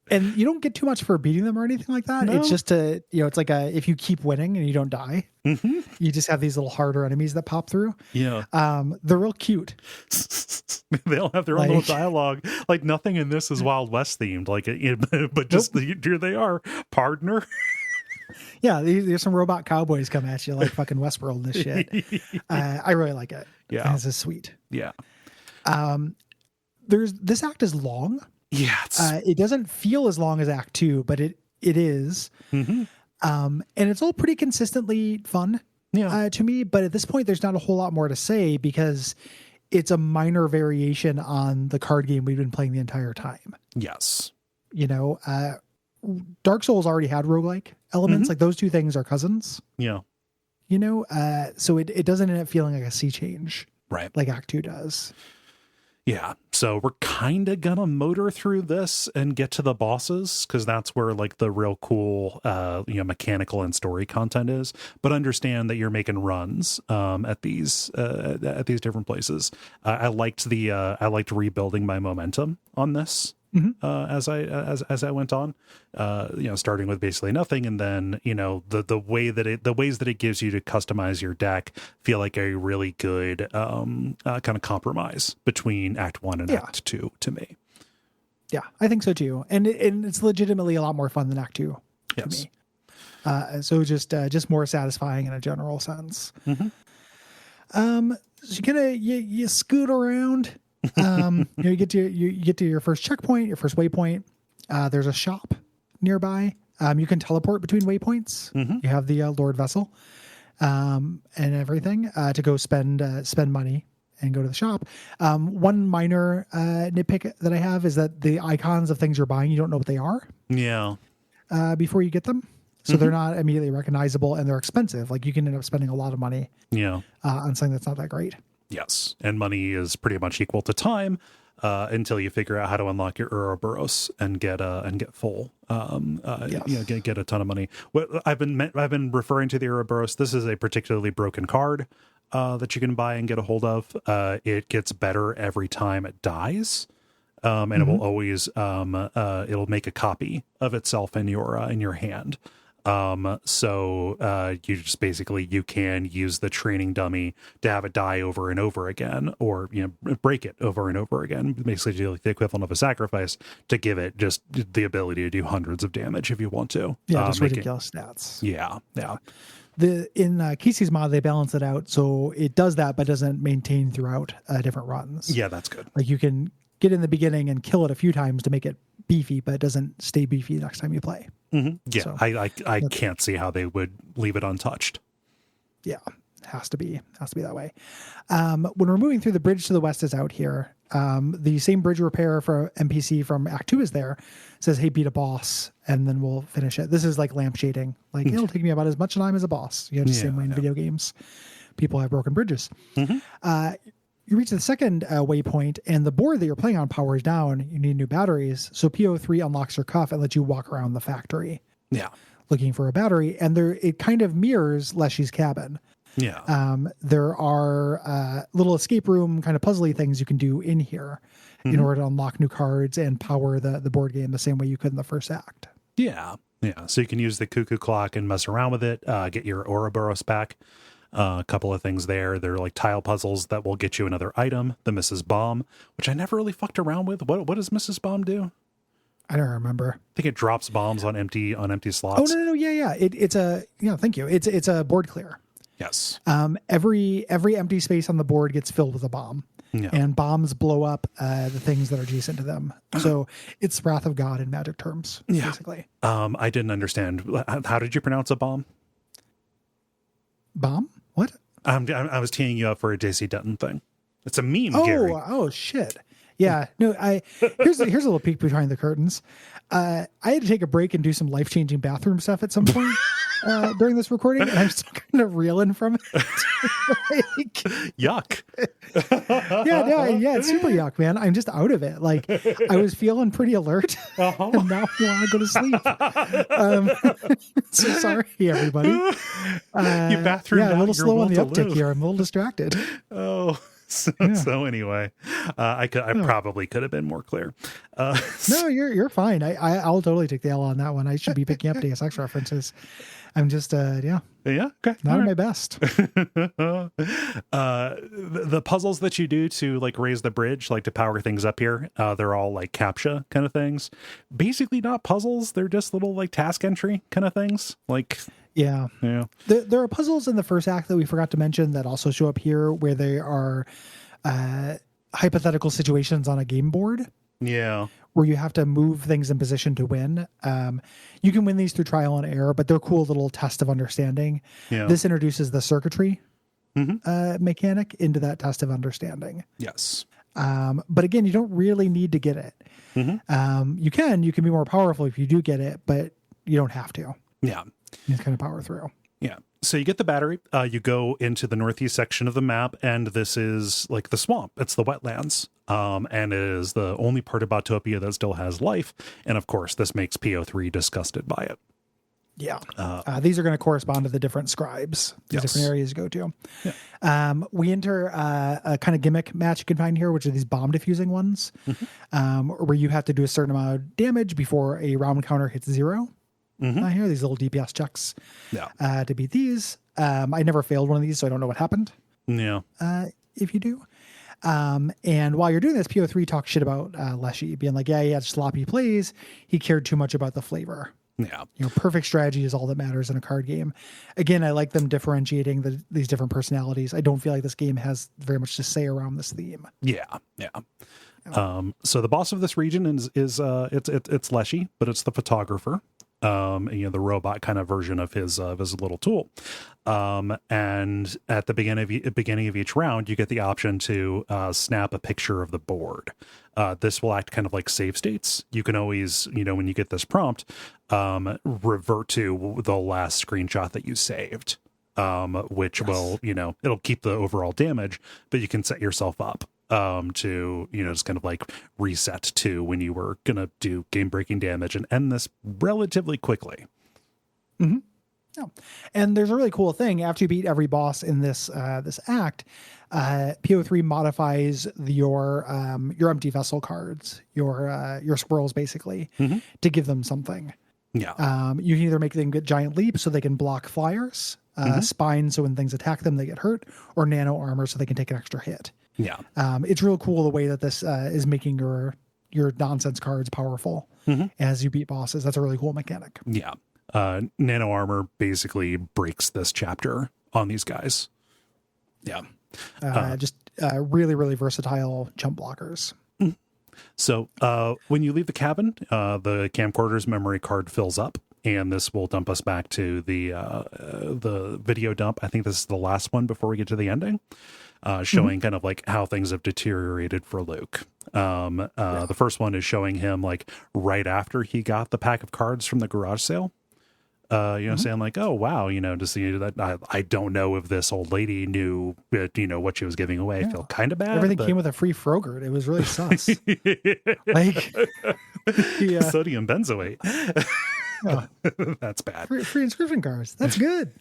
And you don't get too much for beating them or anything like that. No. It's just it's like if you keep winning and you don't die, you just have these little harder enemies that pop through. Yeah. They're real cute. They all have their own little dialogue. Like nothing in this is Wild West themed, but just here they are, partner. Yeah. There's some robot cowboys come at you like fucking Westworld and this shit. I really like it. Yeah. This is sweet. Yeah. This act is long. Yeah, it doesn't feel as long as Act 2, but it is. Mm-hmm. And it's all pretty consistently fun to me. But at this point, there's not a whole lot more to say because it's a minor variation on the card game we've been playing the entire time. Yes. Dark Souls already had roguelike elements. Like those two things are cousins. Yeah. So it doesn't end up feeling like a sea change. Right. Like Act 2 does. Yeah, so we're kind of gonna motor through this and get to the bosses because that's where like the real cool, mechanical and story content is. But understand that you're making runs at these different places. I liked rebuilding my momentum on this. As I went on, starting with basically nothing, and then the ways that it gives you to customize your deck feel like a really good kind of compromise between Act 1 and Act 2 to me. Yeah, I think so too, and it's legitimately a lot more fun than Act 2 to me. So just more satisfying in a general sense. So you scoot around. You get to your first checkpoint, your first waypoint. There's a shop nearby. You can teleport between waypoints. You have the Lord Vessel and everything to go spend money and go to the shop. One minor nitpick that I have is that the icons of things you're buying, you don't know what they are. Yeah. Before you get them. So they're not immediately recognizable and they're expensive. Like you can end up spending a lot of money on something that's not that great. Yes. And money is pretty much equal to time until you figure out how to unlock your Ouroboros and get full. Get a ton of money. What I've been referring to the Ouroboros. This is a particularly broken card that you can buy and get a hold of. It gets better every time it dies. And it will always it'll make a copy of itself in your hand. So you just basically, you can use the training dummy to have it die over and over again, or, break it over and over again, basically do the equivalent of a sacrifice to give it just the ability to do hundreds of damage if you want to. Yeah, just ridiculous stats. Yeah. In Kesey's mod, they balance it out. So it does that, but doesn't maintain throughout different runs. Yeah, that's good. Like you can get in the beginning and kill it a few times to make it beefy, but it doesn't stay beefy next time you play. Yeah, so, I can't see how they would leave it untouched. Yeah, has to be that way. When we're moving through, the bridge to the west is out here. The same bridge repair for NPC from Act 2 is there. Says, hey, beat a boss, and then we'll finish it. This is like lamp shading. Like, it'll take me about as much time as a boss. The same way in video games. People have broken bridges. You reach the second waypoint, and the board that you're playing on powers down. You need new batteries. So PO3 unlocks your cuff and lets you walk around the factory. Yeah. Looking for a battery. And it kind of mirrors Leshy's cabin. Yeah. There are little escape room kind of puzzly things you can do in here in order to unlock new cards and power the board game the same way you could in the first act. Yeah. So you can use the cuckoo clock and mess around with it, get your Ouroboros back. A couple of things there. They're like tile puzzles that will get you another item, the Mrs. Bomb, which I never really fucked around with. What does Mrs. Bomb do? I don't remember. I think it drops bombs on empty slots. Oh no, yeah. Thank you. It's a board clear. Yes. Every empty space on the board gets filled with a bomb. Yeah. And bombs blow up the things that are adjacent to them. So it's Wrath of God in magic terms, basically. I didn't understand. How did you pronounce a bomb? Bomb? What? I was teeing you up for a JC Dutton thing. It's a meme, Gary. Oh, shit. Yeah. No, here's a little peek behind the curtains. I had to take a break and do some life-changing bathroom stuff at some point during this recording, and I'm still kind of reeling from it. Yuck. Yeah, it's super yuck, man. I'm just out of it. Like, I was feeling pretty alert, and now I want to go to sleep. So sorry, everybody. You bathroom a little slow on the uptick here. I'm a little distracted. Oh. So anyway, I probably could have been more clear. No, you're fine. I'll totally take the L on that one. I should be picking up Deus Ex references. I'm just okay. Not my best. The puzzles that you do to like raise the bridge, like to power things up here, they're all like CAPTCHA kind of things. Basically, not puzzles. They're just little like task entry kind of things. Like. Yeah. There are puzzles in the first act that we forgot to mention that also show up here, where they are hypothetical situations on a game board. Yeah. Where you have to move things in position to win. You can win these through trial and error, but they're cool little test of understanding. Yeah. This introduces the circuitry mechanic into that test of understanding. Yes. But again, you don't really need to get it. You can be more powerful if you do get it, but you don't have to. Yeah. You kind of power through. Yeah. So you get the battery, you go into the northeast section of the map, and this is like the swamp. It's the wetlands. And it is the only part of Botopia that still has life. And of course, this makes PO3 disgusted by it. Yeah. These are going to correspond to the different scribes, the different areas you go to. Yeah. We enter a kind of gimmick match you can find here, which are these bomb diffusing ones, where you have to do a certain amount of damage before a round counter hits 0. Here, these little DPS checks to beat these. I never failed one of these, so I don't know what happened. Yeah. If you do. And while you're doing this, PO3 talks shit about Leshy, being like, he had sloppy plays. He cared too much about the flavor. Yeah. Perfect strategy is all that matters in a card game. Again, I like them differentiating these different personalities. I don't feel like this game has very much to say around this theme. Yeah. So the boss of this region is it's Leshy, but it's the photographer. The robot kind of version of his little tool. And at the beginning of each round, you get the option to snap a picture of the board. This will act kind of like save states. You can always, when you get this prompt, revert to the last screenshot that you saved, which will, it'll keep the overall damage, but you can set yourself up to, just kind of like reset to when you were going to do game breaking damage and end this relatively quickly. Mm-hmm. Yeah. And there's a really cool thing. After you beat every boss in this act, PO3 modifies your empty vessel cards, your squirrels basically, to give them something. Yeah. You can either make them get giant leaps so they can block flyers, spine so when things attack them they get hurt, or nano armor so they can take an extra hit. Yeah. It's real cool the way that this is making your nonsense cards powerful as you beat bosses. That's a really cool mechanic. Yeah. Nano armor basically breaks this chapter on these guys. Yeah. Just really, really versatile jump blockers. So when you leave the cabin, the camcorder's memory card fills up, and this will dump us back to the video dump. I think this is the last one before we get to the ending, showing kind of like how things have deteriorated for Luke. The first one is showing him like right after he got the pack of cards from the garage sale. Saying like, oh, wow, to see that I don't know if this old lady knew, what she was giving away. I feel kind of bad. Everything came with a free Frogurt. It was really sus. Sodium benzoate. That's bad. Free inscription cards. That's good.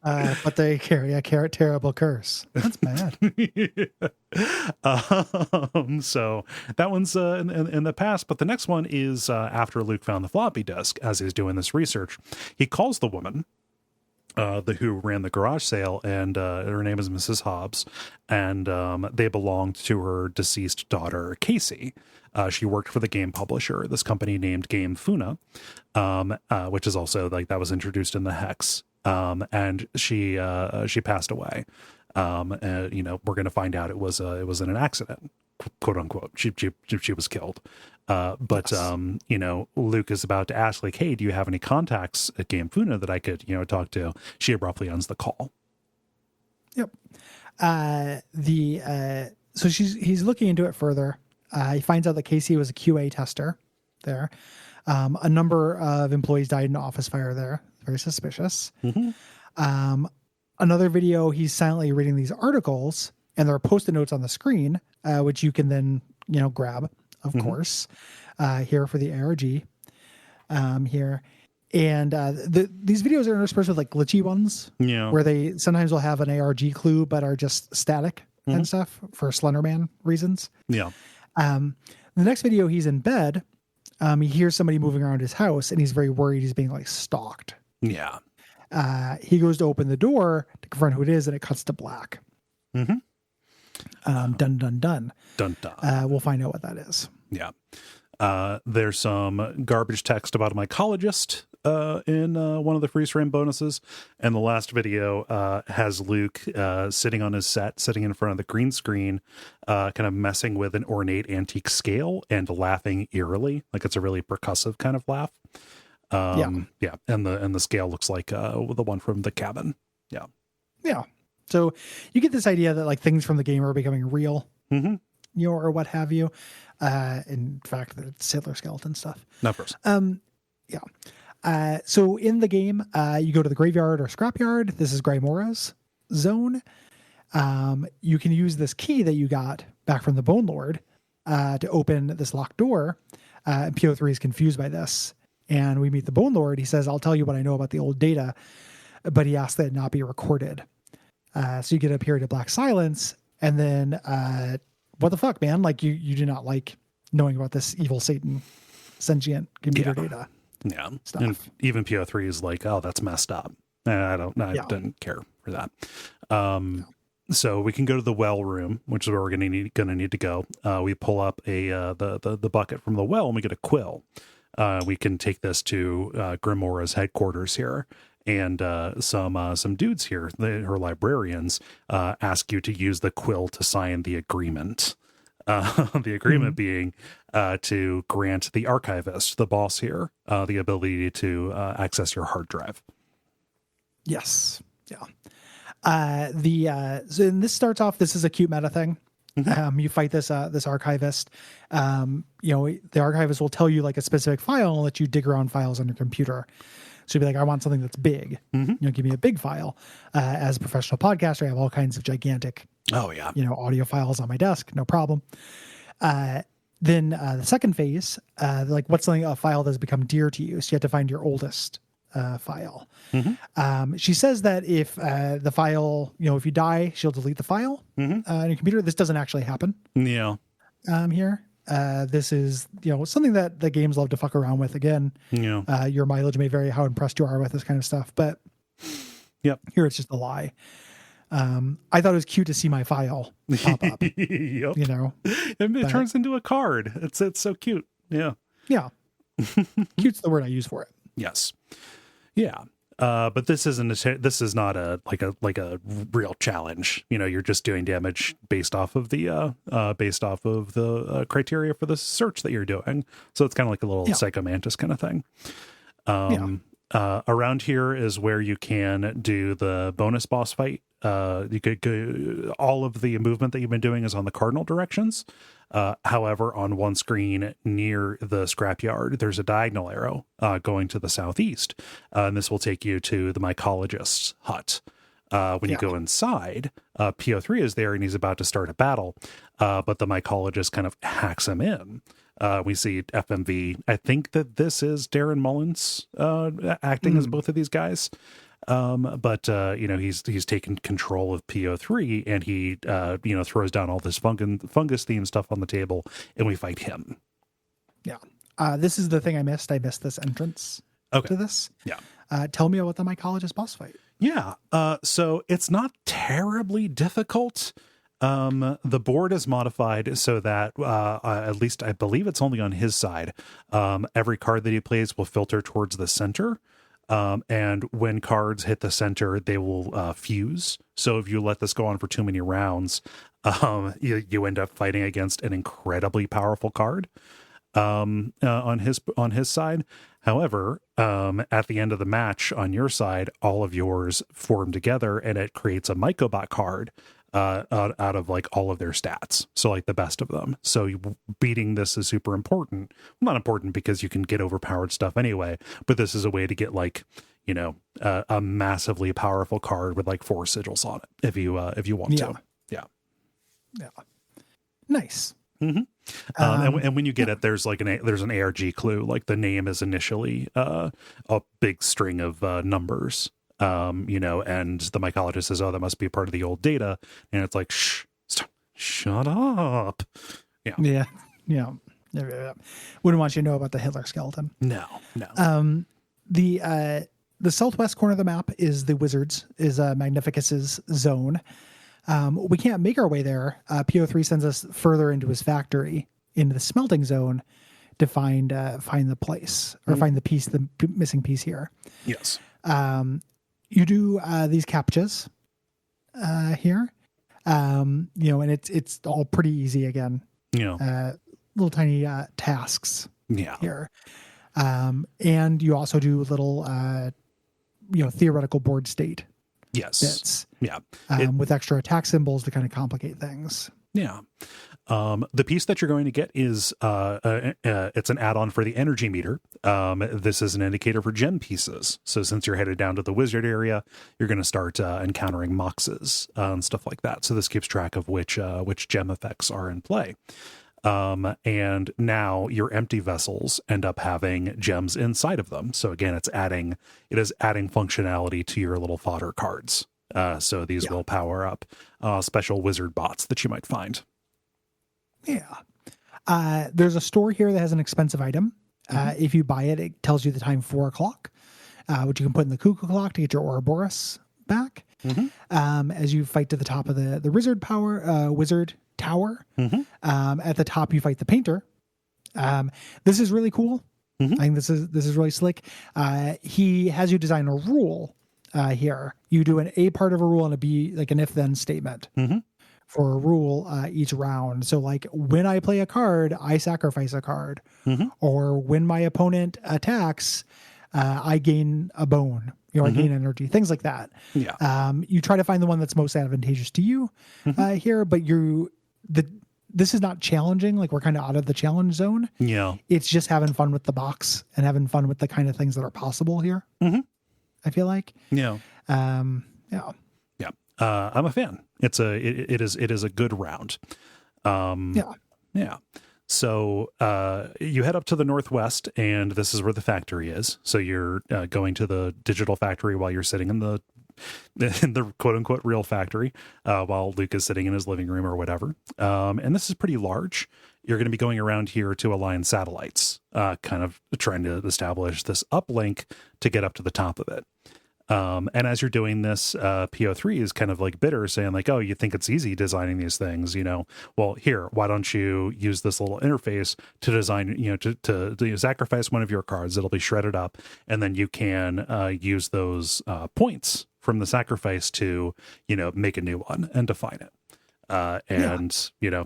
But they carry a terrible curse. That's bad. So that one's in the past, but the next one is after Luke found the floppy disk. As he's doing this research, he calls the woman who ran the garage sale, and her name is Mrs. Hobbs, and they belonged to her deceased daughter Casey. She worked for the game publisher, this company named Game Funa, which is also like that was introduced in the Hex. And she passed away. We're going to find out it was in an accident, quote unquote. She was killed. But yes. Luke is about to ask like, hey, do you have any contacts at Game Funa that I could, talk to? She abruptly ends the call. Yep. So he's looking into it further. He finds out that Casey was a QA tester there. A number of employees died in an office fire there. Very suspicious. Another video, he's silently reading these articles, and there are Post-it notes on the screen, which you can then, grab, of course, here for the ARG here. And these videos are interspersed with like glitchy ones, where they sometimes will have an ARG clue, but are just static and stuff for Slenderman reasons. Yeah. The next video, he's in bed. He hears somebody moving around his house, and he's very worried he's being like stalked. Yeah. He goes to open the door to confront who it is, and it cuts to black. Dun, dun, dun. Dun, dun. We'll find out what that is. Yeah. There's some garbage text about a mycologist in one of the freeze frame bonuses. And the last video has Luke sitting on his set, sitting in front of the green screen, kind of messing with an ornate antique scale and laughing eerily. Like it's a really percussive kind of laugh. Yeah. And the scale looks like the one from the cabin. Yeah. Yeah. So you get this idea that like things from the game are becoming real, or what have you. In fact, the Sailor skeleton stuff. Not first. Yeah. So in the game, you go to the graveyard or scrapyard. This is Grimora's zone. You can use this key that you got back from the Bone Lord to open this locked door. And PO3 is confused by this. And we meet the Bone Lord. He says, I'll tell you what I know about the old data, but he asks that it not be recorded. So you get a period of black silence, and then what the fuck, man? Like you do not like knowing about this evil Satan sentient computer data. Yeah. Stuff. And even PO3 is like, oh, that's messed up. I didn't care for that. So we can go to the well room, which is where we're gonna need to go. We pull up the bucket from the well, and we get a quill. we can take this to Grimora's headquarters here. And some dudes here, her librarians, ask you to use the quill to sign the agreement. The agreement being to grant the archivist, the boss here, the ability to access your hard drive. Yes. Yeah. So and this starts off, this is a cute meta thing. You fight this archivist. The archivist will tell you like a specific file and let you dig around files on your computer. So you'll be like, I want something that's big. Give me a big file. As a professional podcaster, I have all kinds of gigantic, audio files on my desk. No problem. Then the second phase, like what's a file that's become dear to you? So you have to find your oldest file. She says that if the file, if you die, she'll delete the file on your computer. This doesn't actually happen. Yeah. Here. This is, something that the games love to fuck around with. Again, your mileage may vary how impressed you are with this kind of stuff, but here it's just a lie. I thought it was cute to see my file pop up. It turns into a card. It's so cute. Yeah. Cute's the word I use for it. Yes. Yeah. But this is not a real challenge. You're just doing damage based off of the criteria for the search that you're doing. So it's kind of like a little Psychomantis kind of thing. Around here is where you can do the bonus boss fight. You could go, all of the movement that you've been doing is on the cardinal directions. However, on one screen near the scrapyard, there's a diagonal arrow going to the southeast. And this will take you to the mycologist's hut. When you go inside, PO3 is there and he's about to start a battle. But the mycologist kind of hacks him in. We see FMV. I think that this is Darren Mullins acting as both of these guys. But he's taken control of PO3 and he, throws down all this fungus themed stuff on the table and we fight him. Yeah. This is the thing I missed. I missed this entrance to this. Yeah. Tell me about the mycologist boss fight. Yeah. So it's not terribly difficult. The board is modified so that, at least I believe it's only on his side. Every card that he plays will filter towards the center. And when cards hit the center, they will fuse. So if you let this go on for too many rounds, you end up fighting against an incredibly powerful card on his side. However, at the end of the match on your side, all of yours form together and it creates a Mycobot card out of like all of their stats. So like the best of them. So beating this is super important. Not important because you can get overpowered stuff anyway, but this is a way to get like, a massively powerful card with like 4 sigils on it if you want to. Yeah. Nice. And when you get it, there's an ARG clue. Like the name is initially a big string of numbers. And the mycologist says, "Oh, that must be part of the old data," and it's like, shut up. Yeah. Wouldn't want you to know about the Hitler skeleton. No. The southwest corner of the map is the wizards, is Magnificus's zone. We can't make our way there. PO3 sends us further into his factory, into the smelting zone, to find the place or find the missing piece here. Yes. You do these captchas here, and it's all pretty easy again. Little tiny tasks. Here, and you also do little theoretical board state. Yes. Bits. Yeah. With extra attack symbols to kind of complicate things. Yeah. The piece that you're going to get is it's an add-on for the energy meter. This is an indicator for gem pieces. So since you're headed down to the wizard area, you're going to start encountering moxes and stuff like that. So this keeps track of which gem effects are in play. And now your empty vessels end up having gems inside of them. So again, it is adding functionality to your little fodder cards. So these will power up special wizard bots that you might find. Yeah. There's a store here that has an expensive item. If you buy it, it tells you the time 4:00, which you can put in the cuckoo clock to get your Ouroboros back. As you fight to the top of the wizard tower. At the top, you fight the painter. This is really cool. I think this is really slick. He has you design a rule here. You do an A part of a rule and a B, like an if-then statement for a rule each round. So like when I play a card, I sacrifice a card. Or when my opponent attacks, I gain a bone. I gain energy, things like that. Yeah. You try to find the one that's most advantageous to you here, but this is not challenging. Like we're kind of out of the challenge zone. Yeah. It's just having fun with the box and having fun with the kind of things that are possible here. I feel like. Yeah. Yeah. Yeah. I'm a fan. It is a good round. Yeah. Yeah. So you head up to the northwest, and this is where the factory is. So you're going to the digital factory while you're sitting in the quote unquote real factory, while Luke is sitting in his living room or whatever. And this is pretty large. You're going to be going around here to align satellites, kind of trying to establish this uplink to get up to the top of it. And as you're doing this, PO3 is kind of like bitter, saying like, oh, you think it's easy designing these things, well, here, why don't you use this little interface to design, to sacrifice one of your cards. It'll be shredded up. And then you can use those points from the sacrifice to, make a new one and define it.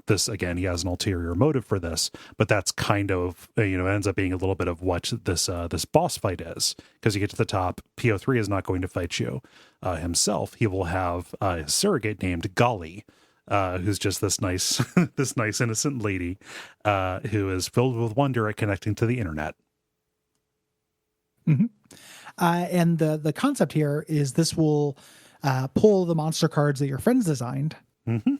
This, again, he has an ulterior motive for this, but that's kind of, ends up being a little bit of what this boss fight is, because you get to the top. PO3 is not going to fight you himself. He will have a surrogate named Golly, who's just this nice, this nice innocent lady, who is filled with wonder at connecting to the internet. And the concept here is this will pull the monster cards that your friends designed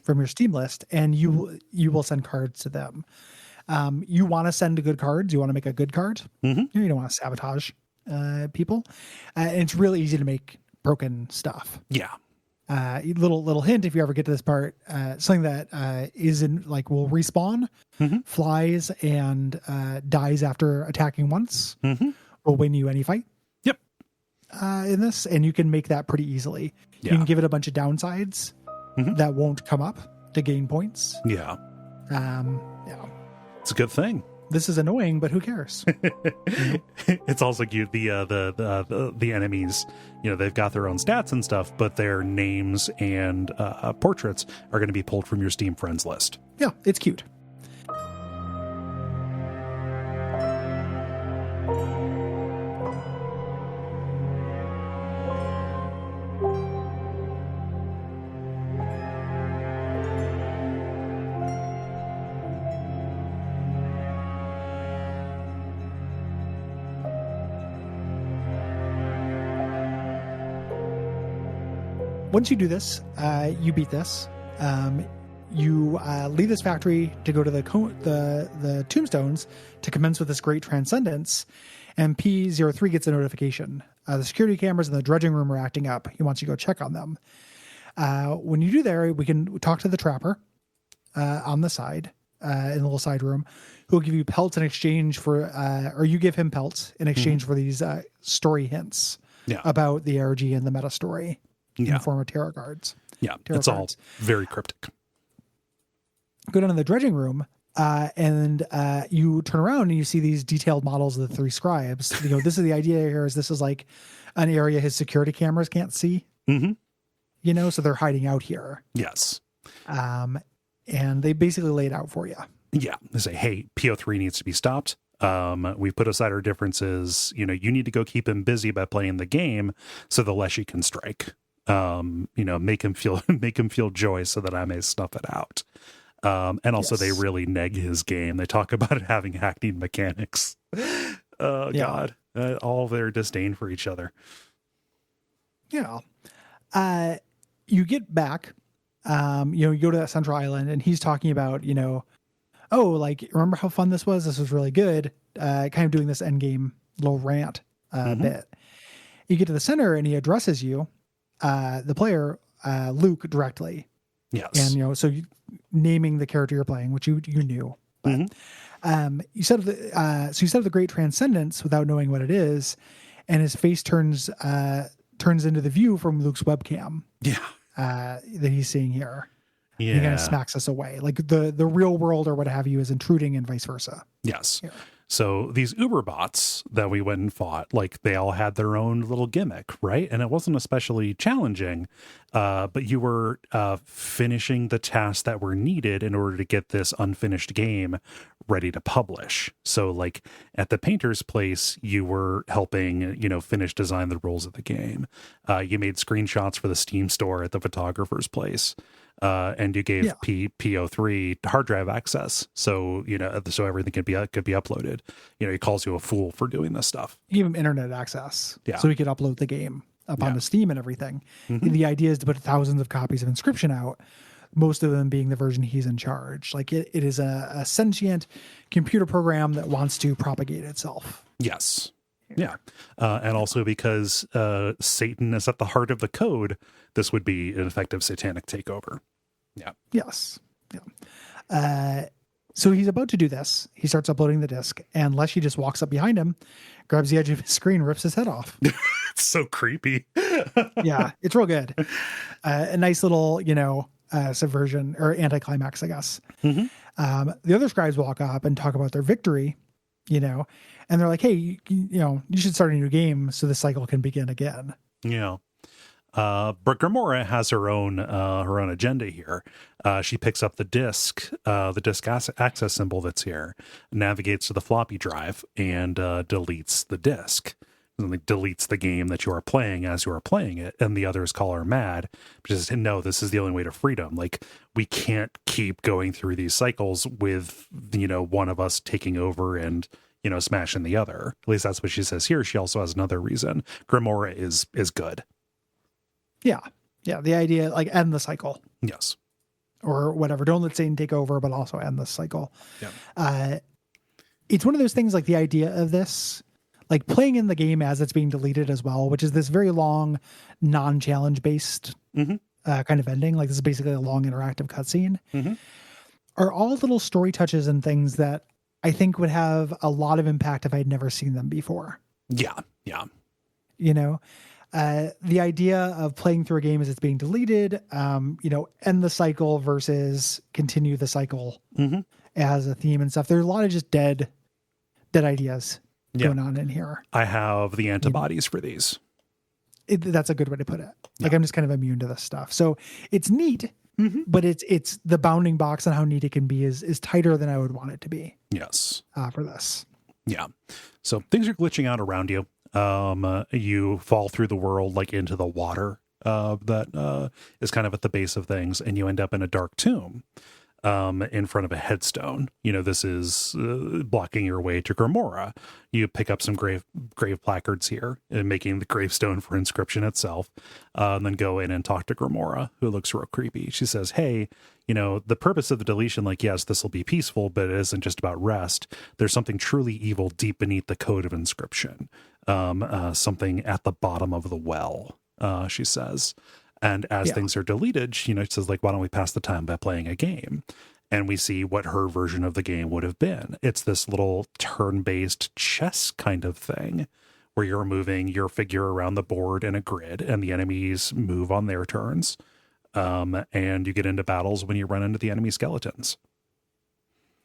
from your Steam list, and you will send cards to them. You want to send good cards. You want to make a good card. You don't want to sabotage people. And it's really easy to make broken stuff. Yeah. Little hint, if you ever get to this part, something that will respawn, flies, and dies after attacking once will win you any fight. Yep. In this, and you can make that pretty easily. Yeah. You can give it a bunch of downsides that won't come up to gain points. Yeah. Yeah. It's a good thing. This is annoying, but who cares? It's also cute. The enemies, they've got their own stats and stuff, but their names and portraits are going to be pulled from your Steam friends list. Yeah, it's cute. Once you do this, you beat this. You leave this factory to go to the tombstones to commence with this great transcendence. And P03 gets a notification. The security cameras in the dredging room are acting up. He wants you to go check on them. When you do there, we can talk to the trapper on the side, in the little side room, who will give you pelts in exchange for, or you give him pelts in exchange for these story hints about the ARG and the meta story. In the form of tarot cards. Yeah, it's all very cryptic. Go down to the dredging room, and you turn around and you see these detailed models of the three scribes. This is the idea here. This is like an area his security cameras can't see. So they're hiding out here. Yes. And they basically lay it out for you. Yeah, they say, hey, PO3 needs to be stopped. We put aside our differences. You need to go keep him busy by playing the game, so the less you can strike. Make him feel joy so that I may snuff it out. And also they really neg his game. They talk about it having hackneyed mechanics. God, all of their disdain for each other. Yeah. You get back, you go to that central island and he's talking about, remember how fun this was? This was really good. Kind of doing this endgame little rant, bit. You get to the center and he addresses you, the player, Luke, directly. Yes. And, so naming the character you're playing, which you knew. But, you said the great transcendence without knowing what it is, and his face turns into the view from Luke's webcam. Yeah. That he's seeing here. Yeah. He kind of smacks us away. Like the real world or what have you is intruding and vice versa. Yes. Here. So these Uber bots that we went and fought, like they all had their own little gimmick, right? And it wasn't especially challenging, but you were finishing the tasks that were needed in order to get this unfinished game ready to publish. So like at the painter's place, you were helping, finish design the rules of the game. You made screenshots for the Steam store at the photographer's place. And you gave PO3 hard drive access, so so everything could be uploaded. He calls you a fool for doing this stuff. You give him internet access, yeah, so he could upload the game up onto Steam and everything. Mm-hmm. The idea is to put thousands of copies of Inscryption out, most of them being the version he's in charge. Like it is a sentient computer program that wants to propagate itself. Yes. Yeah. And also because Satan is at the heart of the code, this would be an effective satanic takeover. Yeah. Yes. Yeah. So he's about to do this. He starts uploading the disc, and Leshy just walks up behind him, grabs the edge of his screen, rips his head off. It's so creepy. Yeah, it's real good. A nice little, subversion or anticlimax, I guess. Mm-hmm. The other scribes walk up and talk about their victory, and they're like, hey, you should start a new game so the cycle can begin again. Yeah. But Grimoire has her own agenda here. She picks up the disk access symbol that's here, navigates to the floppy drive, and deletes the disk. And like deletes the game that you are playing as you are playing it, and the others call her mad. Because no, this is the only way to freedom. Like we can't keep going through these cycles with one of us taking over and smashing the other. At least that's what she says here. She also has another reason. Grimoire is good. Yeah. The idea, like, end the cycle. Yes. Or whatever. Don't let Satan take over, but also end the cycle. Yeah. It's one of those things, like the idea of this, like playing in the game as it's being deleted as well, which is this very long, non-challenge based kind of ending. Like this is basically a long interactive cutscene. Mm-hmm. Are all little story touches and things that I think would have a lot of impact if I'd never seen them before. Yeah. The idea of playing through a game as it's being deleted, end the cycle versus continue the cycle as a theme and stuff. There's a lot of just dead ideas going on in here. I have the antibodies for these. That's a good way to put it. Like I'm just kind of immune to this stuff. So it's neat, but it's the bounding box on how neat it can be is tighter than I would want it to be. Yes. For this. Yeah. So things are glitching out around you. You fall through the world like into the water that is kind of at the base of things, and you end up in a dark tomb in front of a headstone. This is blocking your way to Grimoire. You pick up some grave placards here, and making the gravestone for Inscryption itself, and then go in and talk to Grimoire, who looks real creepy. She says, hey, the purpose of the deletion, like, yes, this will be peaceful, but it isn't just about rest. There's something truly evil deep beneath the code of Inscryption. Something at the bottom of the well, she says. And as things are deleted, she says, like, why don't we pass the time by playing a game? And we see what her version of the game would have been. It's this little turn-based chess kind of thing where you're moving your figure around the board in a grid and the enemies move on their turns. And you get into battles when you run into the enemy skeletons.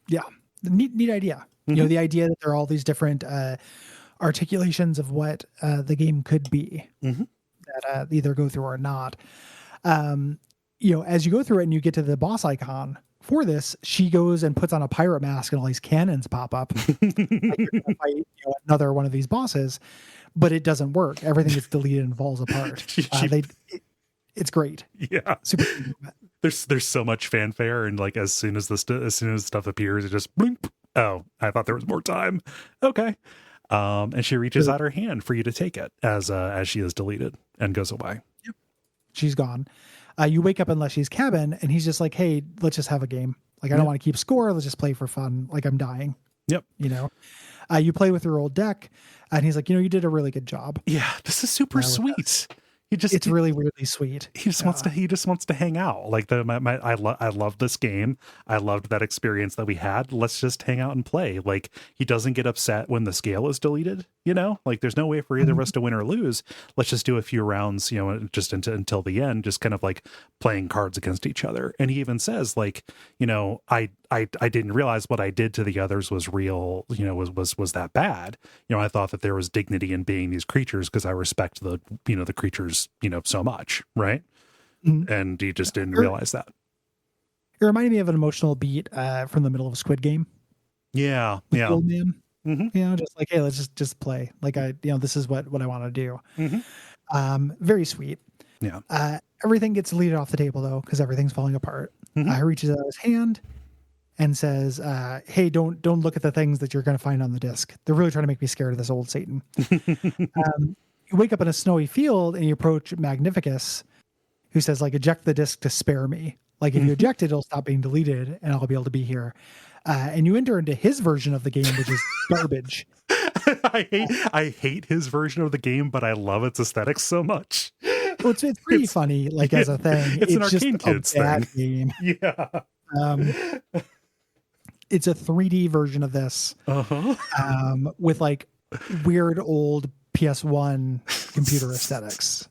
Yeah. Neat idea. Mm-hmm. The idea that there are all these different articulations of what the game could be that either go through or not. As you go through it and you get to the boss icon for this, she goes and puts on a pirate mask and all these cannons pop up. Like you're gonna fight, another one of these bosses, but it doesn't work. Everything gets deleted and falls apart. It's great. Yeah. Super. There's so much fanfare, and like as soon as stuff appears, it just blink. Oh, I thought there was more time. Okay. And she reaches out her hand for you to take it as she is deleted and goes away. Yep. She's gone. You wake up in Leshy's cabin and he's just like, hey, let's just have a game. Like, I don't want to keep score. Let's just play for fun. Like, I'm dying. Yep. You play with your old deck and he's like, you did a really good job. Yeah. This is super sweet. it's really weirdly sweet. He just wants to hang out. Like I love this game. I loved that experience that we had. Let's just hang out and play. Like, he doesn't get upset when the scale is deleted, like there's no way for either of us to win or lose. Let's just do a few rounds, just until the end, just kind of like playing cards against each other. And he even says, like, I didn't realize what I did to the others was real, was that bad. I thought that there was dignity in being these creatures because I respect the creatures, so much. Right. Mm-hmm. And he just didn't realize that. It reminded me of an emotional beat from the middle of Squid Game. Yeah. Yeah. Old man. Mm-hmm. Just like, hey, let's just play. Like, this is what I want to do. Mm-hmm. Very sweet. Yeah. Everything gets deleted off the table though, because everything's falling apart. Mm-hmm. He reaches out his hand and says, hey, don't look at the things that you're going to find on the disc. They're really trying to make me scared of this old Satan. You wake up in a snowy field and you approach Magnificus, who says, like, eject the disc to spare me. Like, if you eject it, it'll stop being deleted and I'll be able to be here. And you enter into his version of the game, which is garbage. I hate his version of the game, but I love its aesthetics so much. Well, it's pretty funny, like, as a thing. It's an just Arcane Kids a bad thing. Game. Yeah. It's a 3D version of this, with like weird old PS1 computer aesthetics.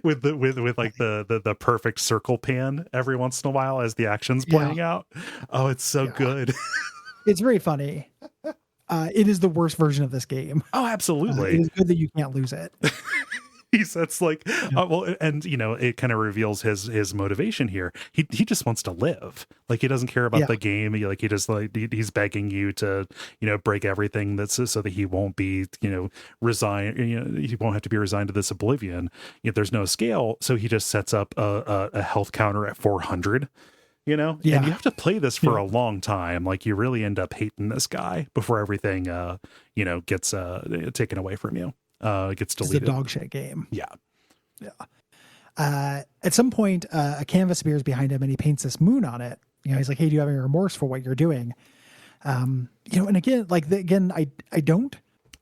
With like the perfect circle pan every once in a while as the action's playing out. Oh, it's so good. It's very funny. It is the worst version of this game. Oh, absolutely. It is good that you can't lose it. He says, like, well, and it kind of reveals his motivation here. He just wants to live. Like, he doesn't care about the game. He's begging you to, break everything that's so that he won't be, resigned. He won't have to be resigned to this oblivion. There's no scale, so he just sets up a health counter at 400. And you have to play this for a long time. Like, you really end up hating this guy before everything, gets taken away from you. Gets deleted. It's a dog shit game. Yeah. At some point, a canvas appears behind him and he paints this moon on it. He's like, hey, do you have any remorse for what you're doing? And again, I don't.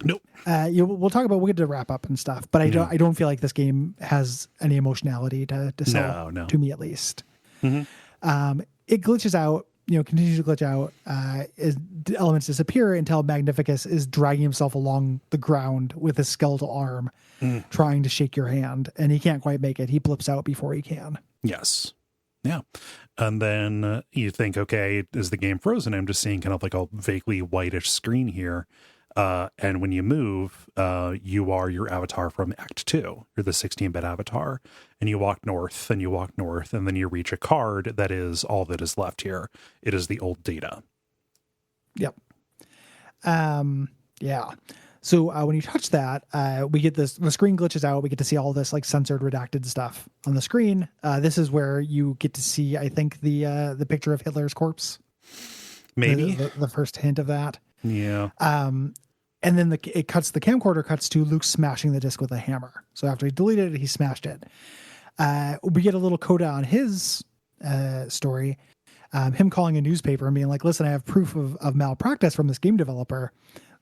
Nope. We'll talk about, we'll get to wrap up and stuff, but I don't feel like this game has any emotionality to sell to me, at least. Mm-hmm. It glitches out, continues to glitch out, as elements disappear until Magnificus is dragging himself along the ground with his skeletal arm, trying to shake your hand, and he can't quite make it. He blips out before he can. Yes. Yeah. And then you think, okay, is the game frozen? I'm just seeing kind of like a vaguely whitish screen here. And when you move, you are your avatar from Act 2. You're the 16-bit avatar. And you walk north, and then you reach a card that is all that is left here. It is the old data. Yep. Yeah. So when you touch that, we get this, the screen glitches out. We get to see all this like censored, redacted stuff on the screen. This is where you get to see, I think, the picture of Hitler's corpse. Maybe. The first hint of that. Yeah. And then the camcorder cuts to Luke smashing the disc with a hammer. So after he deleted it, he smashed it. We get a little coda on his story, him calling a newspaper and being like, listen, I have proof of malpractice from this game developer.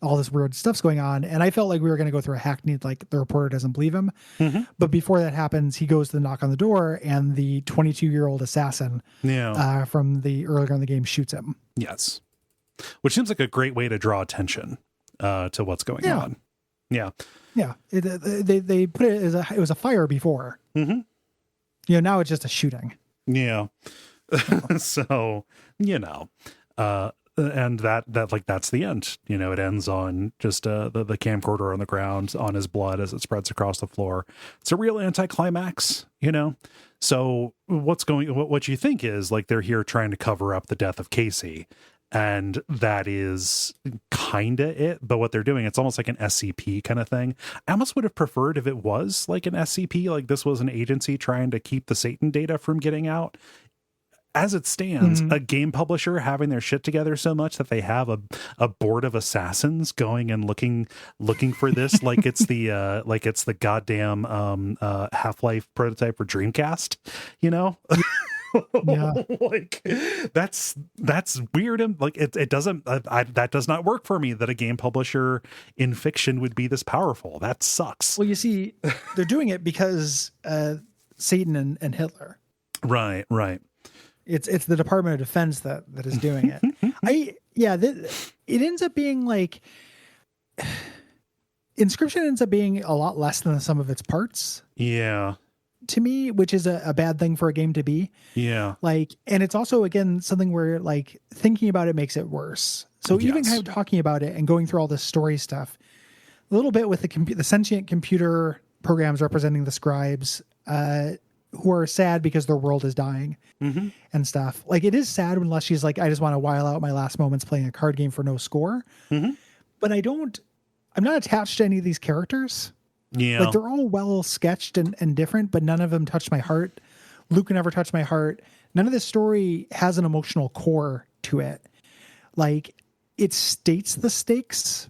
All this weird stuff's going on. And I felt like we were going to go through a hackneyed, like the reporter doesn't believe him. Mm-hmm. But before that happens, he goes to the knock on the door and the 22-year-old assassin from the earlier in the game shoots him. Yes. Which seems like a great way to draw attention to what's going on. Yeah. Yeah. They put it as it was a fire before. Mm-hmm. Now it's just a shooting. Yeah. So, and that's the end. It ends on just the camcorder on the ground on his blood as it spreads across the floor. It's a real anticlimax, So what you think is like they're here trying to cover up the death of Casey. And that is kind of it. But what they're doing, it's almost like an SCP kind of thing. I almost would have preferred if it was like an SCP, like this was an agency trying to keep the Satan data from getting out. As it stands, a game publisher having their shit together so much that they have a board of assassins going and looking for this like it's the goddamn Half-Life prototype for Dreamcast, Yeah. Like that's weird. And like it doesn't, that does not work for me, that a game publisher in fiction would be this powerful. That sucks. Well, you see, they're doing it because Satan and Hitler. Right. It's the Department of Defense that is doing it. It ends up being like Inscryption ends up being a lot less than the sum of its parts. Yeah. To me, which is a bad thing for a game to be. Yeah. Like, and it's also, again, something where like thinking about it makes it worse. So even kind of talking about it and going through all this story stuff, a little bit with the sentient computer programs representing the scribes, who are sad because their world is dying and stuff. Like, it is sad when Leslie's like, I just want to while out my last moments playing a card game for no score. But I'm not attached to any of these characters. Yeah. Like, they're all well sketched and different, but none of them touch my heart. Luke never touched my heart. None of this story has an emotional core to it. Like, it states the stakes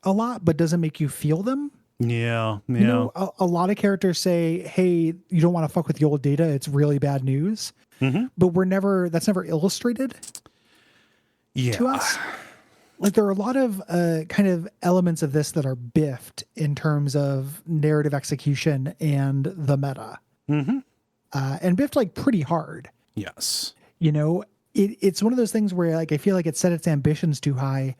a lot, but doesn't make you feel them. Yeah. You know, a lot of characters say, hey, you don't want to fuck with the old data. It's really bad news. But that's never illustrated to us. Like, there are a lot of kind of elements of this that are biffed in terms of narrative execution and the meta. And biffed like pretty hard. Yes. You know, it's one of those things where like I feel like it set its ambitions too high,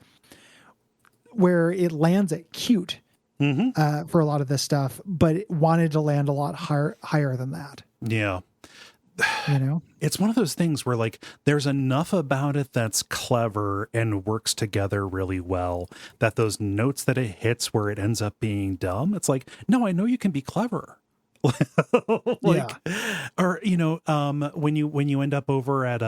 where it lands at cute for a lot of this stuff, but it wanted to land a lot higher than that. Yeah. You know, it's one of those things where like there's enough about it that's clever and works together really well, that those notes that it hits where it ends up being dumb, it's like, no, I know you can be clever. Or you know, when you end up over at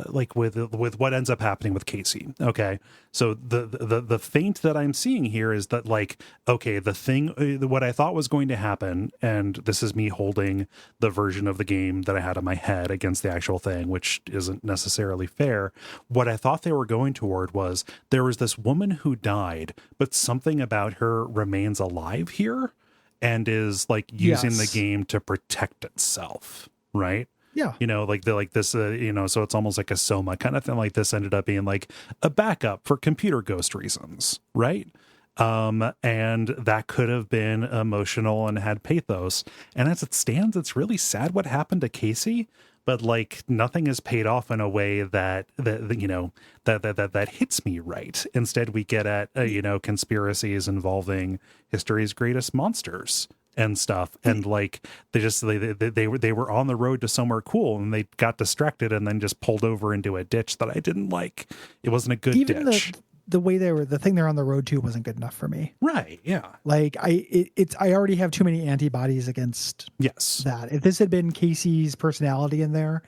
like with what ends up happening with Casey. Okay, so the feint that I'm seeing here is that like, okay, the thing, what I thought was going to happen, and this is me holding the version of the game that I had in my head against the actual thing, which isn't necessarily fair. What I thought they were going toward was there was this woman who died, but something about her remains alive here and is like using the game to protect itself, right? Yeah. You know, like this, you know, so it's almost like a Soma kind of thing. Like this ended up being like a backup for computer ghost reasons, right? And that could have been emotional and had pathos. And as it stands, it's really sad what happened to Casey, but like nothing is paid off in a way that you know, that hits me right. Instead, we get at you know, conspiracies involving history's greatest monsters and stuff, and like they were on the road to somewhere cool, and they got distracted and then just pulled over into a ditch that I didn't like. It wasn't a good ditch. The way the thing they're on the road to wasn't good enough for me. Right. Yeah. Like I already have too many antibodies against that. If this had been Casey's personality in there,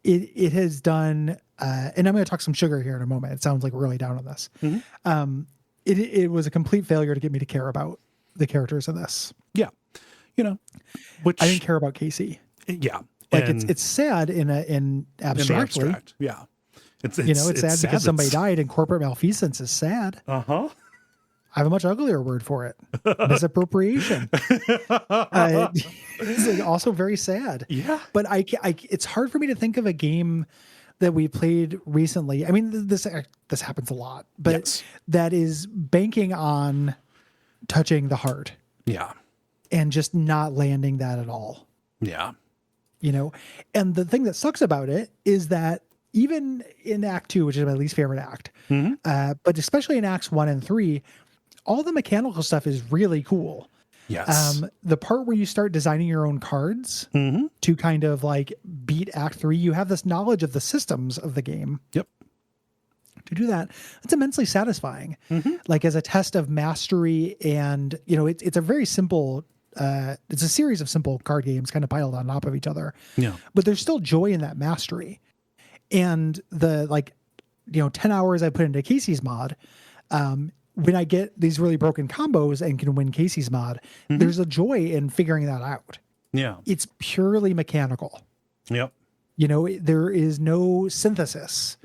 it has done, and I'm going to talk some sugar here in a moment. It sounds like we're really down on this. It was a complete failure to get me to care about the characters in this. Yeah. You know, which I didn't care about Casey. Yeah. Like it's sad in abstractly. Abstract. Yeah. It's you know, it's sad because somebody died, and corporate malfeasance is sad. I have a much uglier word for it: misappropriation. It's like also very sad. Yeah, but it's hard for me to think of a game that we played recently. I mean, this happens a lot, but that is banking on touching the heart. Yeah, and just not landing that at all. Yeah, you know, and the thing that sucks about it is that. Even in Act 2, which is my least favorite act, but especially in Acts 1 and 3, all the mechanical stuff is really cool. Yes. The part where you start designing your own cards to kind of like beat Act 3, you have this knowledge of the systems of the game. Yep. To do that, it's immensely satisfying. Like as a test of mastery, and you know, it's a very simple. It's a series of simple card games kind of piled on top of each other. Yeah. But there's still joy in that mastery. And the 10 hours I put into Casey's mod, when I get these really broken combos and can win Casey's mod, there's a joy in figuring that out. Yeah. It's purely mechanical. Yep. You know, there is no synthesis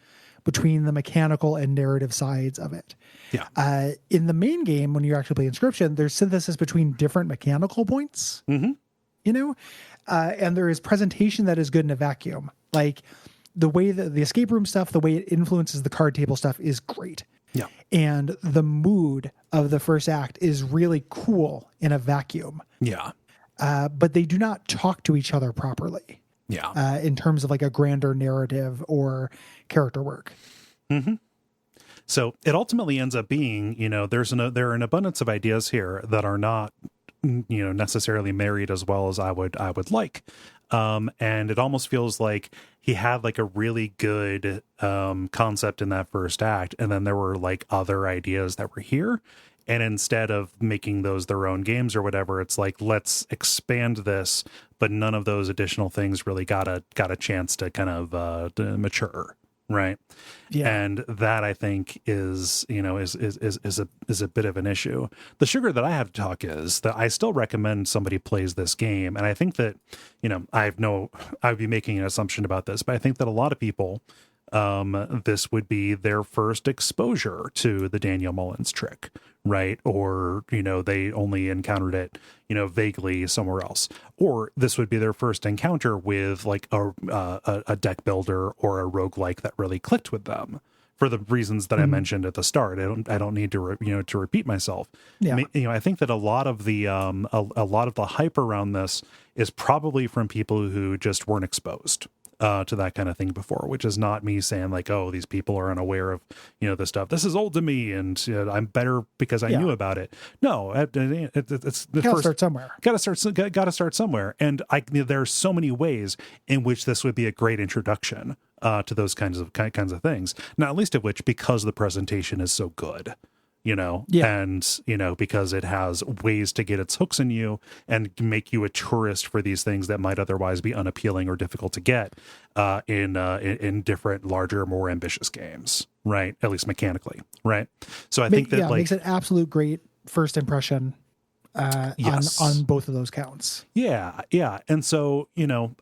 between the mechanical and narrative sides of it. Yeah. In the main game, when you actually play Inscryption, there's synthesis between different mechanical points. You know, And there is presentation that is good in a vacuum. Like the way that the escape room stuff, the way it influences the card table stuff is great. Yeah. And the mood of the first act is really cool in a vacuum. Yeah. But they do not talk to each other properly. Yeah. In terms of like a grander narrative or character work. Mm-hmm. So it ultimately ends up being, there are an abundance of ideas here that are not, necessarily married as well as I would like. And it almost feels like he had like a really good concept in that first act, and then there were like other ideas that were here. And instead of making those their own games or whatever, it's like, let's expand this, but none of those additional things really got a chance to kind of to mature. Right. Yeah. And that I think is a bit of an issue. The sugar that I have to talk is that I still recommend somebody plays this game. And I think that, I would be making an assumption about this, but I think that a lot of people, this would be their first exposure to the Daniel Mullins trick, right? Or, they only encountered it, vaguely somewhere else. Or this would be their first encounter with like a deck builder or a roguelike that really clicked with them for the reasons that I mentioned at the start. I don't need to, to repeat myself. Yeah. I think that a lot of the hype around this is probably from people who just weren't exposed to that kind of thing before, which is not me saying like, oh, these people are unaware of, this stuff. This is old to me and I'm better because I knew about it. No, it's the gotta start somewhere. Got to start somewhere. And there are so many ways in which this would be a great introduction to those kinds of things. Not least of which because the presentation is so good. And, because it has ways to get its hooks in you and make you a tourist for these things that might otherwise be unappealing or difficult to get in different, larger, more ambitious games, right? At least mechanically, right? So I think that it makes an absolute great first impression yes. on both of those counts. Yeah. Yeah. And so,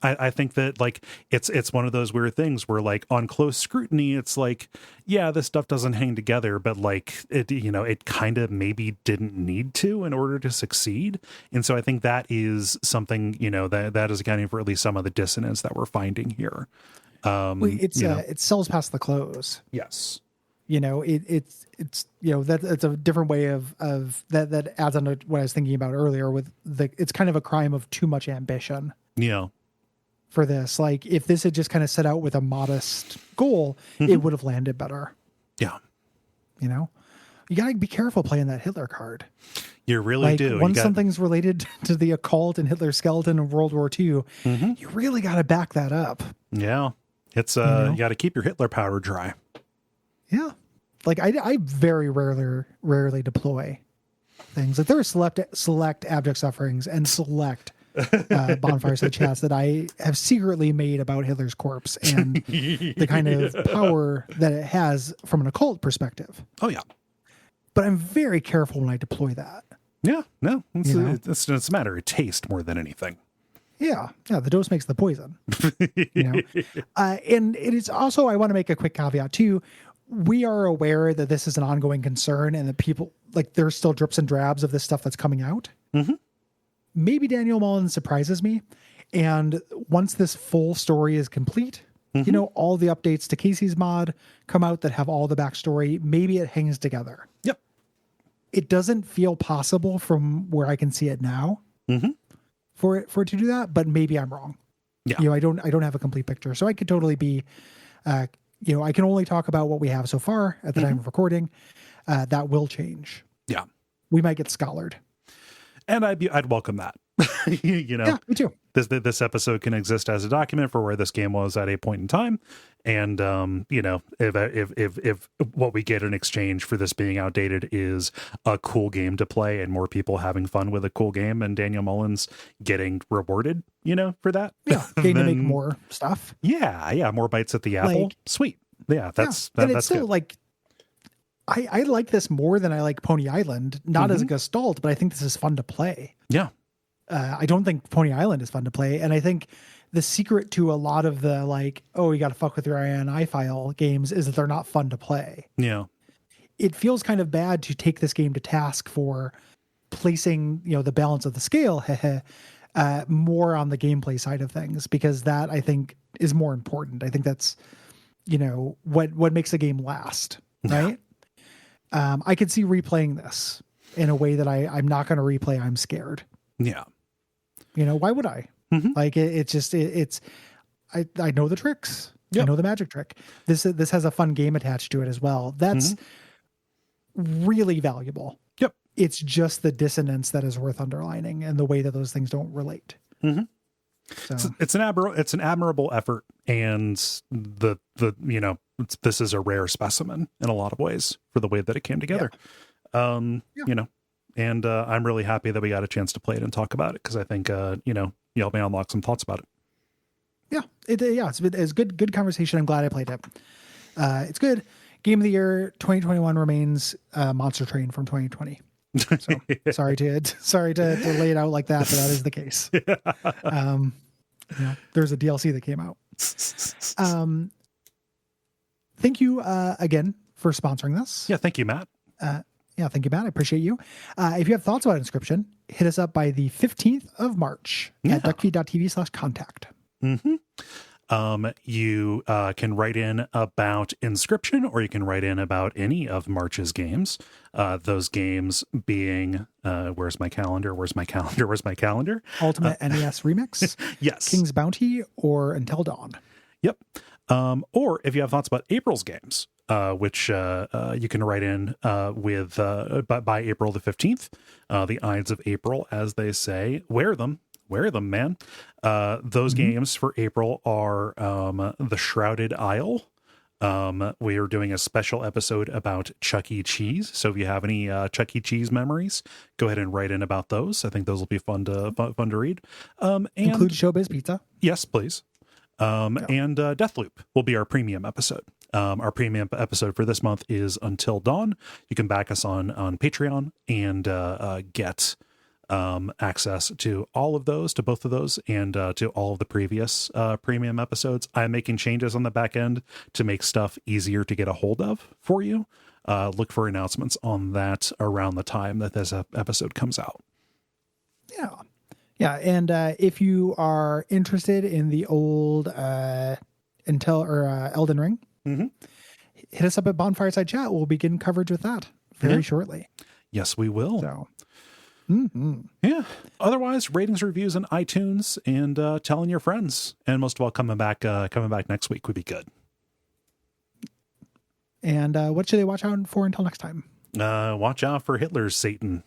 I think that like, it's one of those weird things where like on close scrutiny, it's like, yeah, this stuff doesn't hang together, but like it, it kind of maybe didn't need to in order to succeed. And so I think that is something, that is accounting for at least some of the dissonance that we're finding here. It sells past the close. Yes. It's that's a different way of that adds on to what I was thinking about earlier with it's kind of a crime of too much ambition. Yeah. For this, like if this had just kind of set out with a modest goal, it would have landed better. Yeah. You gotta be careful playing that Hitler card. You really do. Once something's related to the occult and Hitler's skeleton in World War II, you really got to back that up. Yeah. It's you got to keep your Hitler powder dry. Yeah. Like I very rarely deploy things. Like there are select abject sufferings and select bonfireside chats that I have secretly made about Hitler's corpse and the kind of power that it has from an occult perspective. Oh yeah. But I'm very careful when I deploy that. Yeah. No, it's a matter of taste more than anything. Yeah. Yeah. The dose makes the poison, and it is also, I want to make a quick caveat too. We are aware that this is an ongoing concern and that people like there's still drips and drabs of this stuff that's coming out. Maybe Daniel Mullins surprises me. And once this full story is complete, all the updates to Casey's mod come out that have all the backstory. Maybe it hangs together. Yep. It doesn't feel possible from where I can see it now for it to do that, but maybe I'm wrong. Yeah. I don't have a complete picture. So I could totally be, I can only talk about what we have so far at the time of recording. That will change. Yeah. We might get scholared. And I'd welcome that. Yeah, me too. This episode can exist as a document for where this game was at a point in time. And, if what we get in exchange for this being outdated is a cool game to play and more people having fun with a cool game and Daniel Mullins getting rewarded, for that. Yeah. Getting to make more stuff. Yeah. Yeah. More bites at the apple. Sweet. Yeah. That's still good. Like, I like this more than I like Pony Island, not as a gestalt, but I think this is fun to play. Yeah. I don't think Pony Island is fun to play. And I think the secret to a lot of the like, oh, you got to fuck with your INI file games is that they're not fun to play. Yeah. It feels kind of bad to take this game to task for placing, the balance of the scale more on the gameplay side of things, because that I think is more important. I think that's, what makes a game last, right? I could see replaying this in a way that I'm not going to replay. I'm scared. Yeah. Why would I? Mm-hmm. Like I know the tricks. Yep. I know the magic trick. This has a fun game attached to it as well. That's really valuable. Yep. It's just the dissonance that is worth underlining, and the way that those things don't relate. Mm-hmm. So it's an admirable effort, and this is a rare specimen in a lot of ways for the way that it came together. And I'm really happy that we got a chance to play it and talk about it, because I think you helped me unlock some thoughts about it. It's good conversation. I'm glad I played it. It's good. Game of the year 2021 remains Monster Train from 2020. So sorry to lay it out like that, but that is the case. There's a DLC that came out. Thank you again for sponsoring this. Yeah, thank you, Matt. Thank you, Matt. I appreciate you. If you have thoughts about Inscryption, hit us up by the 15th of March at duckfeed.tv/contact. Mm-hmm. You can write in about Inscryption, or you can write in about any of March's games. Those games being, where's my calendar? Ultimate NES Remix. Yes. King's Bounty, or Until Dawn. Yep. Or if you have thoughts about April's games, which you can write in with by April the 15th. The Ides of April, as they say. Wear them, man. Those games for April are The Shrouded Isle. We are doing a special episode about Chuck E. Cheese. So if you have any Chuck E. Cheese memories, go ahead and write in about those. I think those will be fun to read. And include Showbiz Pizza. Yes, please. And Deathloop will be our premium episode. Our premium episode for this month is Until Dawn. You can back us on Patreon and get access to all of those, to both of those, and to all of the previous premium episodes. I'm making changes on the back end to make stuff easier to get a hold of for you. Look for announcements on that around the time that this episode comes out. Yeah, and if you are interested in the old Elden Ring, hit us up at Bonfireside Chat. We'll begin coverage with that very shortly. Yes, we will. So, yeah. Otherwise, ratings, reviews, and iTunes, and telling your friends, and most of all, coming back next week would be good. And what should they watch out for until next time? Watch out for Hitler's Satan.